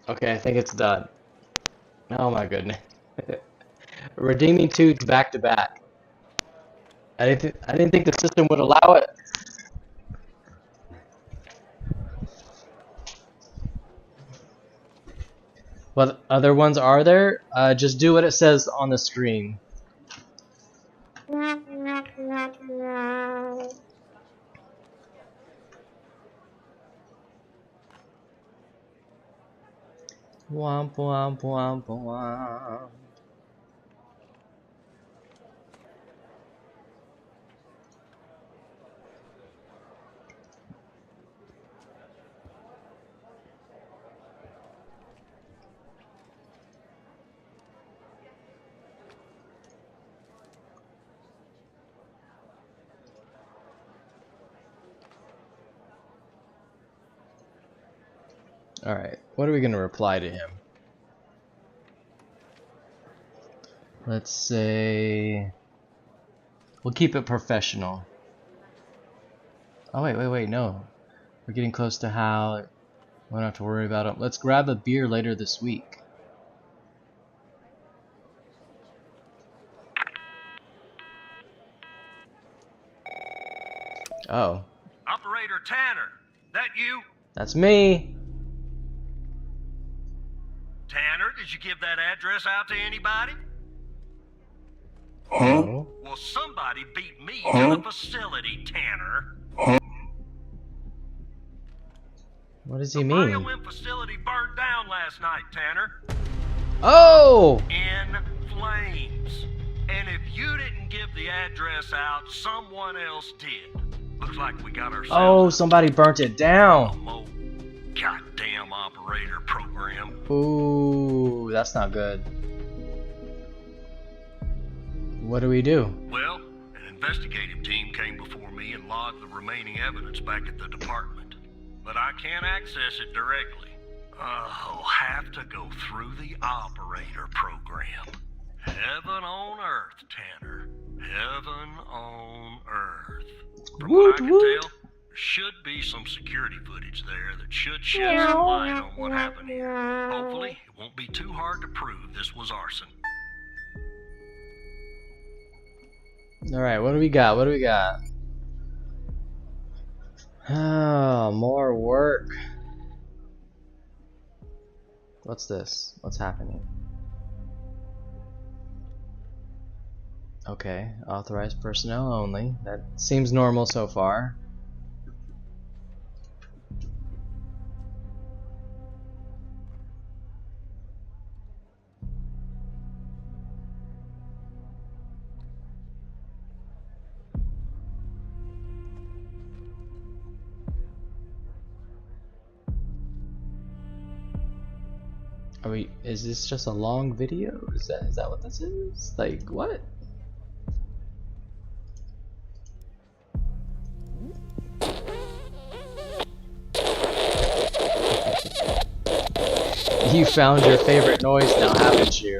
Okay, I think it's done. Oh my goodness. Redeeming toots back to back. I didn't think the system would allow it. What other ones are there? Just do what it says on the screen. Womp womp womp womp. Alright, what are we going to reply to him? Let's say... We'll keep it professional. Oh, wait, no. We're getting close to how... We don't have to worry about it. Let's grab a beer later this week. Oh. Operator Tanner, that you? That's me! Tanner, did you give that address out to anybody? No. Well, somebody beat me to the facility, Tanner. What does he The mean? BioM facility burned down last night, Tanner. Oh! In flames. And if you didn't give the address out, someone else did. Looks like we got ourselves Oh, somebody burnt it a down! goddamn operator program. Ooh, that's not good. What do we do? Well, an investigative team came before me and logged the remaining evidence back at the department. But I can't access it directly. I'll have to go through the operator program. Heaven on earth, Tanner. Heaven on earth. From what I can tell, there should be some security footage there that should shed some light on what happened here. Hopefully, it won't be too hard to prove this was arson. Alright, what do we got? What do we got? Oh, more work. What's this? What's happening? Okay, authorized personnel only. That seems normal so far. Are we? Is this just a long video? Is that what this is? Like what? You found your favorite noise now, haven't you?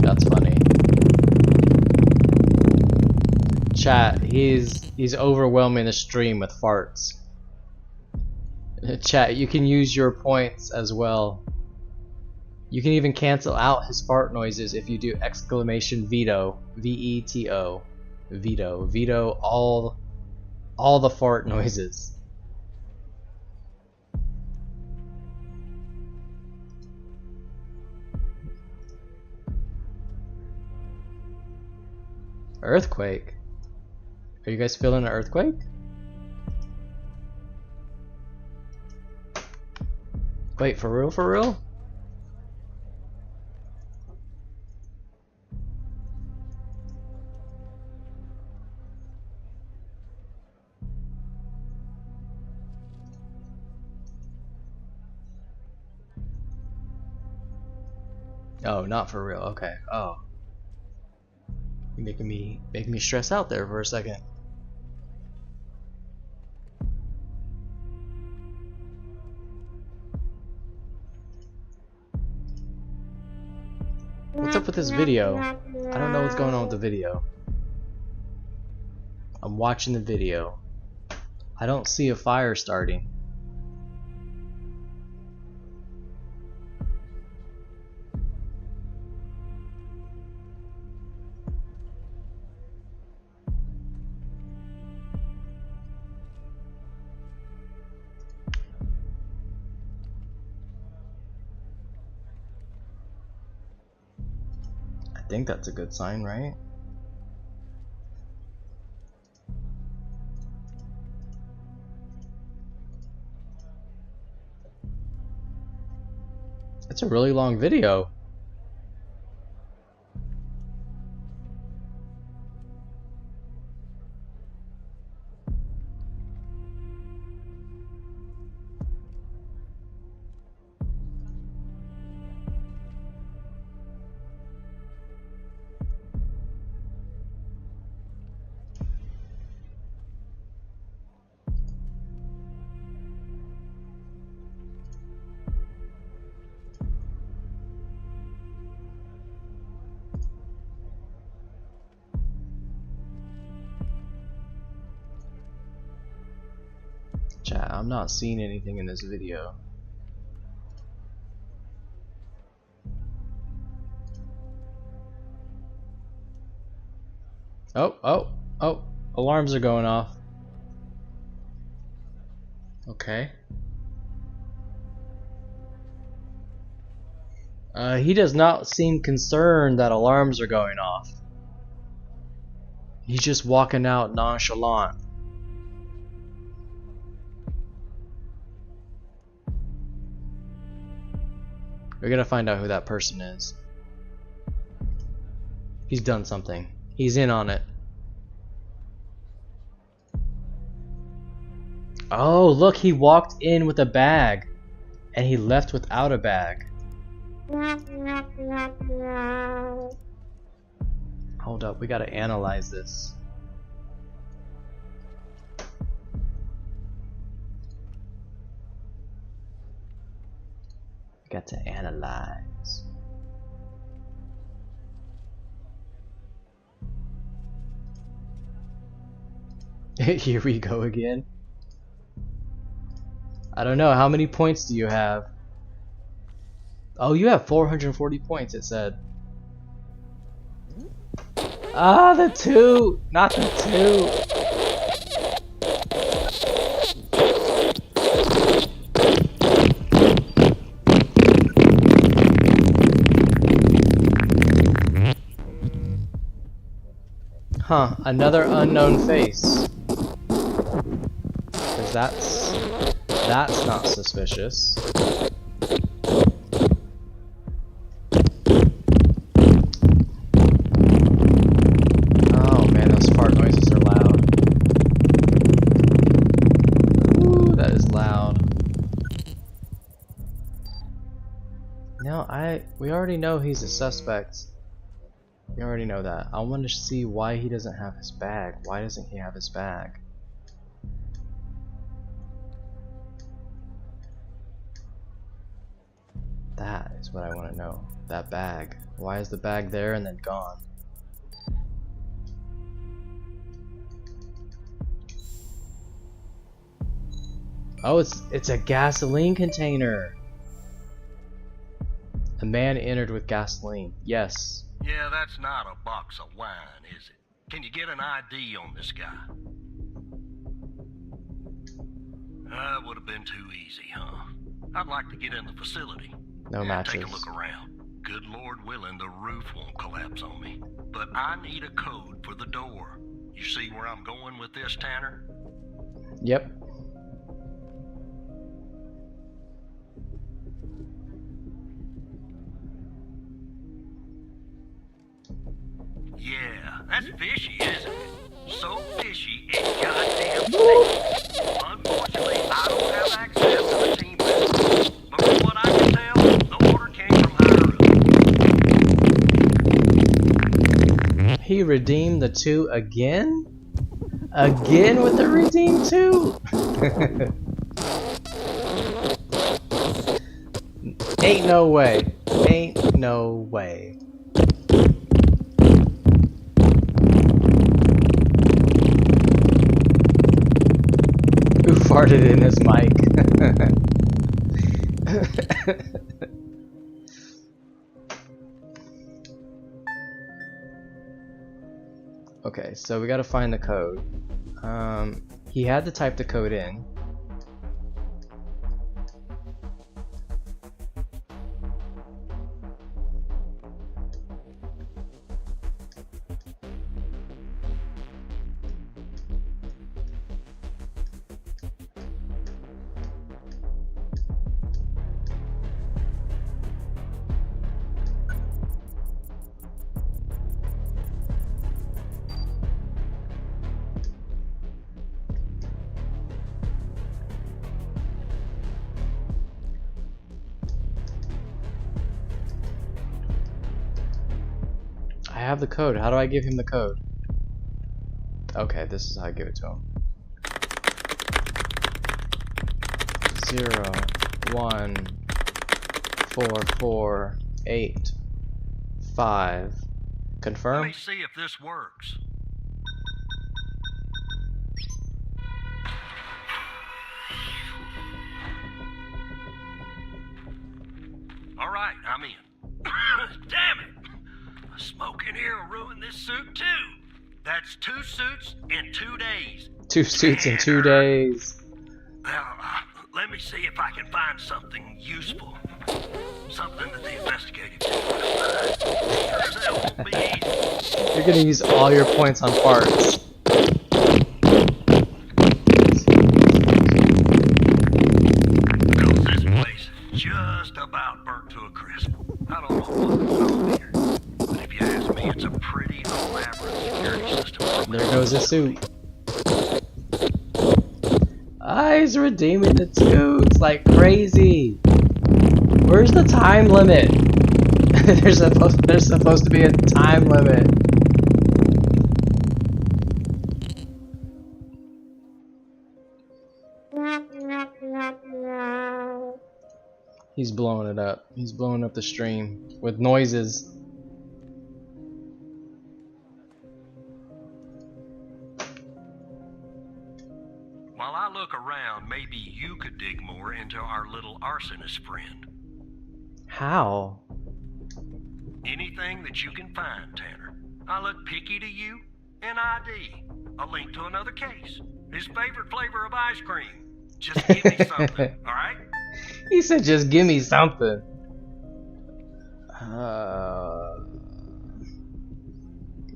That's funny. Chat, he's overwhelming the stream with farts. Chat, you can use your points as well. You can even cancel out his fart noises if you do exclamation veto, V-E-T-O, veto all the fart noises. Earthquake? Are you guys feeling an earthquake? Wait, for real, for real? Oh, not for real. Okay. Oh. You're making me stress out there for a second. What's up with this video? I don't know what's going on with the video. I'm watching the video. I don't see a fire starting. think that's a good sign, right? It's a really long video. Chat, I'm not seeing anything in this video. Oh, alarms are going off. Okay. He does not seem concerned that alarms are going off. He's just walking out nonchalant. We're gonna find out who that person is. He's done something. He's in on it. Oh, look, he walked in with a bag and he left without a bag. Hold up, we gotta analyze this. Got to analyze. Here we go again. I don't know, how many points do you have? Oh, you have 440 points, it said. Ah, the 2! Not the 2! Huh, another unknown face. 'Cause that's not suspicious. Oh man, those fart noises are loud. Ooh, that is loud. No, we already know he's a suspect. We already know that. I want to see why he doesn't have his bag. Why doesn't he have his bag? That is what I want to know. That bag. Why is the bag there and then gone? Oh, it's a gasoline container. A man entered with gasoline. Yes. Yeah, that's not a box of wine, is it? Can you get an ID on this guy? That would have been too easy, huh? I'd like to get in the facility. No matches. Take a look around. Good Lord willing, the roof won't collapse on me. But I need a code for the door. You see where I'm going with this, Tanner? Yep. Yeah, that's fishy, isn't it? So fishy, it's goddamn stinky. Unfortunately, I don't have access to the team list. But from what I can tell, the order came from higher up. He redeemed the 2 again? Again with the redeem 2? Ain't no way. Ain't no way. Who farted in his mic? Okay, so we gotta find the code. He had to type the code in. have the code. How do I give him the code? Okay, this is how I give it to him. 0 1 4 4 8 5. Confirm. Let me see if this works. All right, I'm in. Damn it! The smoke in here will ruin this suit too. That's 2 suits in 2 days. 2 suits in 2 days. Now, let me see if I can find something useful. Something that the investigative can find. Sure as hell won't be easy. You're gonna use all your points on parts. Well, this place just about burnt to a crisp. I don't know what's on here, but if you ask me, it's a pretty elaborate security system. There goes the suit. Ah, he's redeeming the suits like crazy. Where's the time limit? there's supposed to be a time limit. He's blowing it up. He's blowing up the stream with noises. While I look around, maybe you could dig more into our little arsonist friend. How? Anything that you can find, Tanner. I look picky to you. An ID. A link to another case. His favorite flavor of ice cream. Just give me something, alright? He said just give me something.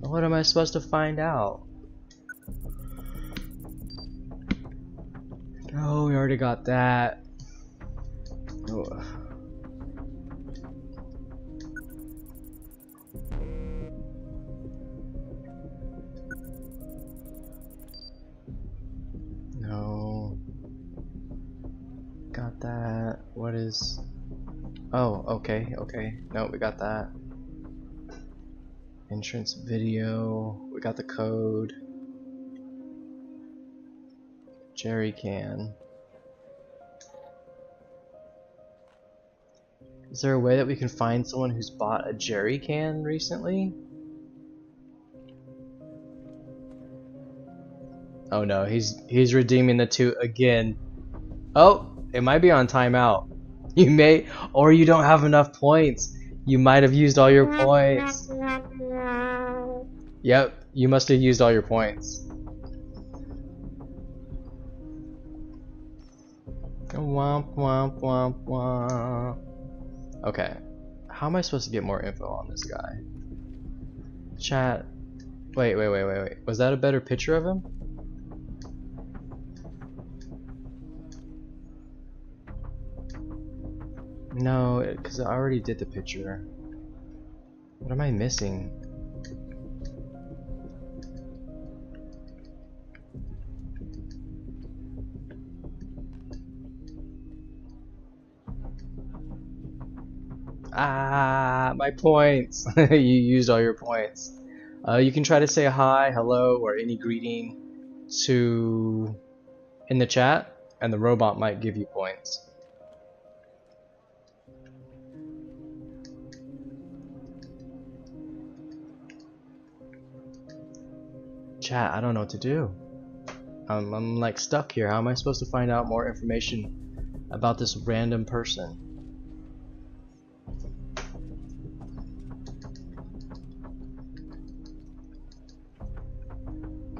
What am I supposed to find out? Oh, we already got that. Ugh. No. Got that. What is... Oh, okay, okay. No, we got that. Entrance video. We got the code. Jerry can. Is there a way that we can find someone who's bought a jerry can recently? Oh no, he's redeeming the 2 again. Oh, it might be on timeout. You may, or you don't have enough points. You might have used all your points. Yep, you must have used all your points. Womp womp womp womp. Okay, how am I supposed to get more info on this guy? Chat. Wait. Was that a better picture of him? No, because I already did the picture. What am I missing? Ah, my points. You used all your points. You can try to say hi, hello, or any greeting in the chat, and the robot might give you points. Chat, I don't know what to do. I'm like stuck here. How am I supposed to find out more information about this random person?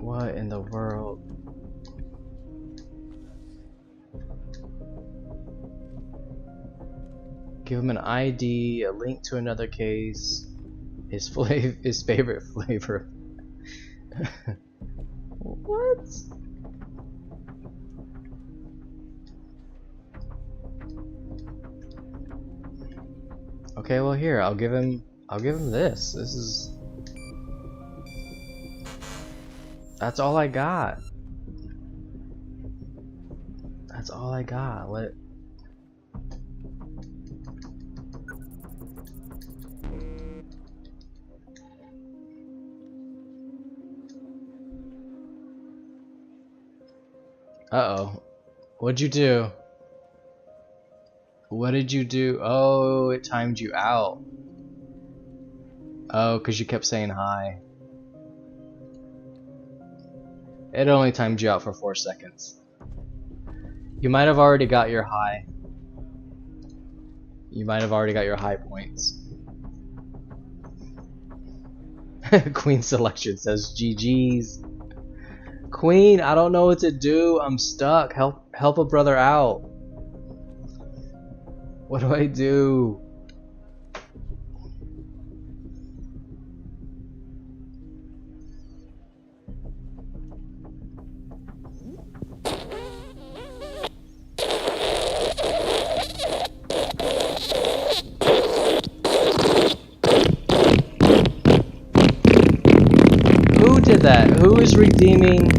What in the world? Give him an ID, a link to another case, his favorite flavor. What? Okay, well here, I'll give him this. This is... That's all I got. That's all I got. What? Uh-oh. What'd you do? What did you do? Oh, it timed you out. Oh, because you kept saying hi. It only timed you out for 4 seconds. You might have already got your high. You might have already got your high points. Queen selection says GG's. Queen, I don't know what to do. I'm stuck. Help a brother out. What do I do? Who did that? Who is redeeming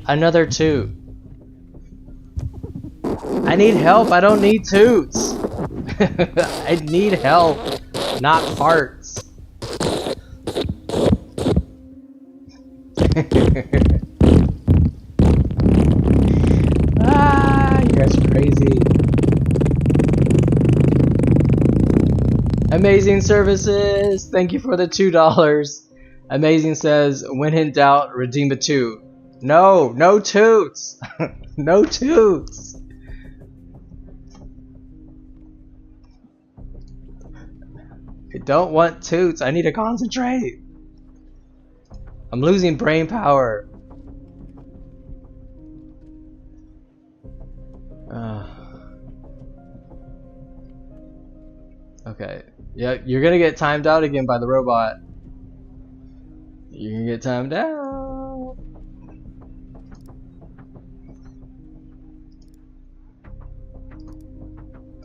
another toot? I need help. I don't need toots. I need help, not farts. Ah, you guys are crazy. Amazing services. Thank you for the $2. Amazing says, when in doubt, redeem a toot. No, no toots. No toots. I don't want toots. I need to concentrate. I'm losing brain power. Okay. Yeah, you're gonna get timed out again by the robot. You're gonna get timed out.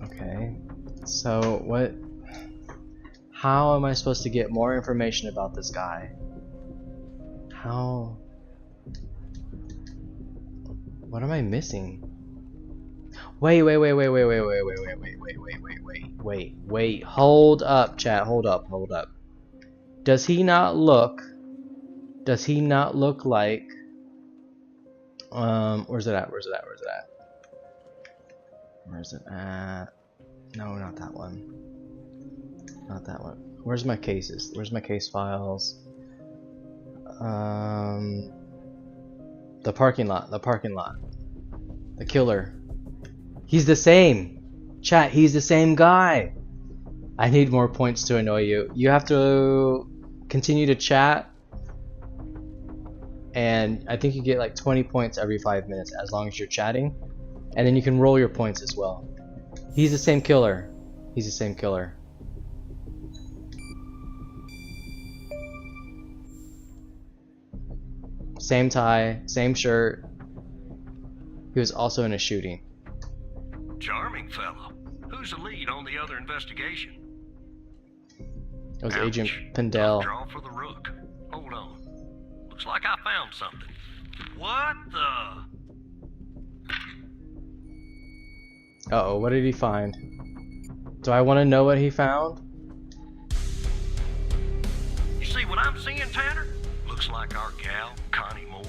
Okay. So what? How am I supposed to get more information about this guy? How? What am I missing? Wait. Hold up, chat. Hold up. Does he not look like where's it at? No, not that one. Where's my cases? Where's my case files? The parking lot. The killer. He's the same. Chat, he's the same guy. I need more points to annoy you. You have to continue to chat, and I think you get like 20 points every 5 minutes as long as you're chatting, and then you can roll your points as well. He's the same killer. Same tie, same shirt. He was also in a shooting. Charming fellow. Who's the lead on the other investigation? It was Ouch. Agent Pendel. Draw for the rook. Hold on. Looks like I found something. What the? Uh-oh, what did he find? Do I want to know what he found? You see what I'm seeing, Tanner? Looks like our gal, Connie Moore.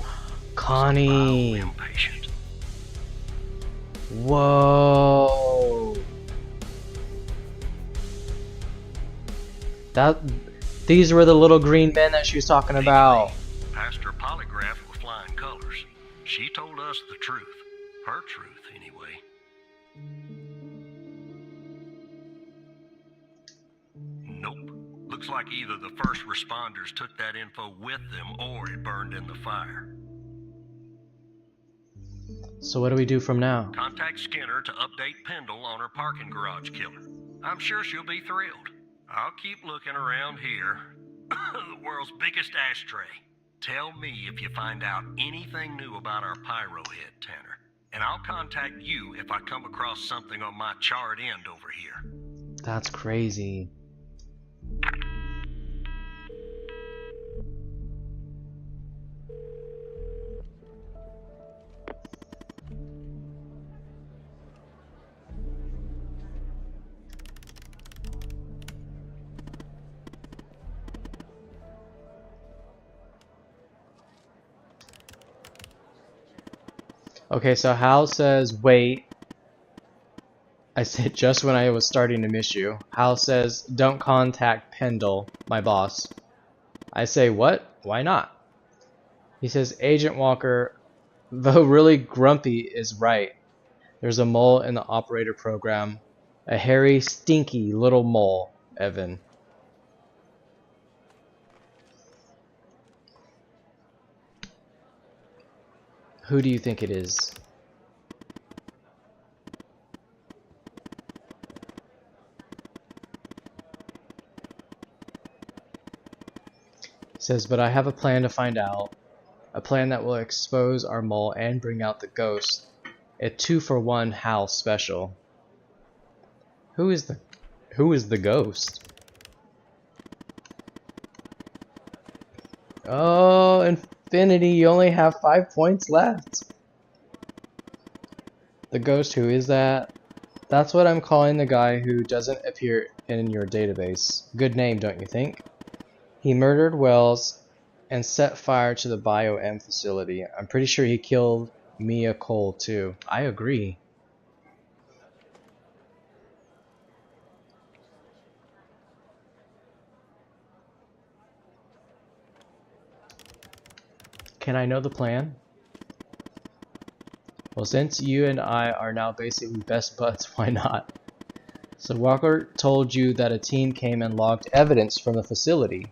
Connie. Was a mild impatient. Whoa. These were the little green men that she was talking about. Passed her polygraph with flying colors. She told us the truth. Her truth, anyway. Nope. Looks like either the first responders took that info with them or it burned in the fire. So what do we do from now? Contact Skinner to update Pendle on her parking garage killer. I'm sure she'll be thrilled. I'll keep looking around here. The world's biggest ashtray. Tell me if you find out anything new about our pyro head, Tanner. And I'll contact you if I come across something on my charred end over here. That's crazy. Okay, so Hal says, wait. I said just when I was starting to miss you. Hal says, don't contact Pendle, my boss. I say, what? Why not? He says, Agent Walker, though really grumpy, is right. There's a mole in the operator program. A hairy, stinky little mole, Evan. Who do you think it is? He says, but I have a plan to find out. A plan that will expose our mole and bring out the ghost. A 2-for-1 Hal special. Who is the ghost? Oh, Infinity, you only have 5 points left. The ghost, who is that? That's what I'm calling the guy who doesn't appear in your database. Good name, don't you think? He murdered Wells and set fire to the Bio-M facility. I'm pretty sure he killed Mia Cole too. I agree. Can I know the plan? Well, since you and I are now basically best buds, why not? So Walker told you that a team came and logged evidence from the facility.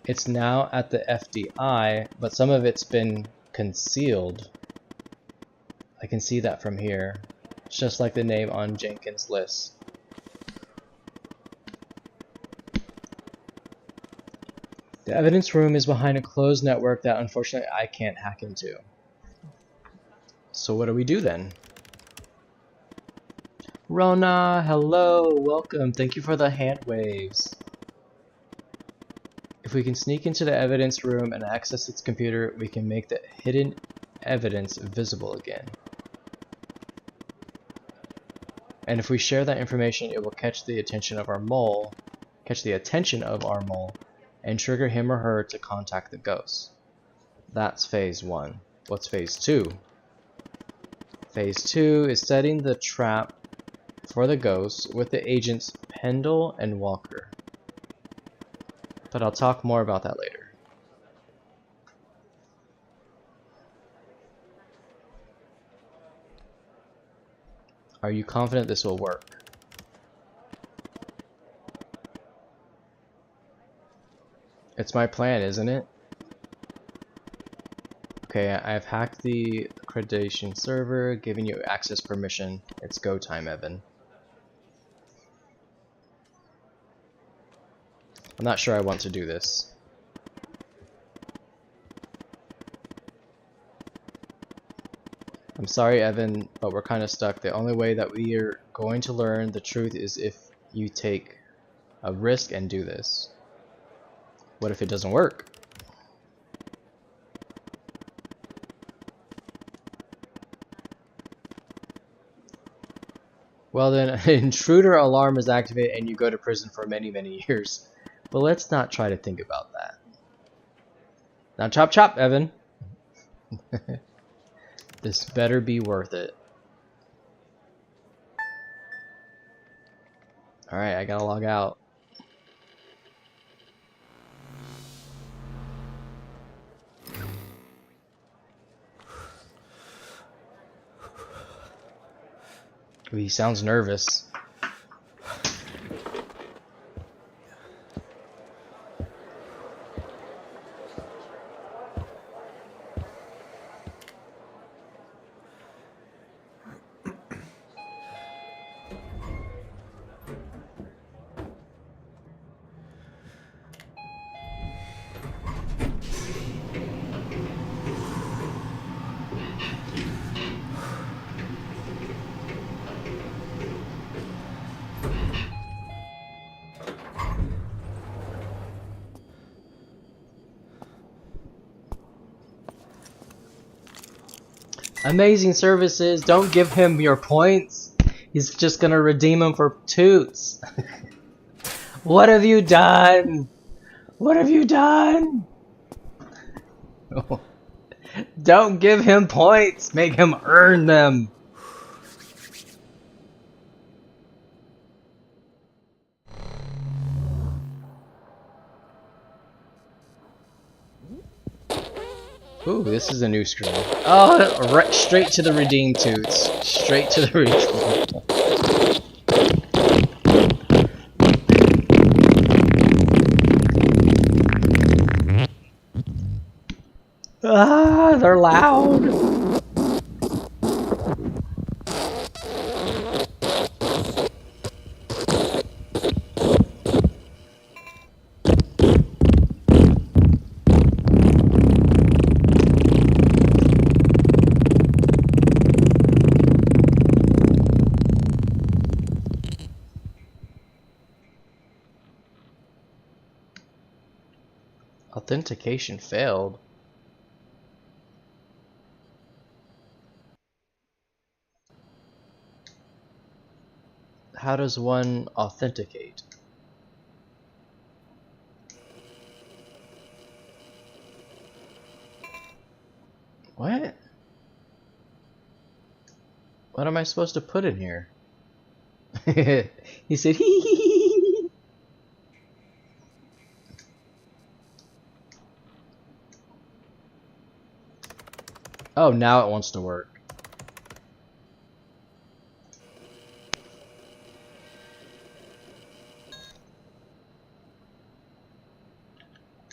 It's now at the FDI, but some of it's been concealed. I can see that from here. It's just like the name on Jenkins' list. The evidence room is behind a closed network that unfortunately I can't hack into. So what do we do then? Rona, hello, welcome. Thank you for the hand waves. If we can sneak into the evidence room and access its computer, we can make the hidden evidence visible again. And if we share that information, it will catch the attention of our mole, and trigger him or her to contact the ghost. That's phase 1. What's phase 2? Phase 2 is setting the trap for the ghost with the agents Pendle and Walker. But I'll talk more about that later. Are you confident this will work? It's my plan, isn't it? Okay, I've hacked the accreditation server, giving you access permission. It's go time, Evan. I'm not sure I want to do this. I'm sorry, Evan, but we're kind of stuck. The only way that we are going to learn the truth is if you take a risk and do this. What if it doesn't work? Well then, an intruder alarm is activated and you go to prison for many, many years. But let's not try to think about that. Now chop chop, Evan. This better be worth it. Alright, I gotta log out. Ooh, he sounds nervous. Amazing services. Don't give him your points. He's just gonna redeem them for toots. What have you done? What have you done? Don't give him points. Make him earn them. Ooh, this is a new screen. Oh, right, straight to the redeem toots. Straight to the redeem. Ah, they're loud. Authentication failed. How does one authenticate? What? What am I supposed to put in here? He said, hee hee hee. Oh, now it wants to work.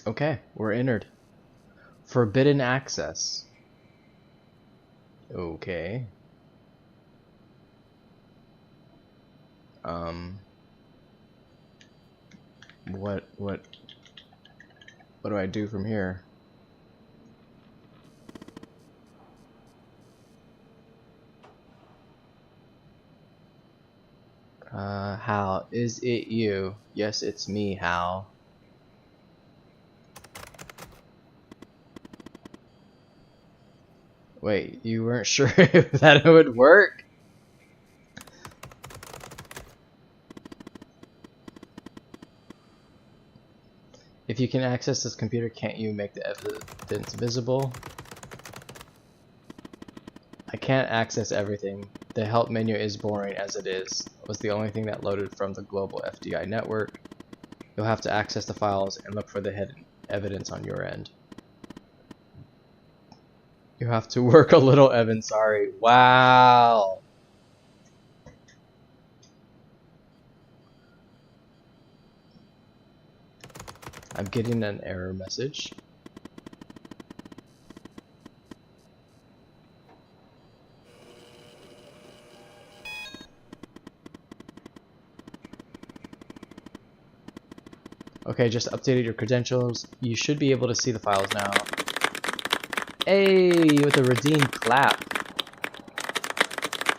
Okay, we're entered. Forbidden access. Okay. What do I do from here? Hal, is it you? Yes, it's me, Hal. Wait, you weren't sure if that would work? If you can access this computer, can't you make the evidence visible? I can't access everything. The help menu is boring as it is. It was the only thing that loaded from the global FDI network. You'll have to access the files and look for the hidden evidence on your end. You have to work a little, Evan, sorry. Wow. I'm getting an error message. Okay, just updated your credentials. You should be able to see the files now. Hey, with a redeemed clap.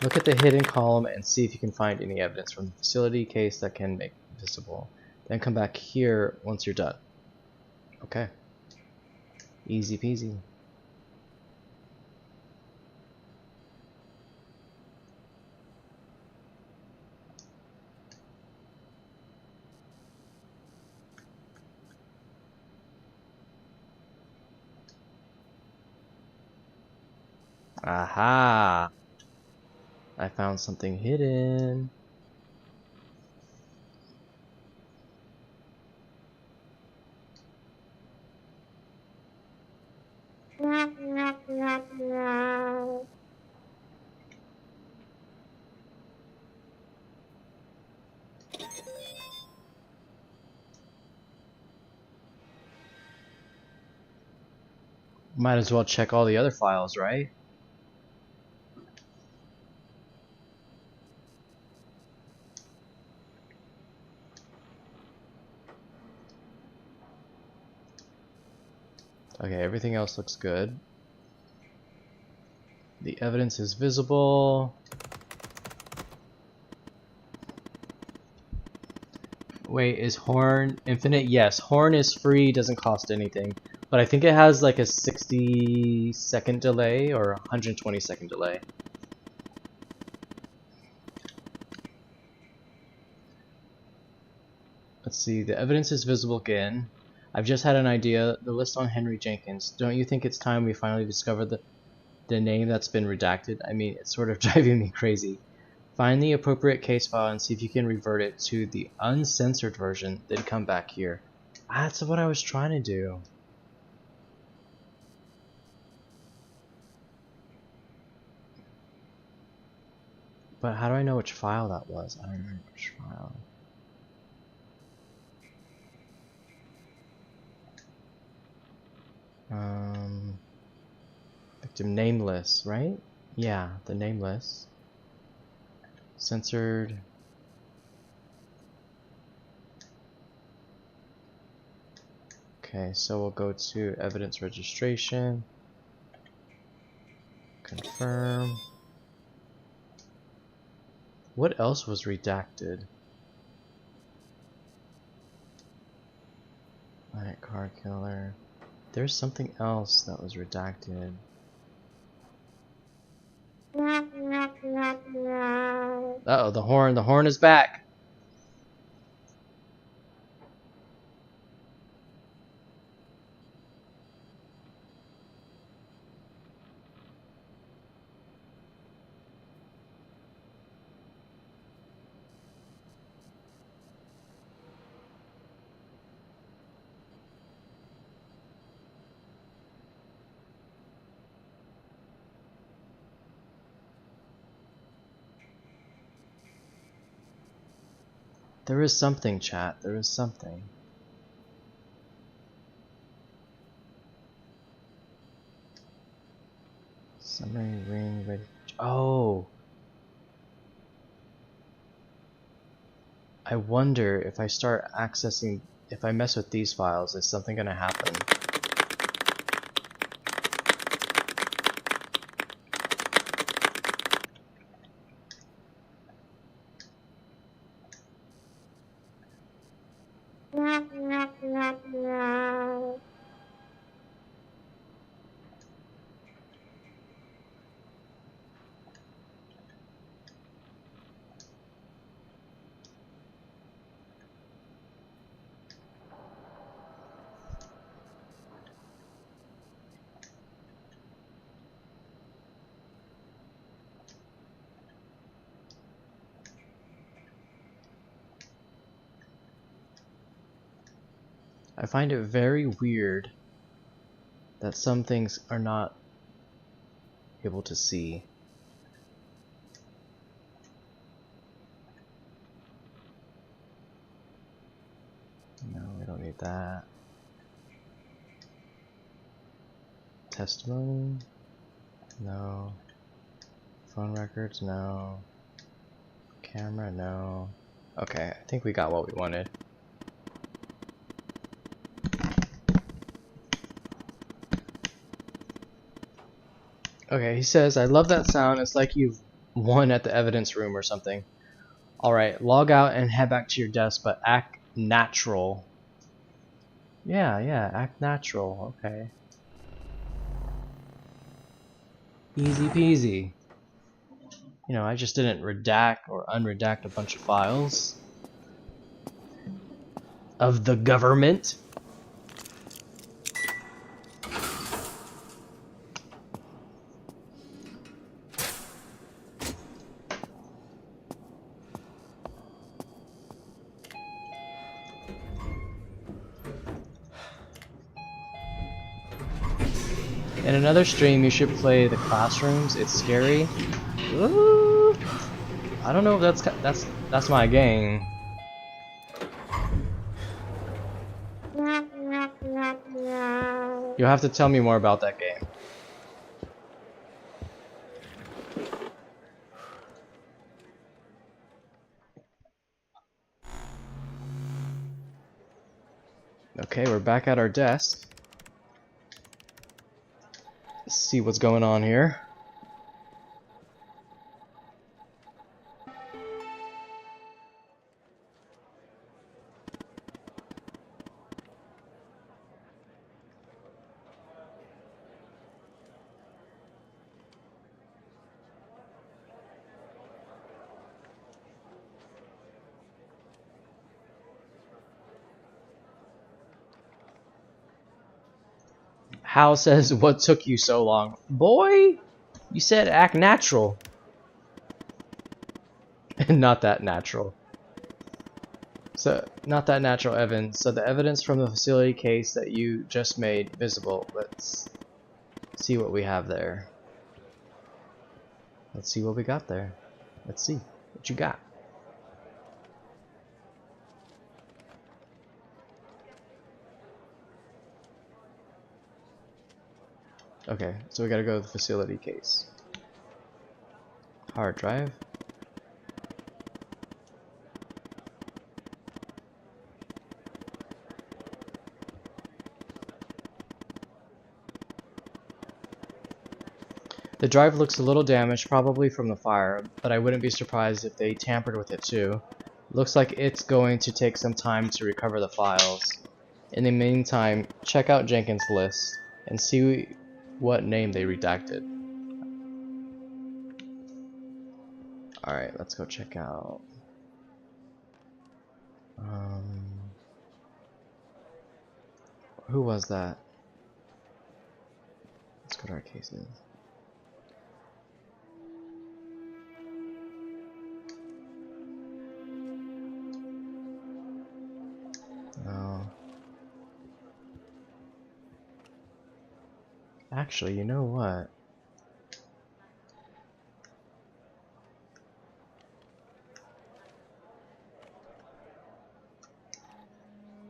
Look at the hidden column and see if you can find any evidence from the facility case that can make it visible. Then come back here once you're done. Okay. Easy peasy. Aha! I found something hidden. Might as well check all the other files, right? Okay, everything else looks good. The evidence is visible. Wait, is Horn infinite? Yes, Horn is free, doesn't cost anything. But I think it has like a 60-second delay or 120-second delay. Let's see, the evidence is visible again. I've just had an idea. The list on Henry Jenkins. Don't you think it's time we finally discover the name that's been redacted? I mean, it's sort of driving me crazy. Find the appropriate case file and see if you can revert it to the uncensored version, then come back here. That's what I was trying to do. But how do I know which file that was? I don't remember which file. Victim nameless, right? Yeah, the nameless. Censored. Okay, so we'll go to evidence registration. Confirm. What else was redacted? Night car killer. There's something else that was redacted. Uh-oh, the horn is back. There is something, chat. There is something. Summary ring ready. Oh! I wonder if I start accessing, if I mess with these files, is something gonna happen? I find it very weird that some things are not able to see. No, we don't need that. Testimony? No. Phone records? No. Camera? No. Okay, I think we got what we wanted. Okay, he says, I love that sound. It's like you've won at the evidence room or something. Alright, log out and head back to your desk, but act natural. Yeah, act natural. Okay. Easy peasy. You know, I just didn't redact or unredact a bunch of files of the government. In another stream, you should play the classrooms. It's scary. Ooh. I don't know if that's my game. You'll have to tell me more about that game. Okay, we're back at our desk. Let's see what's going on here. Hal says, "What took you so long?" Boy, you said act natural. Not that natural. So, not that natural, Evan. So the evidence from the facility case that you just made visible. Let's see what we have there. Let's see what we got there. Let's see what you got. Okay, so we gotta go to the facility case. Hard drive. The drive looks a little damaged, probably from the fire, but I wouldn't be surprised if they tampered with it too. Looks like it's going to take some time to recover the files. In the meantime, check out Jenkins' list and see what name they redacted. Alright, let's go check out. Who was that? Let's go to our cases. No. Actually, you know what?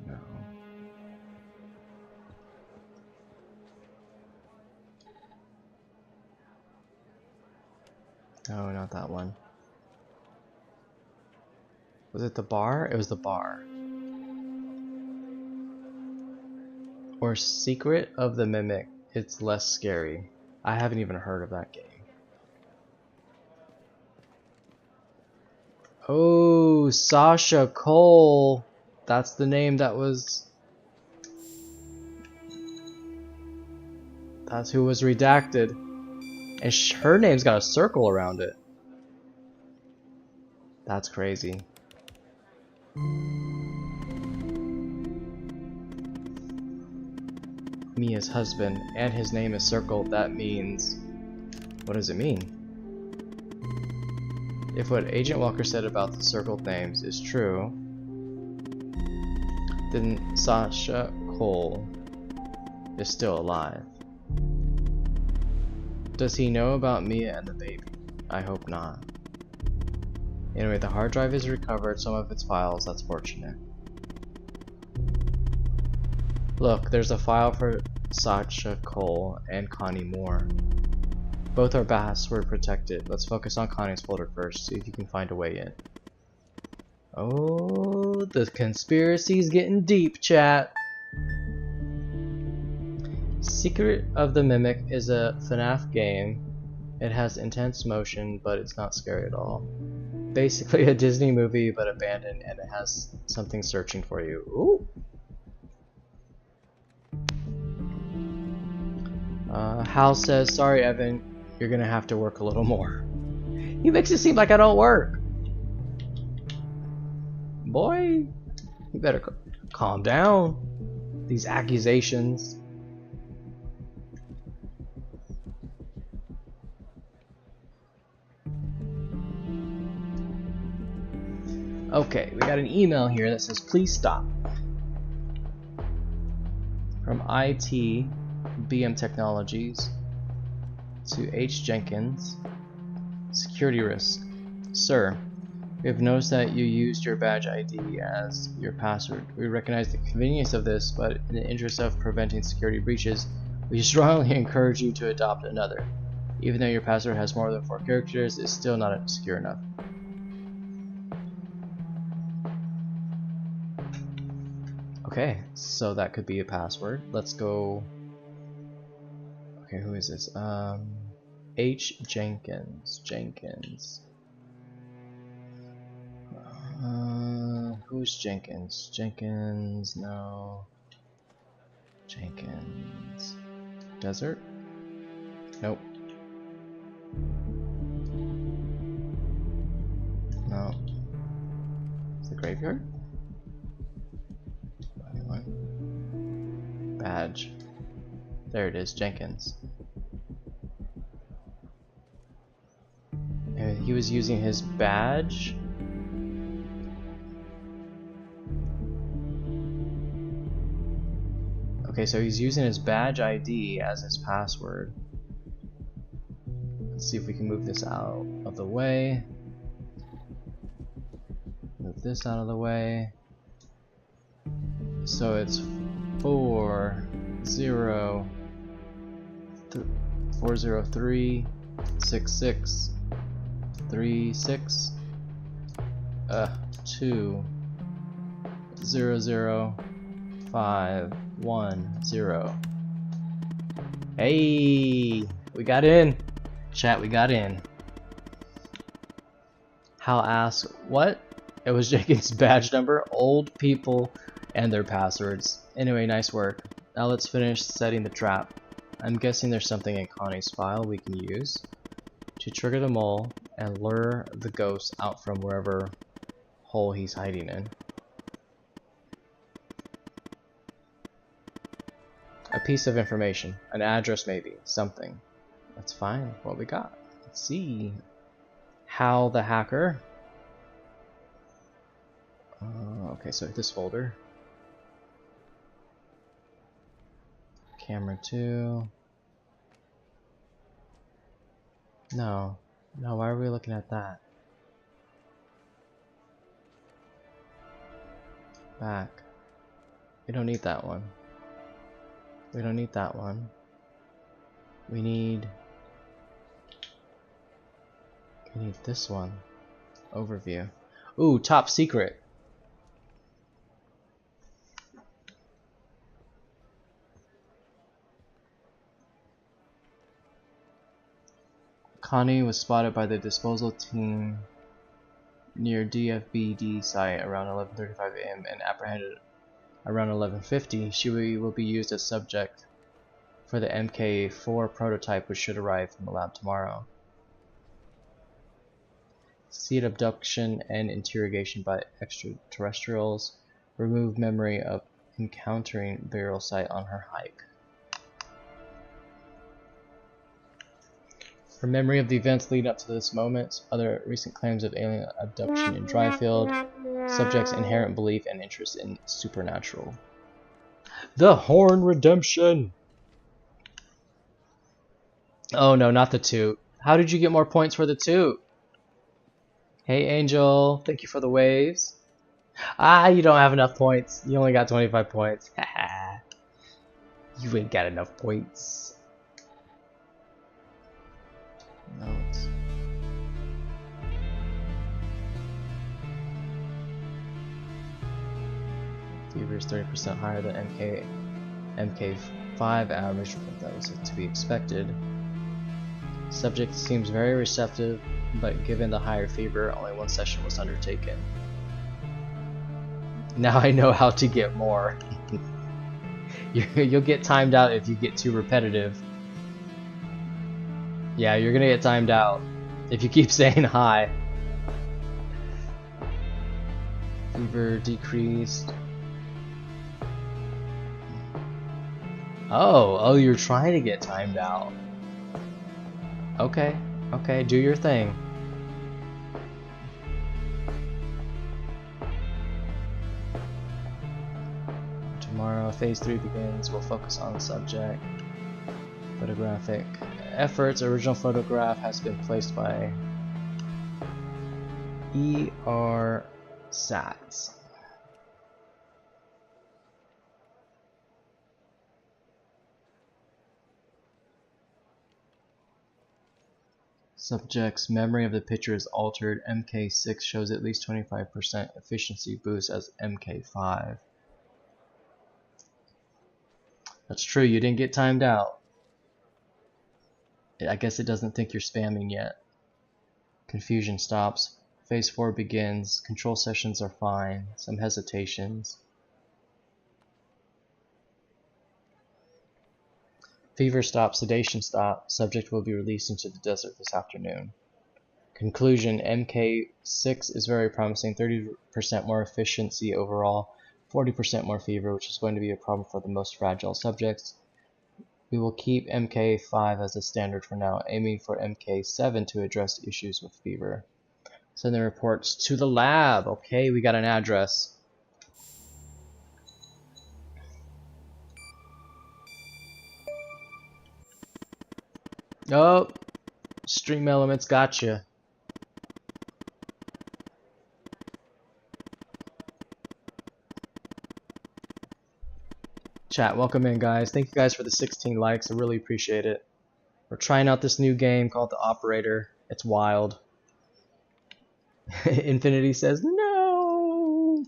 No. No, not that one. Was it the bar? It was the bar. Or Secret of the Mimic. It's less scary. I haven't even heard of that game. Oh, Sasha Cole. That's the name that was... That's who was redacted. And her name's got a circle around it. That's crazy. Mia's husband, and his name is circled. That means... What does it mean? If what Agent Walker said about the circled names is true, then Sasha Cole is still alive. Does he know about Mia and the baby? I hope not. Anyway, the hard drive is recovered, some of its files. That's fortunate. Look, there's a file for Sasha Cole and Connie Moore. Both are password protected. Let's focus on Connie's folder first, see if you can find a way in. Oh, the conspiracy's getting deep, chat. Secret of the Mimic is a FNAF game. It has intense motion, but it's not scary at all. Basically a Disney movie, but abandoned, and it has something searching for you. Ooh. Hal says, sorry Evan, you're gonna have to work a little more. He makes it seem like I don't work. Boy, you better calm down. These accusations. Okay, we got an email here that says, please stop. From IT BM Technologies to H. Jenkins, security risk. Sir, we have noticed that you used your badge ID as your password. We recognize the convenience of this, but in the interest of preventing security breaches, we strongly encourage you to adopt another. Even though your password has more than 4 characters, it's still not secure enough. Okay, so that could be a password. Let's go. Okay, who is this? H. Jenkins. Who's Jenkins? Jenkins, no. Jenkins. Desert? Nope. No. Is it graveyard? Badge. There it is, Jenkins. And he was using his badge. Okay, so he's using his badge ID as his password. Let's see if we can move this out of the way. Move this out of the way. So it's 403 66 36 2 0 0 5 1 0. Hey, we got in. Chat, we got in. Hal asks, what? It was Jenkins' badge number, old people, and their passwords. Anyway, nice work. Now let's finish setting the trap. I'm guessing there's something in Connie's file we can use to trigger the mole and lure the ghost out from wherever hole he's hiding in. A piece of information, an address maybe, something. Let's find what we got. Let's see. Hal the hacker. Okay, so this folder. Camera 2. No, why are we looking at that? Back. We don't need that one. We don't need that one. We need this one. Overview. Ooh, top secret. Connie was spotted by the disposal team near DFBD site around 11:35 a.m. and apprehended around 11:50. She will be used as subject for the MK4 prototype, which should arrive from the lab tomorrow. Seed abduction and interrogation by extraterrestrials. Remove memory of encountering burial site on her hike. Her memory of the events leading up to this moment, other recent claims of alien abduction in Dryfield, subject's inherent belief and interest in supernatural. The Horn Redemption! Oh no, not the toot. How did you get more points for the toot? Hey Angel, thank you for the waves. Ah, you don't have enough points. You only got 25 points. Haha. You ain't got enough points. Notes. Fever is 30% higher than MK5 average, but that was to be expected. Subject seems very receptive, but given the higher fever, only one session was undertaken. Now I know how to get more. You'll get timed out if you get too repetitive. Yeah, you're gonna get timed out if you keep saying hi. Fever decreased. Oh, you're trying to get timed out. Okay, do your thing. Tomorrow, phase 3 begins. We'll focus on the subject. Photographic efforts. Original photograph has been placed by E.R. Sats. Subject's memory of the picture is altered. MK6 shows at least 25% efficiency boost as MK5. That's true, you didn't get timed out. I guess it doesn't think you're spamming yet. Confusion stops. Phase 4 begins. Control sessions are fine. Some hesitations. Fever stop. Sedation stop. Subject will be released into the desert this afternoon. Conclusion. MK6 is very promising. 30% more efficiency overall. 40% more fever, which is going to be a problem for the most fragile subjects. We will keep MK5 as a standard for now, aiming for MK7 to address issues with fever. Send the reports to the lab. Okay, we got an address. Oh, Stream Elements gotcha. Chat, welcome in, guys. Thank you guys for the 16 likes. I really appreciate it. We're trying out this new game called The Operator. It's wild. Infinity says no.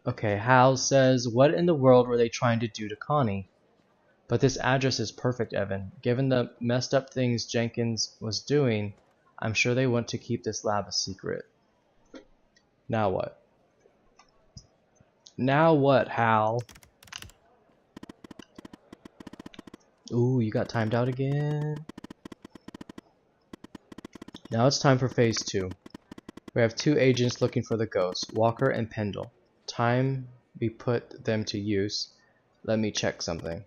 Okay, Hal says, what in the world were they trying to do to Connie? But this address is perfect, Evan. Given the messed up things Jenkins was doing, I'm sure they want to keep this lab a secret. Now what? Now what, Hal? Ooh, you got timed out again. Now it's time for phase 2. We have 2 agents looking for the ghosts, Walker and Pendle. Time we put them to use. Let me check something.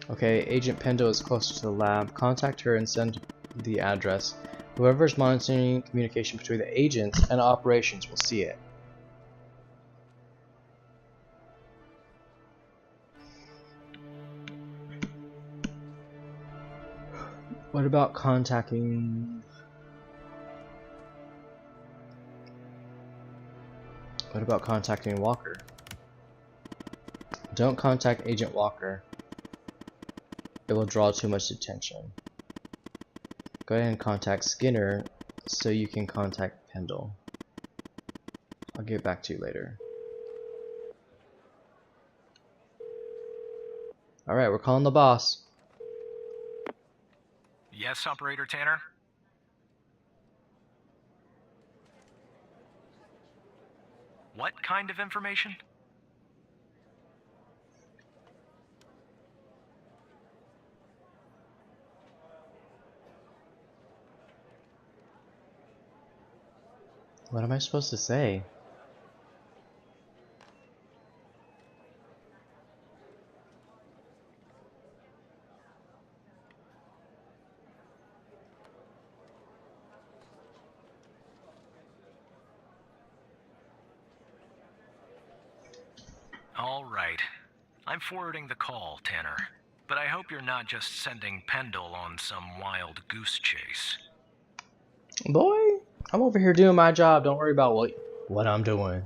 Okay, Agent Pendle is closer to the lab. Contact her and send the address. Whoever is monitoring communication between the agents and operations will see it. What about contacting... What about contacting Walker? Don't contact Agent Walker. It will draw too much attention. Go ahead and contact Skinner so you can contact Pendle. I'll get back to you later. Alright, we're calling the boss. Yes, Operator Tanner? What kind of information? What am I supposed to say? All right. I'm forwarding the call, Tanner. But I hope you're not just sending Pendle on some wild goose chase. Boy, I'm over here doing my job. Don't worry about what I'm doing.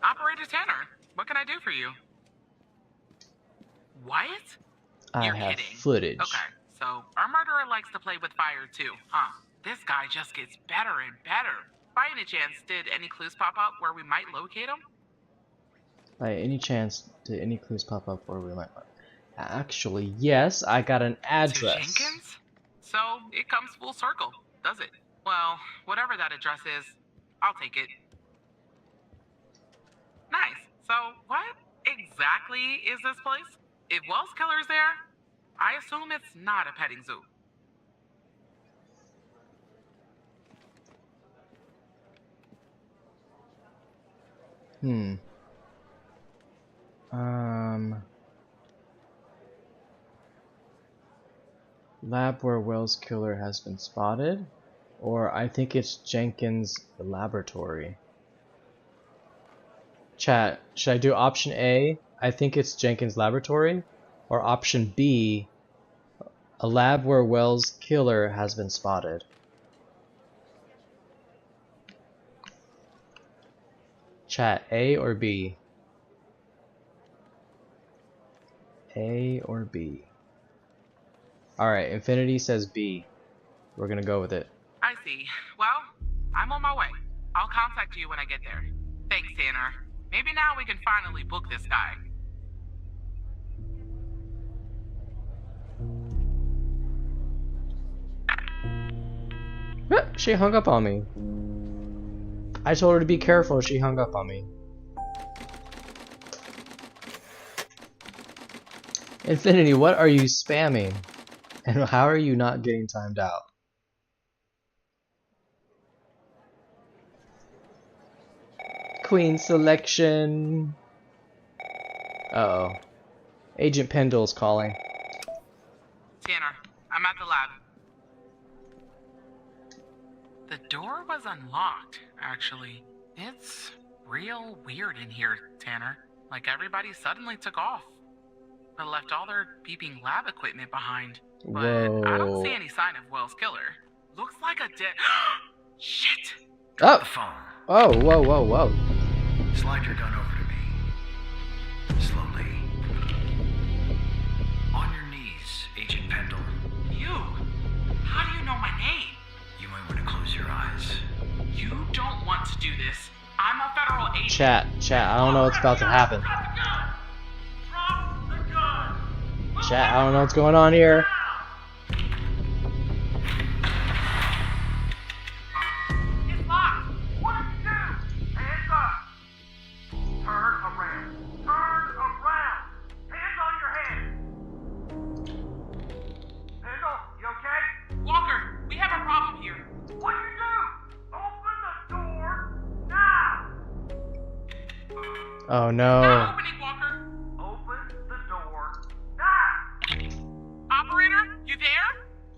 Operator Tanner, what can I do for you? What? I You're have kidding. footage. Okay, so our murderer likes to play with fire too, huh? This guy just gets better and better. By any chance, did any clues pop up where we might locate him? By any chance, did any clues pop up where we might... Actually, yes, I got an address. To Jenkins? So, it comes full circle, does it? Well, whatever that address is, I'll take it. Nice. So, what exactly is this place? If Wells Killer's there, I assume it's not a petting zoo. Lab where Wells Killer has been spotted? Or I think it's Jenkins' laboratory. Chat, should I do option A? I think it's Jenkins' laboratory? Or option B, a lab where Wells Killer has been spotted? Chat, A or B? A or B? Alright, Infinity says B. We're gonna go with it. I see. Well, I'm on my way. I'll contact you when I get there. Thanks, Tanner. Maybe now we can finally book this guy. She hung up on me. I told her to be careful, she hung up on me. Infinity, what are you spamming? And how are you not getting timed out? Queen selection. Uh-oh. Agent Pendle's calling. Tanner, I'm at the lab. The door was unlocked, actually. It's real weird in here, Tanner. Like everybody suddenly took off. But left all their beeping lab equipment behind. But I don't see Whoa. any sign of Will's killer. Looks like a dead... Shit! Oh! The phone. Oh, whoa, whoa, whoa. Slide your gun over to me. Slowly. On your knees, Agent Pendle. You? How do you know my name? You might want to close your eyes. You don't want to do this. I'm a federal agent. Chat, I don't know what's about to happen. Drop the gun! Drop the gun! Chat, I don't know what's going on here. It's locked! What did you do? Hands up! Turn around! Turn around! Hands on your head! Pendle, you okay? Walker, we have a problem here. What'd you do? Open the door now! Oh Not no. opening, Walker! Open the door now! Operator, you there?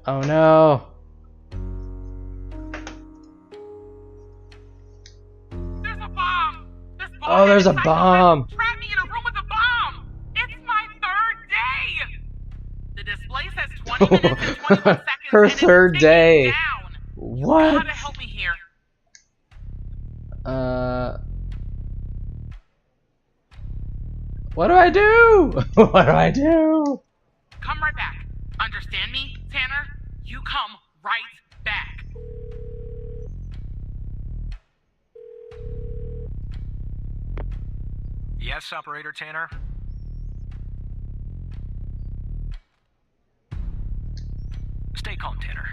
Oh no. There's a bomb! This bomb Oh, there's a psycho bomb. has trapped me in a room with a bomb! It's my third day! The display says 20 minutes and 21 seconds Her and it's third ticking day. down. You What? gotta help me here. What do I do? What do I do? Come right back. Understand me, Tanner? You come right back. Yes, Operator Tanner? Stay calm, Tanner.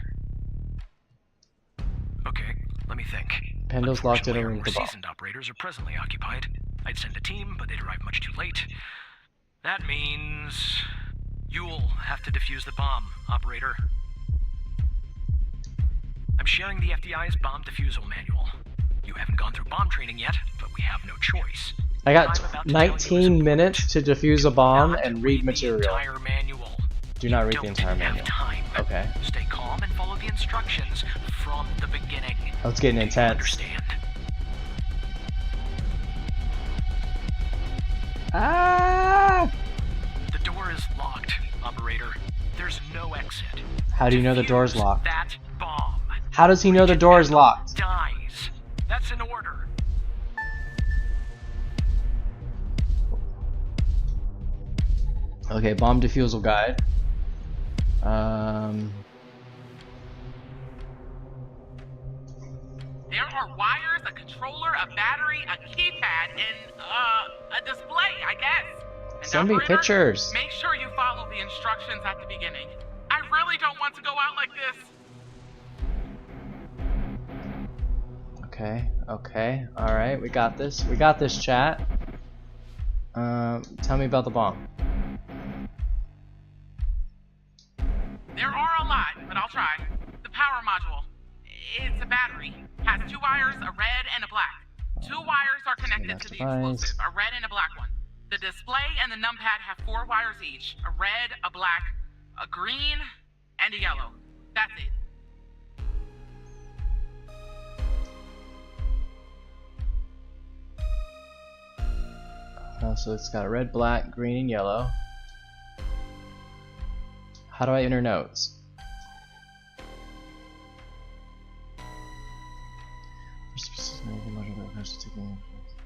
Okay, let me think. Pendle's locked in a Unfortunately, our room more with the bomb. seasoned operators are presently occupied. I'd send a team, but they'd arrive much too late. That means you'll have to defuse the bomb, Operator. I'm sharing the FDI's bomb defusal manual. You haven't gone through bomb training yet, but we have no choice. I got What I'm about to tell you is 19 important. minutes to defuse a bomb Not and read the material. entire manual. Do not You read the don't entire have manual. time. Okay. Stay calm and follow the instructions from the beginning. Oh, it's getting Do you intense. understand? Ah! The door is locked, Operator. There's no exit. How do you know the door's Defuse locked? that bomb. How does he know the Agent door's Pendle locked? Dies. That's an order. Okay, bomb defusal guide. There are wires, a controller, a battery, a keypad, and a display, I guess. And Send me operator, pictures. Make sure you follow the instructions at the beginning. I really don't want to go out like this. Okay, alright, we got this. We got this, chat. Tell me about the bomb. There are a lot, but I'll try. The power module. It's a battery. Has two wires, a red and a black. Two wires are connected to the Device. explosive, a red and a black one. The display and the numpad have 4 wires each. A red, a black, a green, and a yellow. That's it. So it's got red, black, green, and yellow. How do I enter notes?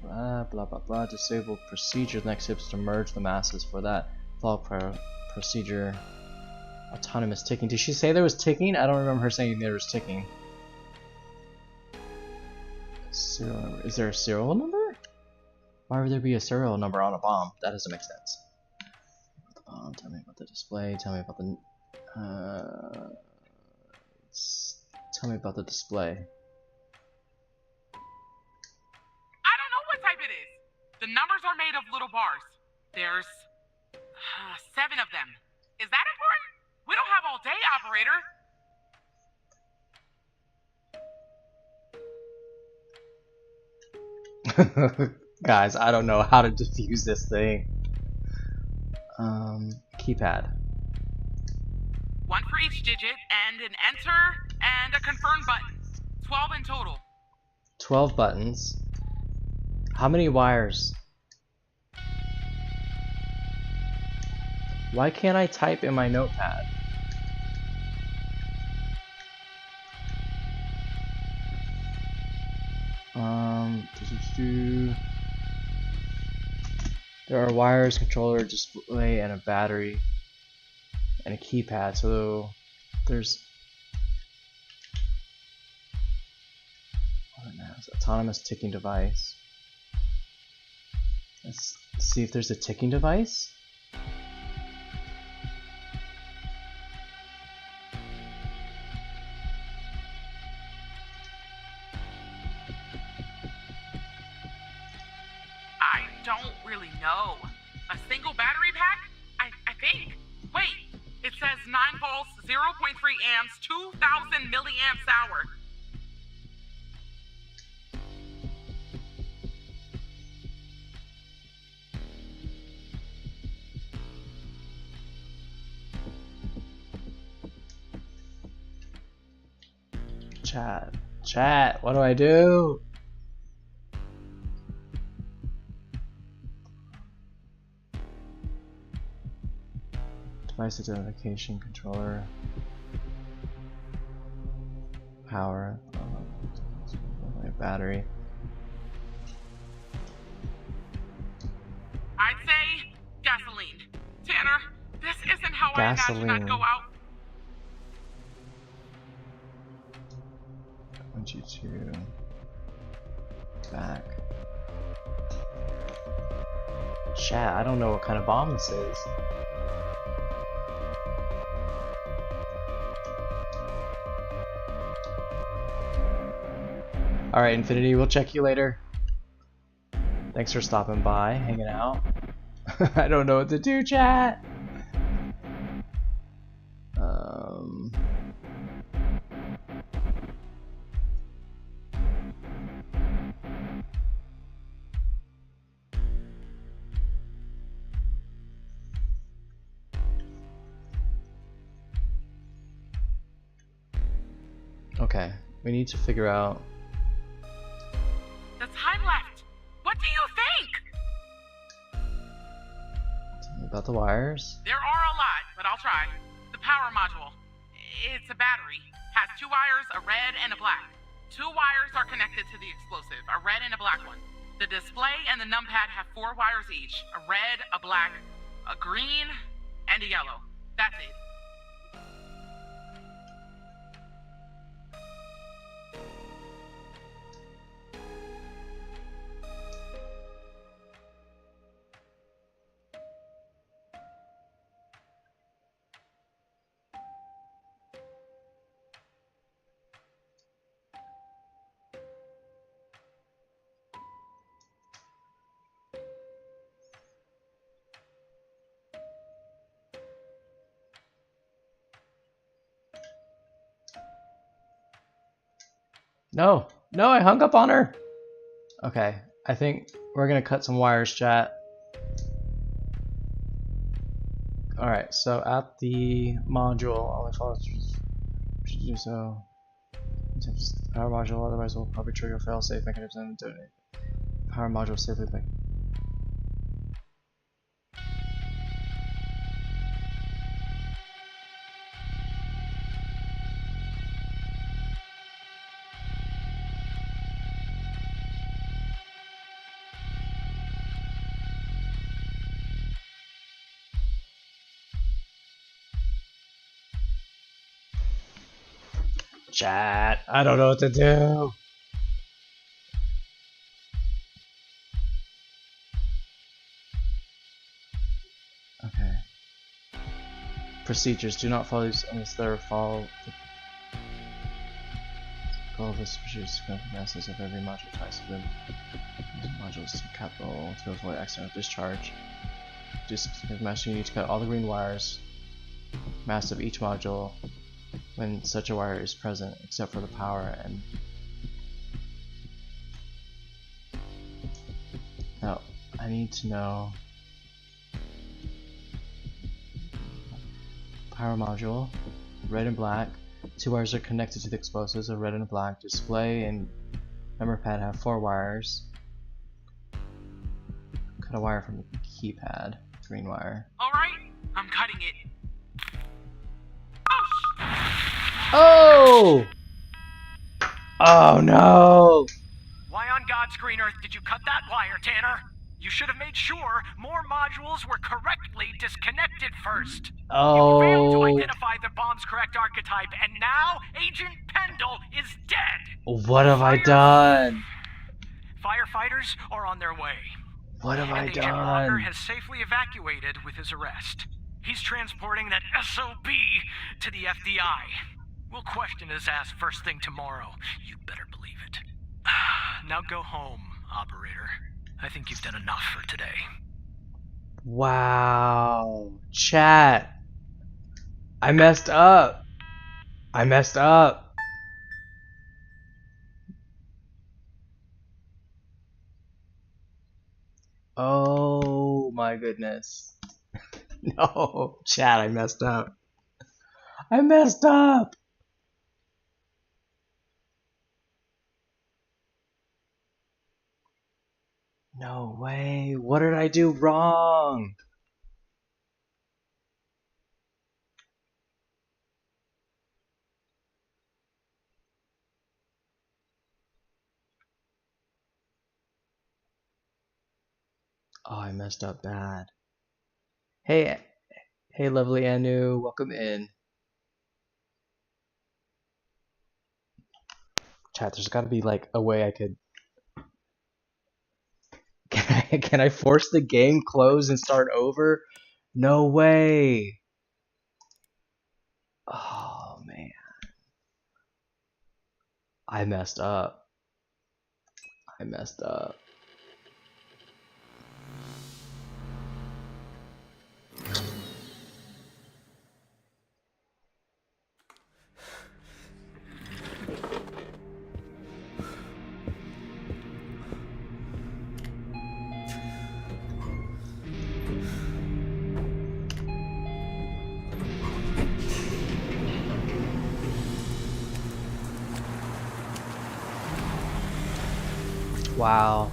Blah blah blah blah. Disable procedure. Next step is to merge the masses. For that, follow procedure. Autonomous ticking. Did she say there was ticking? I don't remember her saying there was ticking. Serial number. Is there a serial number? Why would there be a serial number on a bomb? That doesn't make sense. The bomb. Tell me about the display. Tell me about the. Tell me about the display. I don't know what type it is. The numbers are made of little bars. There's 7 of them. Is that important? We don't have all day, operator. Guys, I don't know how to defuse this thing. Keypad. 1 for each digit, and an enter and a confirm button. 12 in total. 12 buttons. How many wires? Why can't I type in my notepad? There are wires, controller, display, and a battery, and a keypad. So there's autonomous ticking device. Let's see if there's a ticking device. I don't really know. A single battery pack? I think. Wait, it says 9 volts, 0.3 amps, 2,000 milliamps hour. Chat, what do I do? Device identification, controller, power, battery. I'd say gasoline. Tanner, this isn't how I imagined I'd go out. 1G2 back. Chat, I don't know what kind of bomb this is. Alright, Infinity, we'll check you later. Thanks for stopping by, hanging out. I don't know what to do, chat. Okay, we need to figure out. The time left. What do you think? Tell me about the wires. There are a lot, but I'll try. The power module. It's a battery. Has 2 wires, a red and a black. 2 wires are connected to the explosive, a red and a black one. The display and the numpad have 4 wires each. A red, a black, a green, and a yellow. That's it. No, I hung up on her. Okay, I think we're gonna cut some wires, chat. Alright, so at the module, only follows should do so. Power module, otherwise will probably trigger fail-safe mechanism and detonate. Power module safely back. Chat, I don't know what to do. Okay. Procedures. Do not follow these unless they follow the procedures to the masses of every module twice within modules to capital to avoid accidental discharge. Just master, you need to cut all the green wires, mass of each module, when such a wire is present, except for the power and. Now, I need to know. Power module, red and black. 2 wires are connected to the explosives, a red and a black. Display and memory pad have 4 wires. Cut a wire from the keypad, green wire. Alright, I'm cutting it. Oh! Oh no! Why on God's green earth did you cut that wire, Tanner? You should have made sure more modules were correctly disconnected first. You failed to Oh. identify the bomb's correct archetype, and now Agent Pendle is dead! What have I done? Firefighters are on their way. What have I And Agent Walker done? has safely evacuated with his arrest. He's transporting that SOB to the FBI. We'll question his ass first thing tomorrow. You better believe it. Now go home, operator. I think you've done enough for today. Wow. Chat. I messed up. I messed up. Oh my goodness. No, chat, I messed up. I messed up. No way. What did I do wrong? Oh, I messed up bad. Hey, hey, lovely Anu, welcome in. Chat, there's got to be like a way I could. Can I force the game close and start over? No way. Oh man, I messed up. I messed up. Wow.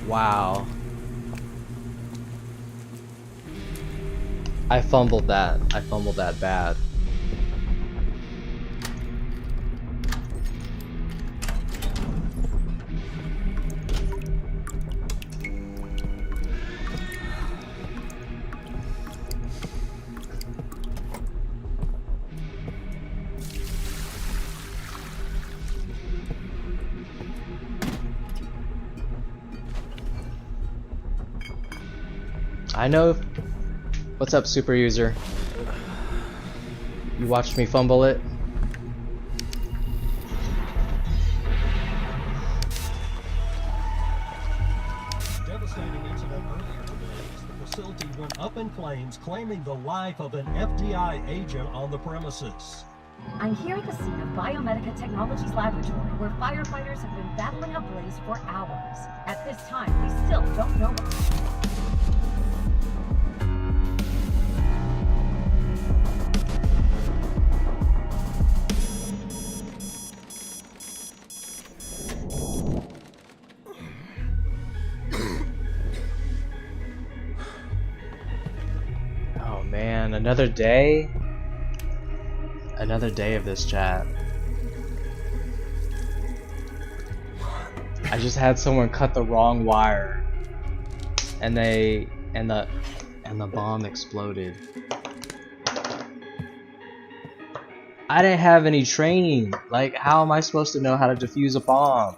Wow. I fumbled that. I fumbled that bad. I know. What's up, super user? You watched me fumble it? Devastating incident earlier today as the facility went up in flames, claiming the life of an FDI agent on the premises. I'm here at the scene of Biomedica Technologies Laboratory, where firefighters have been battling a blaze for hours. At this time, we still don't know what's. Oh man, another day? Another day of this chat. I just had someone cut the wrong wire and the bomb exploded. I didn't have any training. Like, how am I supposed to know how to defuse a bomb?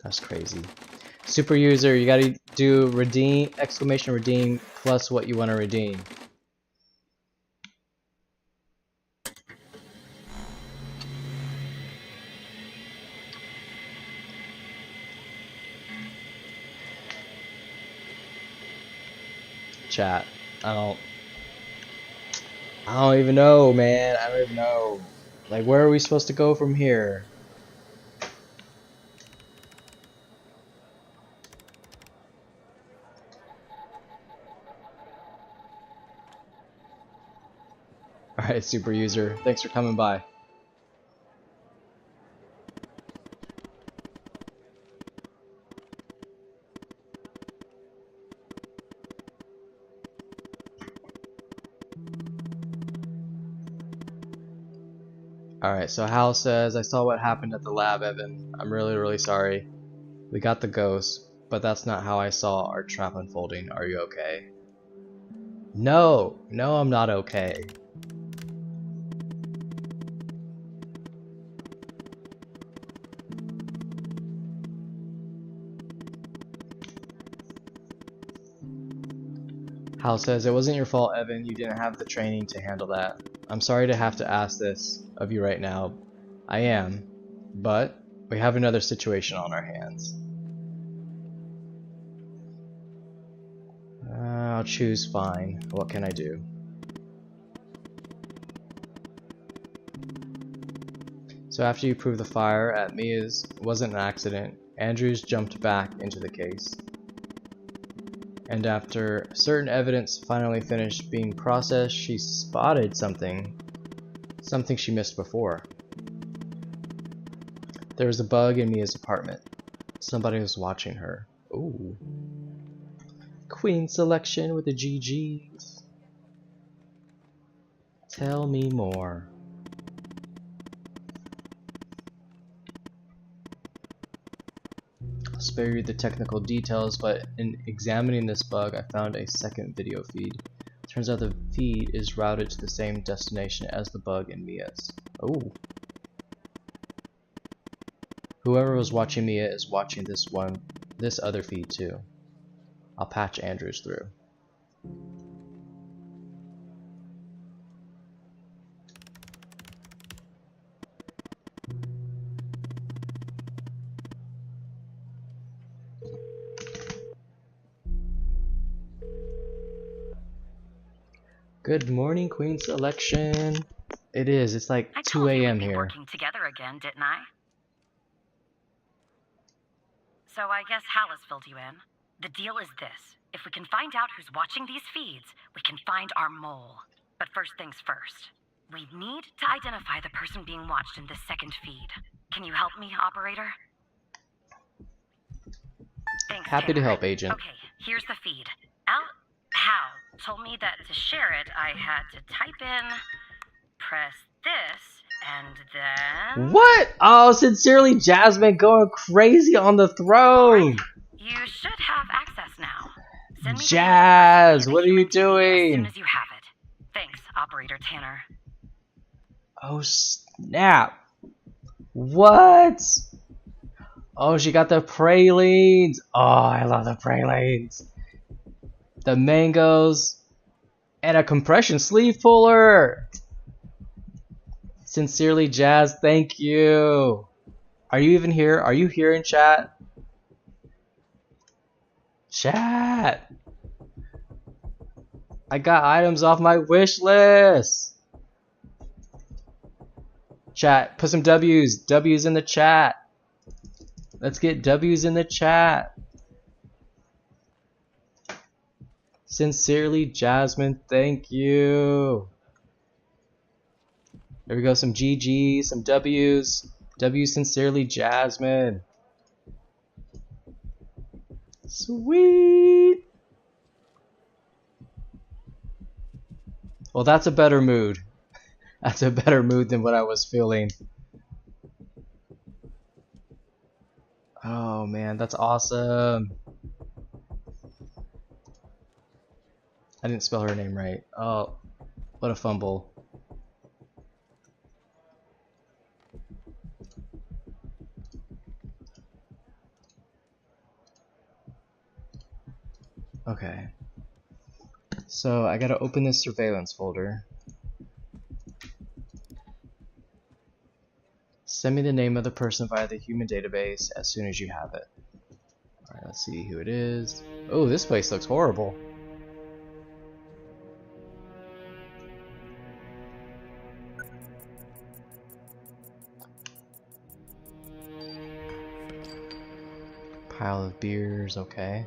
That's crazy. Super user, you gotta do redeem, exclamation redeem, plus what you want to redeem. Chat. I don't even know, man. I don't even know. Like, where are we supposed to go from here? Alright, super user. Thanks for coming by. Alright, so Hal says, I saw what happened at the lab, Evan. I'm really sorry. We got the ghost, but that's not how I saw our trap unfolding. Are you okay? No, I'm not okay. Hal says, it wasn't your fault, Evan. You didn't have the training to handle that. I'm sorry to have to ask this of you right now. I am, but we have another situation on our hands. I'll choose fine. What can I do? So after you proved the fire at Mia's wasn't an accident, Andrews jumped back into the case. And after certain evidence finally finished being processed, she spotted something she missed before. There was a bug in Mia's apartment. Somebody was watching her. Ooh. Queen selection with the GGs. Tell me more. I'll spare you the technical details, but in examining this bug, I found a second video feed. Turns out the feed is routed to the same destination as the bug in Mia's. Oh. Whoever was watching Mia is watching this other feed too. I'll patch Andrews through. Good morning, Queen Selection. It is. It's like 2 a.m. here. Working together again, didn't I? So I guess Hal has filled you in. The deal is this. If we can find out who's watching these feeds, we can find our mole. But first things first. We need to identify the person being watched in this second feed. Can you help me, operator? Thanks, Happy to help, Agent. Okay, here's the feed. Hal told me that to share it, I had to type in, press this, and then... What? Oh, sincerely, Jasmine going crazy on the throne. You should have access now. Send me Jazz, what are you doing? As soon as you have it. Thanks, Operator Tanner. Oh, snap. What? Oh, she got the pralines. Oh, I love the pralines. The mangoes. And a compression sleeve puller. Sincerely, Jazz, thank you. Are you even here? Are you here in chat? Chat. I got items off my wish list. Chat, put some W's. W's in the chat. Let's get W's in the chat. Sincerely, Jasmine, thank you. There we go, some GG's, some W's. W sincerely, Jasmine. Sweet. Well, that's a better mood. That's a better mood than what I was feeling. Oh man, that's awesome. I didn't spell her name right. Oh, what a fumble. Okay. So I gotta open this surveillance folder. Send me the name of the person via the human database as soon as you have it. Alright, let's see who it is. Oh, this place looks horrible. Pile of beers, okay.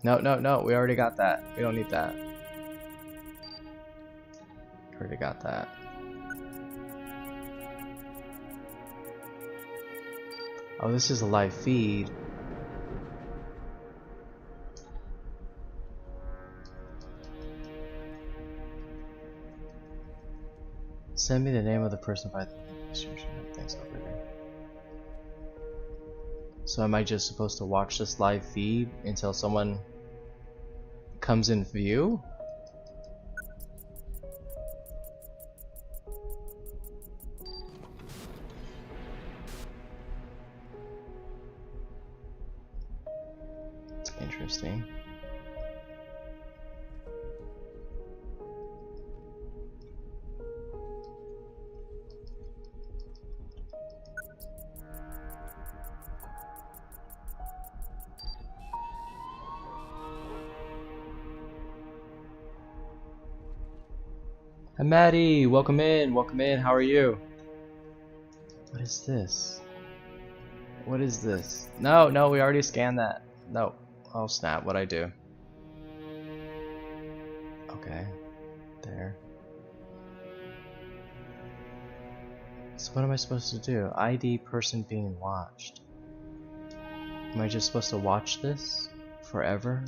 No, no, no, we already got that. We don't need that. Already got that. Oh, this is a live feed. Send me the name of the person by the description. Thanks, operator. So am I just supposed to watch this live feed until someone comes in view? Interesting. Hi Maddie, welcome in, welcome in, how are you? What is this? What is this? No, no, we already scanned that. No. Oh snap, what'd I do? Okay, there. So what am I supposed to do? ID person being watched. Am I just supposed to watch this forever?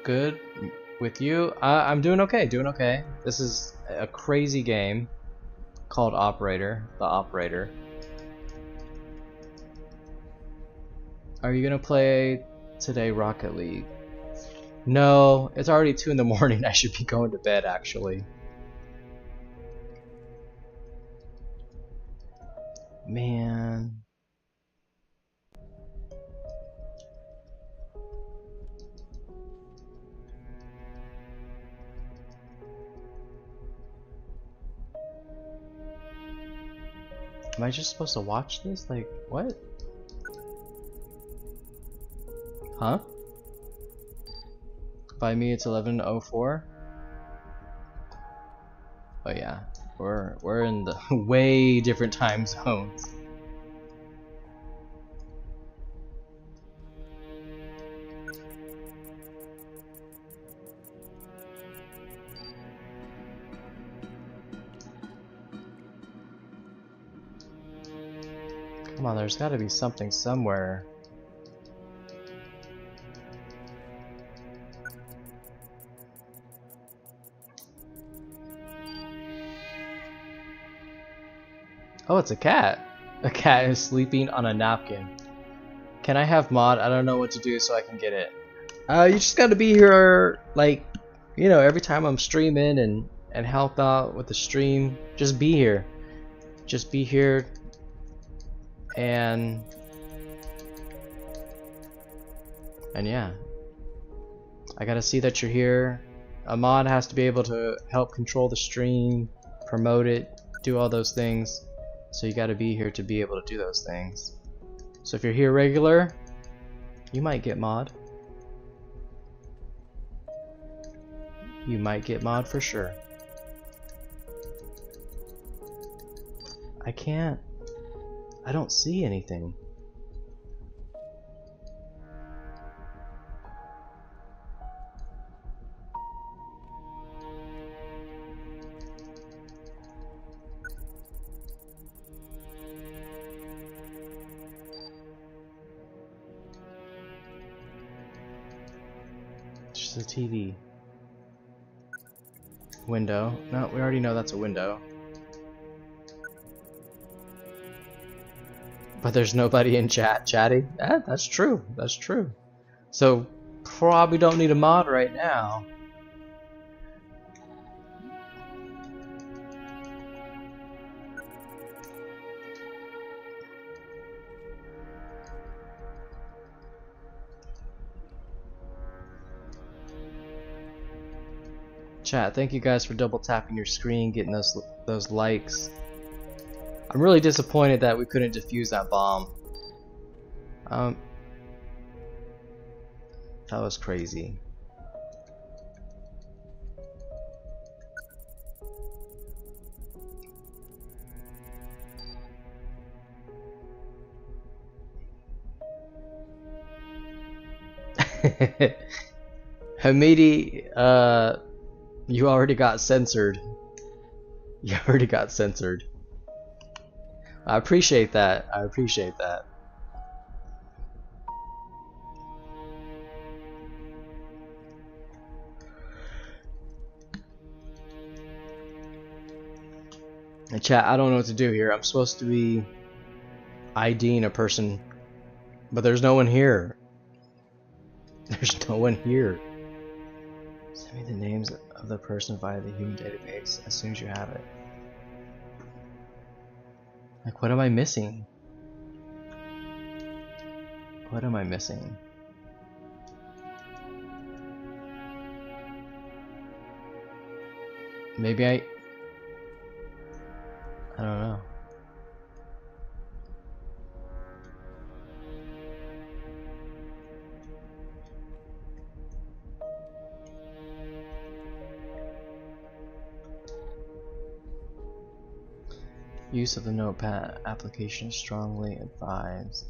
Good with you? I'm doing okay, doing okay. This is a crazy game called Operator, the Operator. Are you gonna play today Rocket League? No, it's already 2 in the morning. I should be going to bed actually. Man. Am I just supposed to watch this? Like, what? Huh? By me it's 11:04. Oh yeah, we're in the way different time zones. Come on, there's got to be something somewhere. Oh, it's a cat. A cat is sleeping on a napkin. Can I have mod? I don't know what to do so I can get it. You just gotta be here, like, you know, every time I'm streaming and help out with the stream. Just be here. Just be here. And yeah. I gotta see that you're here. A mod has to be able to help control the stream, promote it, do all those things. So you gotta be here to be able to do those things. So if you're here regular, you might get mod. You might get mod for sure. I can't. I don't see anything. Just a TV. Window. No, we already know that's a window. But there's nobody in chat chatting? Yeah, that's true. That's true. So probably don't need a mod right now. Chat, thank you guys for double tapping your screen, getting those likes. I'm really disappointed that we couldn't defuse that bomb. That was crazy. Hamidi, you already got censored. You already got censored. I appreciate that. I appreciate that. And chat, I don't know what to do here. I'm supposed to be IDing a person, but there's no one here. There's no one here. Send me the names of the person via the human database as soon as you have it. Like, what am I missing? What am I missing? Maybe I don't know. Use of the Notepad application is strongly advised.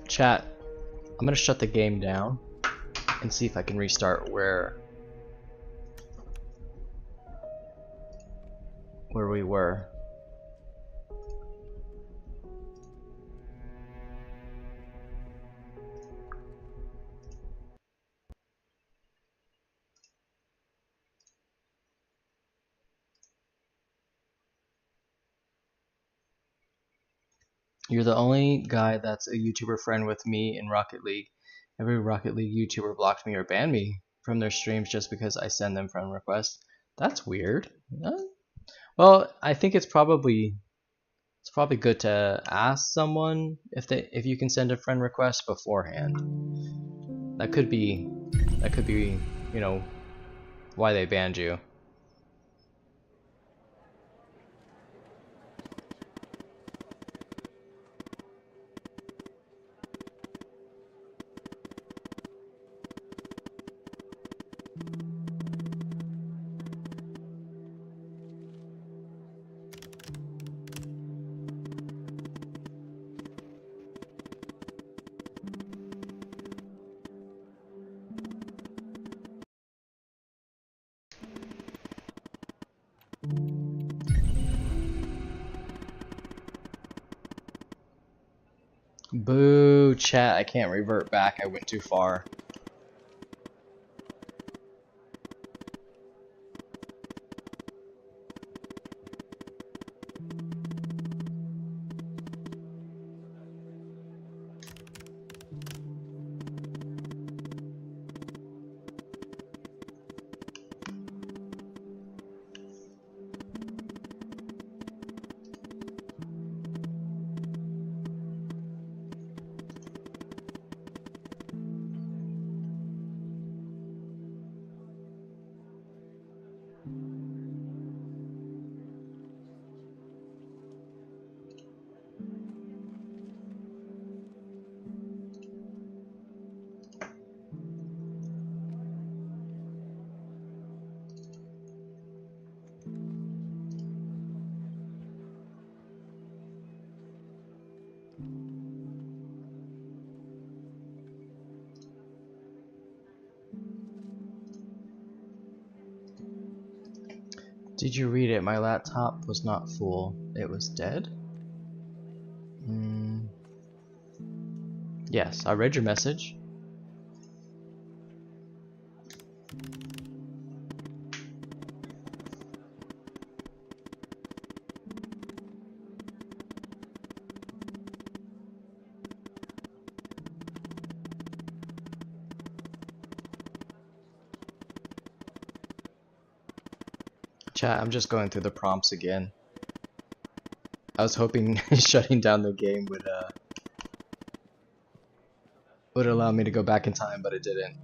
Chat, I'm gonna shut the game down and see if I can restart where we were. You're the only guy that's a YouTuber friend with me in Rocket League. Every Rocket League YouTuber blocked me or banned me from their streams just because I send them friend requests. That's weird. Well, I think it's probably good to ask someone if you can send a friend request beforehand. That could be, you know, why they banned you. Boo, chat, I can't revert back, I went too far. Did you read it? My laptop was not full. It was dead? Yes, I read your message. Chat, I'm just going through the prompts again. I was hoping shutting down the game would allow me to go back in time, but it didn't.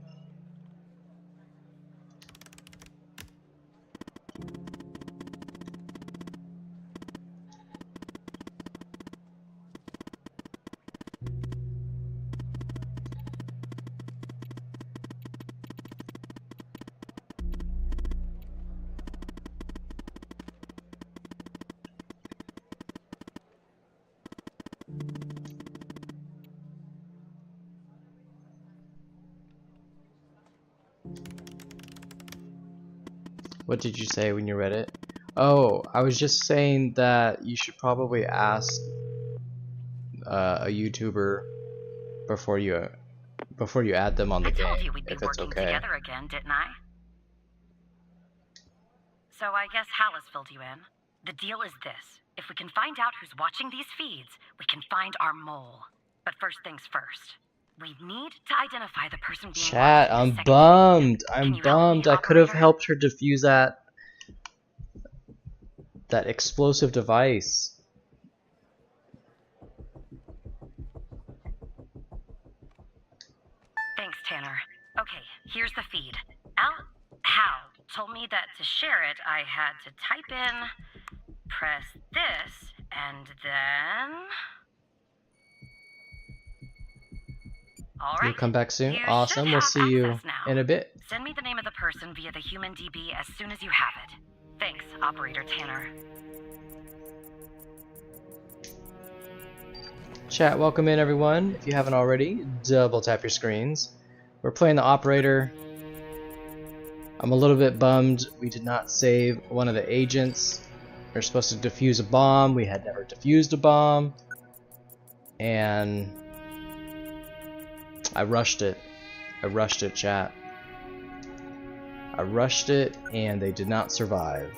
What did you say when you read it? Oh, I was just saying that you should probably ask a YouTuber before you add them on the I told game, you we'd be if it's working okay. together again, didn't I? So I guess Hal has filled you in. The deal is this. If we can find out who's watching these feeds, we can find our mole. But first things first. We need to identify the person being Chat, watched in I'm the second bummed. feed. I'm Can you help me, bummed. I could have operator? helped her defuse that explosive device. Thanks, Tanner. Okay, here's the feed. Hal told me that to share it, I had to type in, press this, and then... All right. You'll come back soon? You Awesome. should We'll have see you access now. in a bit. Send me the name of the person via the human DB as soon as you have it. Thanks, Operator Tanner. Chat, welcome in everyone. If you haven't already, double tap your screens. We're playing the operator. I'm a little bit bummed we did not save one of the agents. We're supposed to defuse a bomb. We had never defused a bomb. And I rushed it. I rushed it, chat. I rushed it and they did not survive.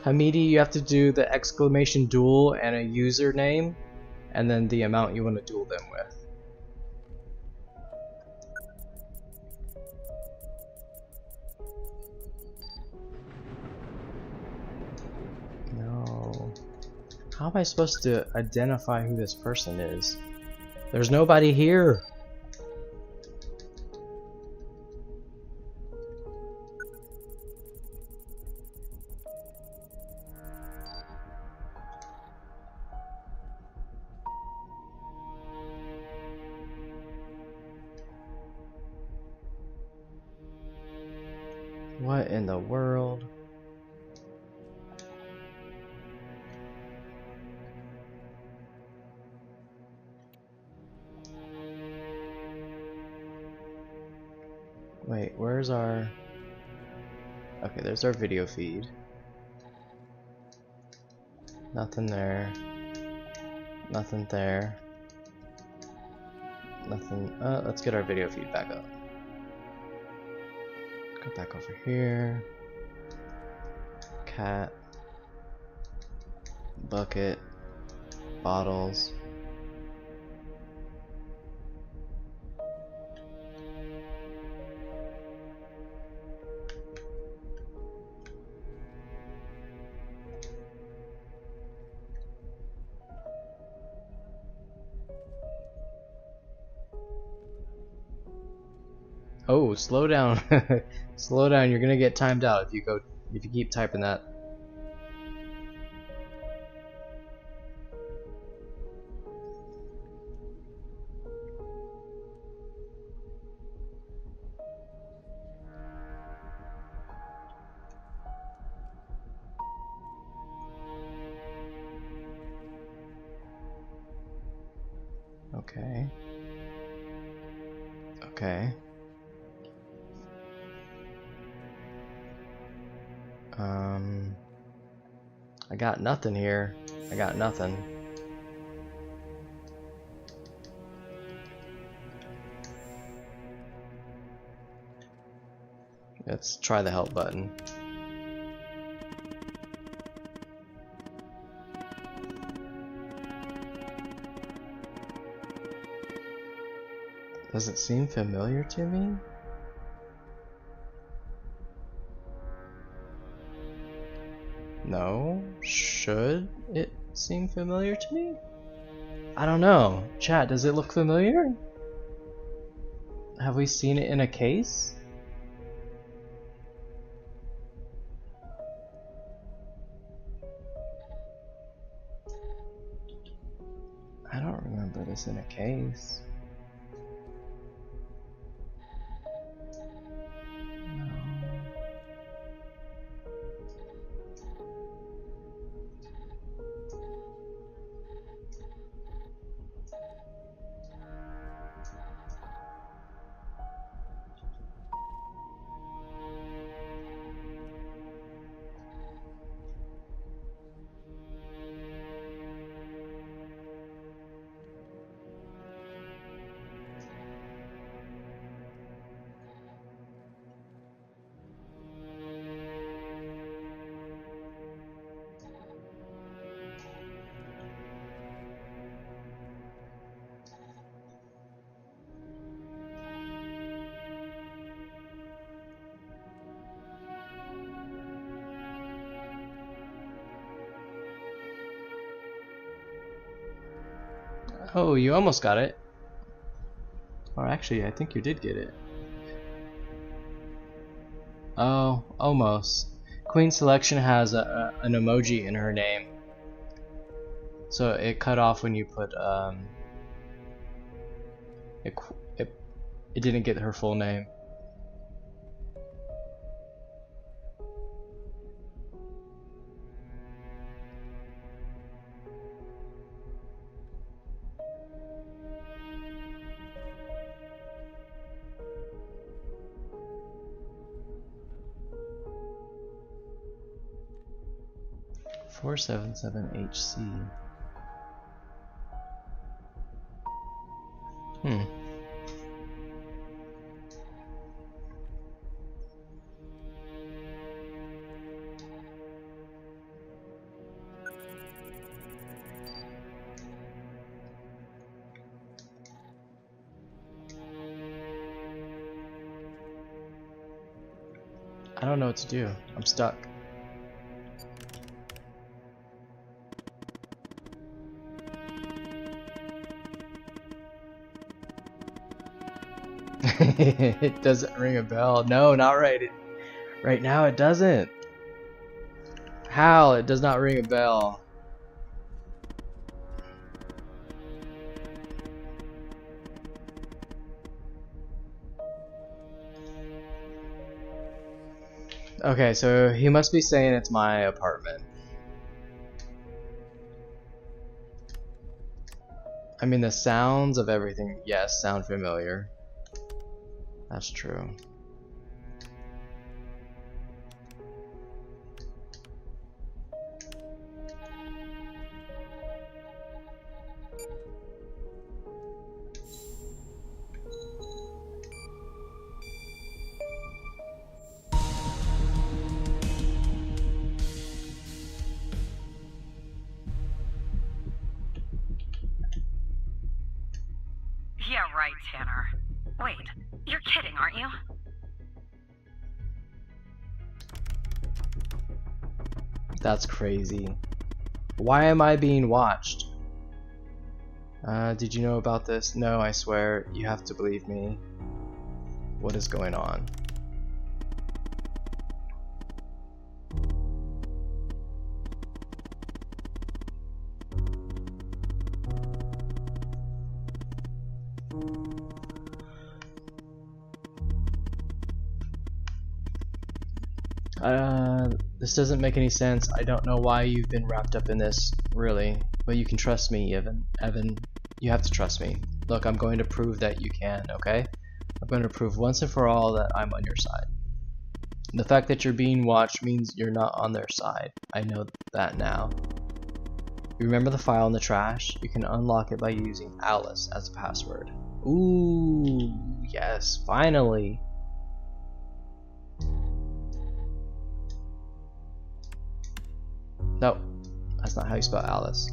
Hamidi, you have to do the exclamation duel and a username, and then the amount you want to duel them with. No. How am I supposed to identify who this person is? There's nobody here. What in the world? Wait, where's our... Okay, there's our video feed. Nothing there. Nothing there. Nothing... let's get our video feed back up. Go back over here. Cat. Bucket. Bottles. Oh, slow down. Slow down, you're gonna get timed out if you keep typing that. Okay. Okay. I got nothing here. I got nothing. Let's try the help button. Does it seem familiar to me? No? Should it seem familiar to me? I don't know. Chat, does it look familiar? Have we seen it in a case? I don't remember this in a case. 4. Oh, you almost got it. Or actually, I think you did get it. Oh, almost. Queen Selection has an emoji in her name. So it cut off when you put, it didn't get her full name. $477HC. I don't know what to do. I'm stuck. It doesn't ring a bell. No, not right. Right now it doesn't. Hal, it does not ring a bell. Okay, so he must be saying it's my apartment. I mean, the sounds of everything, yes, sound familiar. That's true. Yeah, right, Tanner. Wait, you're kidding, aren't you? That's crazy. Why am I being watched? Did you know about this? No, I swear, you have to believe me. What is going on? This doesn't make any sense. I don't know why you've been wrapped up in this, really. But you can trust me, Evan. You have to trust me. Look, I'm going to prove that you can, okay? I'm going to prove once and for all that I'm on your side. The fact that you're being watched means you're not on their side. I know that now. You remember the file in the trash? You can unlock it by using Alice as a password. Ooh, yes, finally. No, that's not how you spell Alice.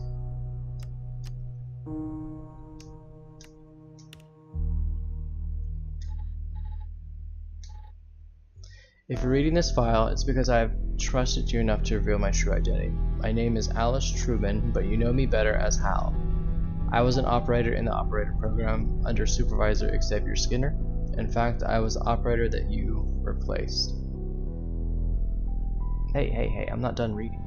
If you're reading this file, it's because I've trusted you enough to reveal my true identity. My name is Alice Truman, but you know me better as Hal. I was an operator in the operator program under Supervisor Xavier Skinner. In fact, I was the operator that you replaced. Hey, I'm not done reading.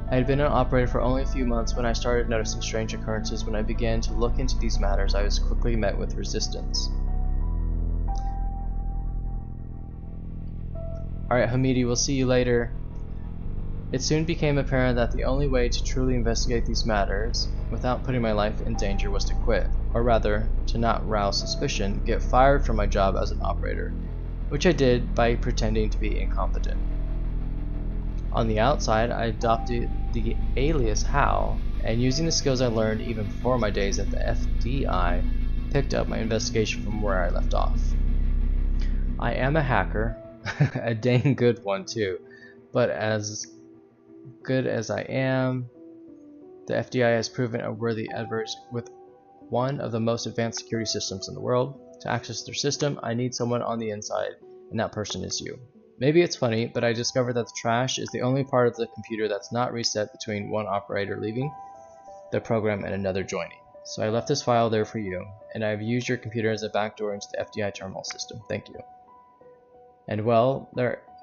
I had been an operator for only a few months when I started noticing strange occurrences. When I began to look into these matters, I was quickly met with resistance. Alright, Hamidi, we'll see you later. It soon became apparent that the only way to truly investigate these matters without putting my life in danger was to quit, or rather, to not rouse suspicion, get fired from my job as an operator, which I did by pretending to be incompetent. On the outside, I adopted the alias Hal, and using the skills I learned even before my days at the FDI, picked up my investigation from where I left off. I am a hacker, a dang good one too, but as good as I am, the FDI has proven a worthy adversary with one of the most advanced security systems in the world. To access their system, I need someone on the inside, and that person is you. Maybe it's funny, but I discovered that the trash is the only part of the computer that's not reset between one operator leaving the program and another joining. So I left this file there for you, and I've used your computer as a backdoor into the FDI terminal system. Thank you. And well,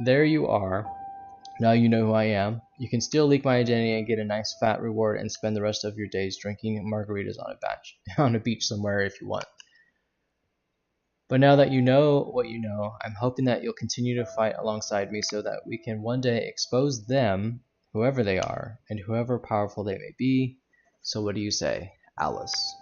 there you are. Now you know who I am. You can still leak my identity and get a nice fat reward and spend the rest of your days drinking margaritas on a beach somewhere if you want. But now that you know what you know, I'm hoping that you'll continue to fight alongside me so that we can one day expose them, whoever they are, and whoever powerful they may be. So what do you say, Alice?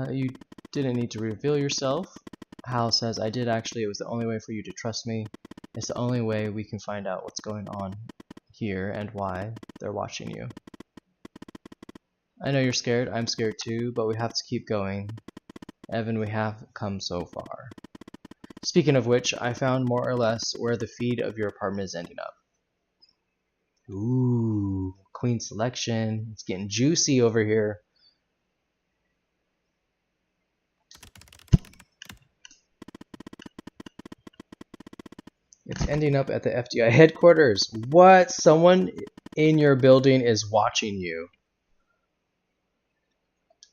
You didn't need to reveal yourself. Hal says I did actually. It was the only way for you to trust me. It's the only way we can find out what's going on here and why they're watching you. I know you're scared. I'm scared too, but we have to keep going. Evan, we have come so far. Speaking of which, I found more or less where the feed of your apartment is ending up. Ooh, Queen selection. It's getting juicy over here. It's ending up at the FDI headquarters. What? Someone in your building is watching you.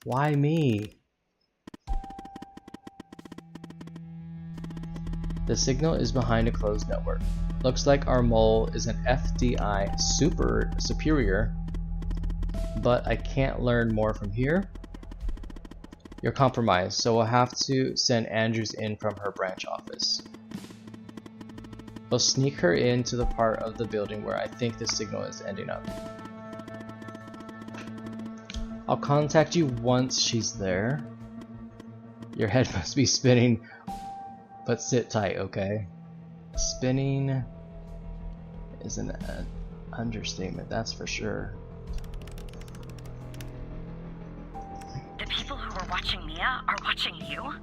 Why me? The signal is behind a closed network. Looks like our mole is an FDI superior, but I can't learn more from here. You're compromised, so we'll have to send Andrews in from her branch office. We'll sneak her into the part of the building where I think the signal is ending up. I'll contact you once she's there. Your head must be spinning, but sit tight, okay? Spinning is an understatement, that's for sure. The people who are watching Mia are watching you?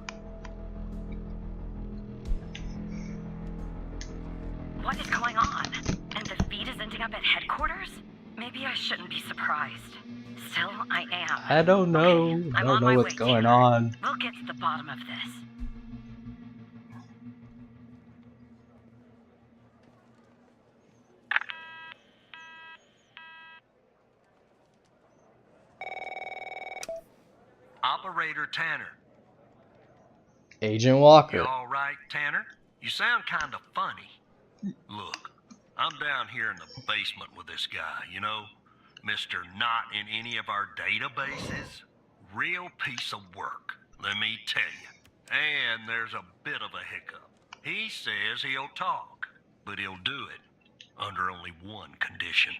What is going on? And the feed is ending up at headquarters? Maybe I shouldn't be surprised. Still, I am. I don't know. Okay, I don't know what's going on. We'll get to the bottom of this. Operator Tanner. Agent Walker. You all right, Tanner? You sound kind of funny. Look, I'm down here in the basement with this guy, you know? Mr. Not in any of our databases? Real piece of work, let me tell you. And there's a bit of a hiccup. He says he'll talk, but he'll do it under only one condition.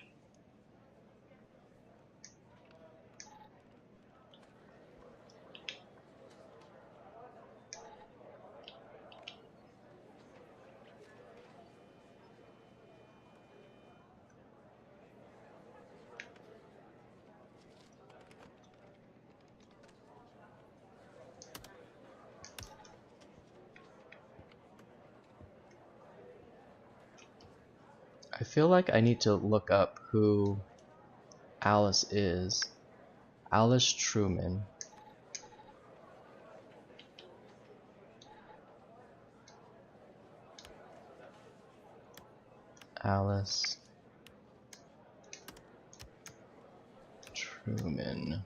I feel like I need to look up who Alice is. Alice Truman. Alice Truman.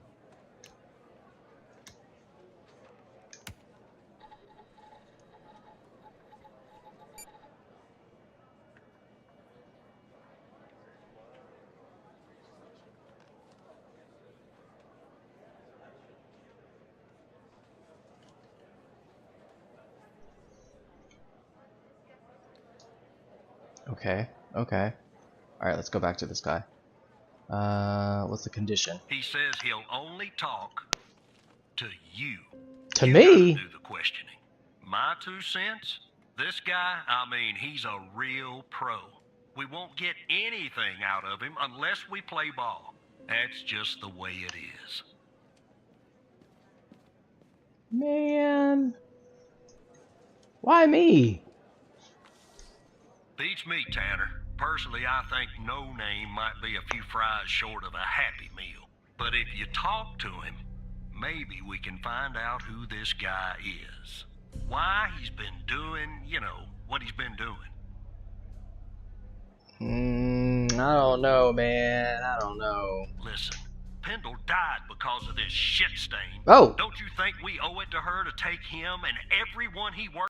Okay, okay. Alright, let's go back to this guy. What's the condition? He says he'll only talk to you. To You me? gotta do the questioning. My 2 cents? This guy, I mean, he's a real pro. We won't get anything out of him unless we play ball. That's just the way it is. Man. Why me? Beats me, Tanner. Personally, I think No Name might be a few fries short of a Happy Meal. But if you talk to him, maybe we can find out who this guy is. Why he's been doing, you know, what he's been doing. I don't know, man. I don't know. Listen, Pendle died because of this shit stain. Oh! Don't you think we owe it to her to take him and everyone he worked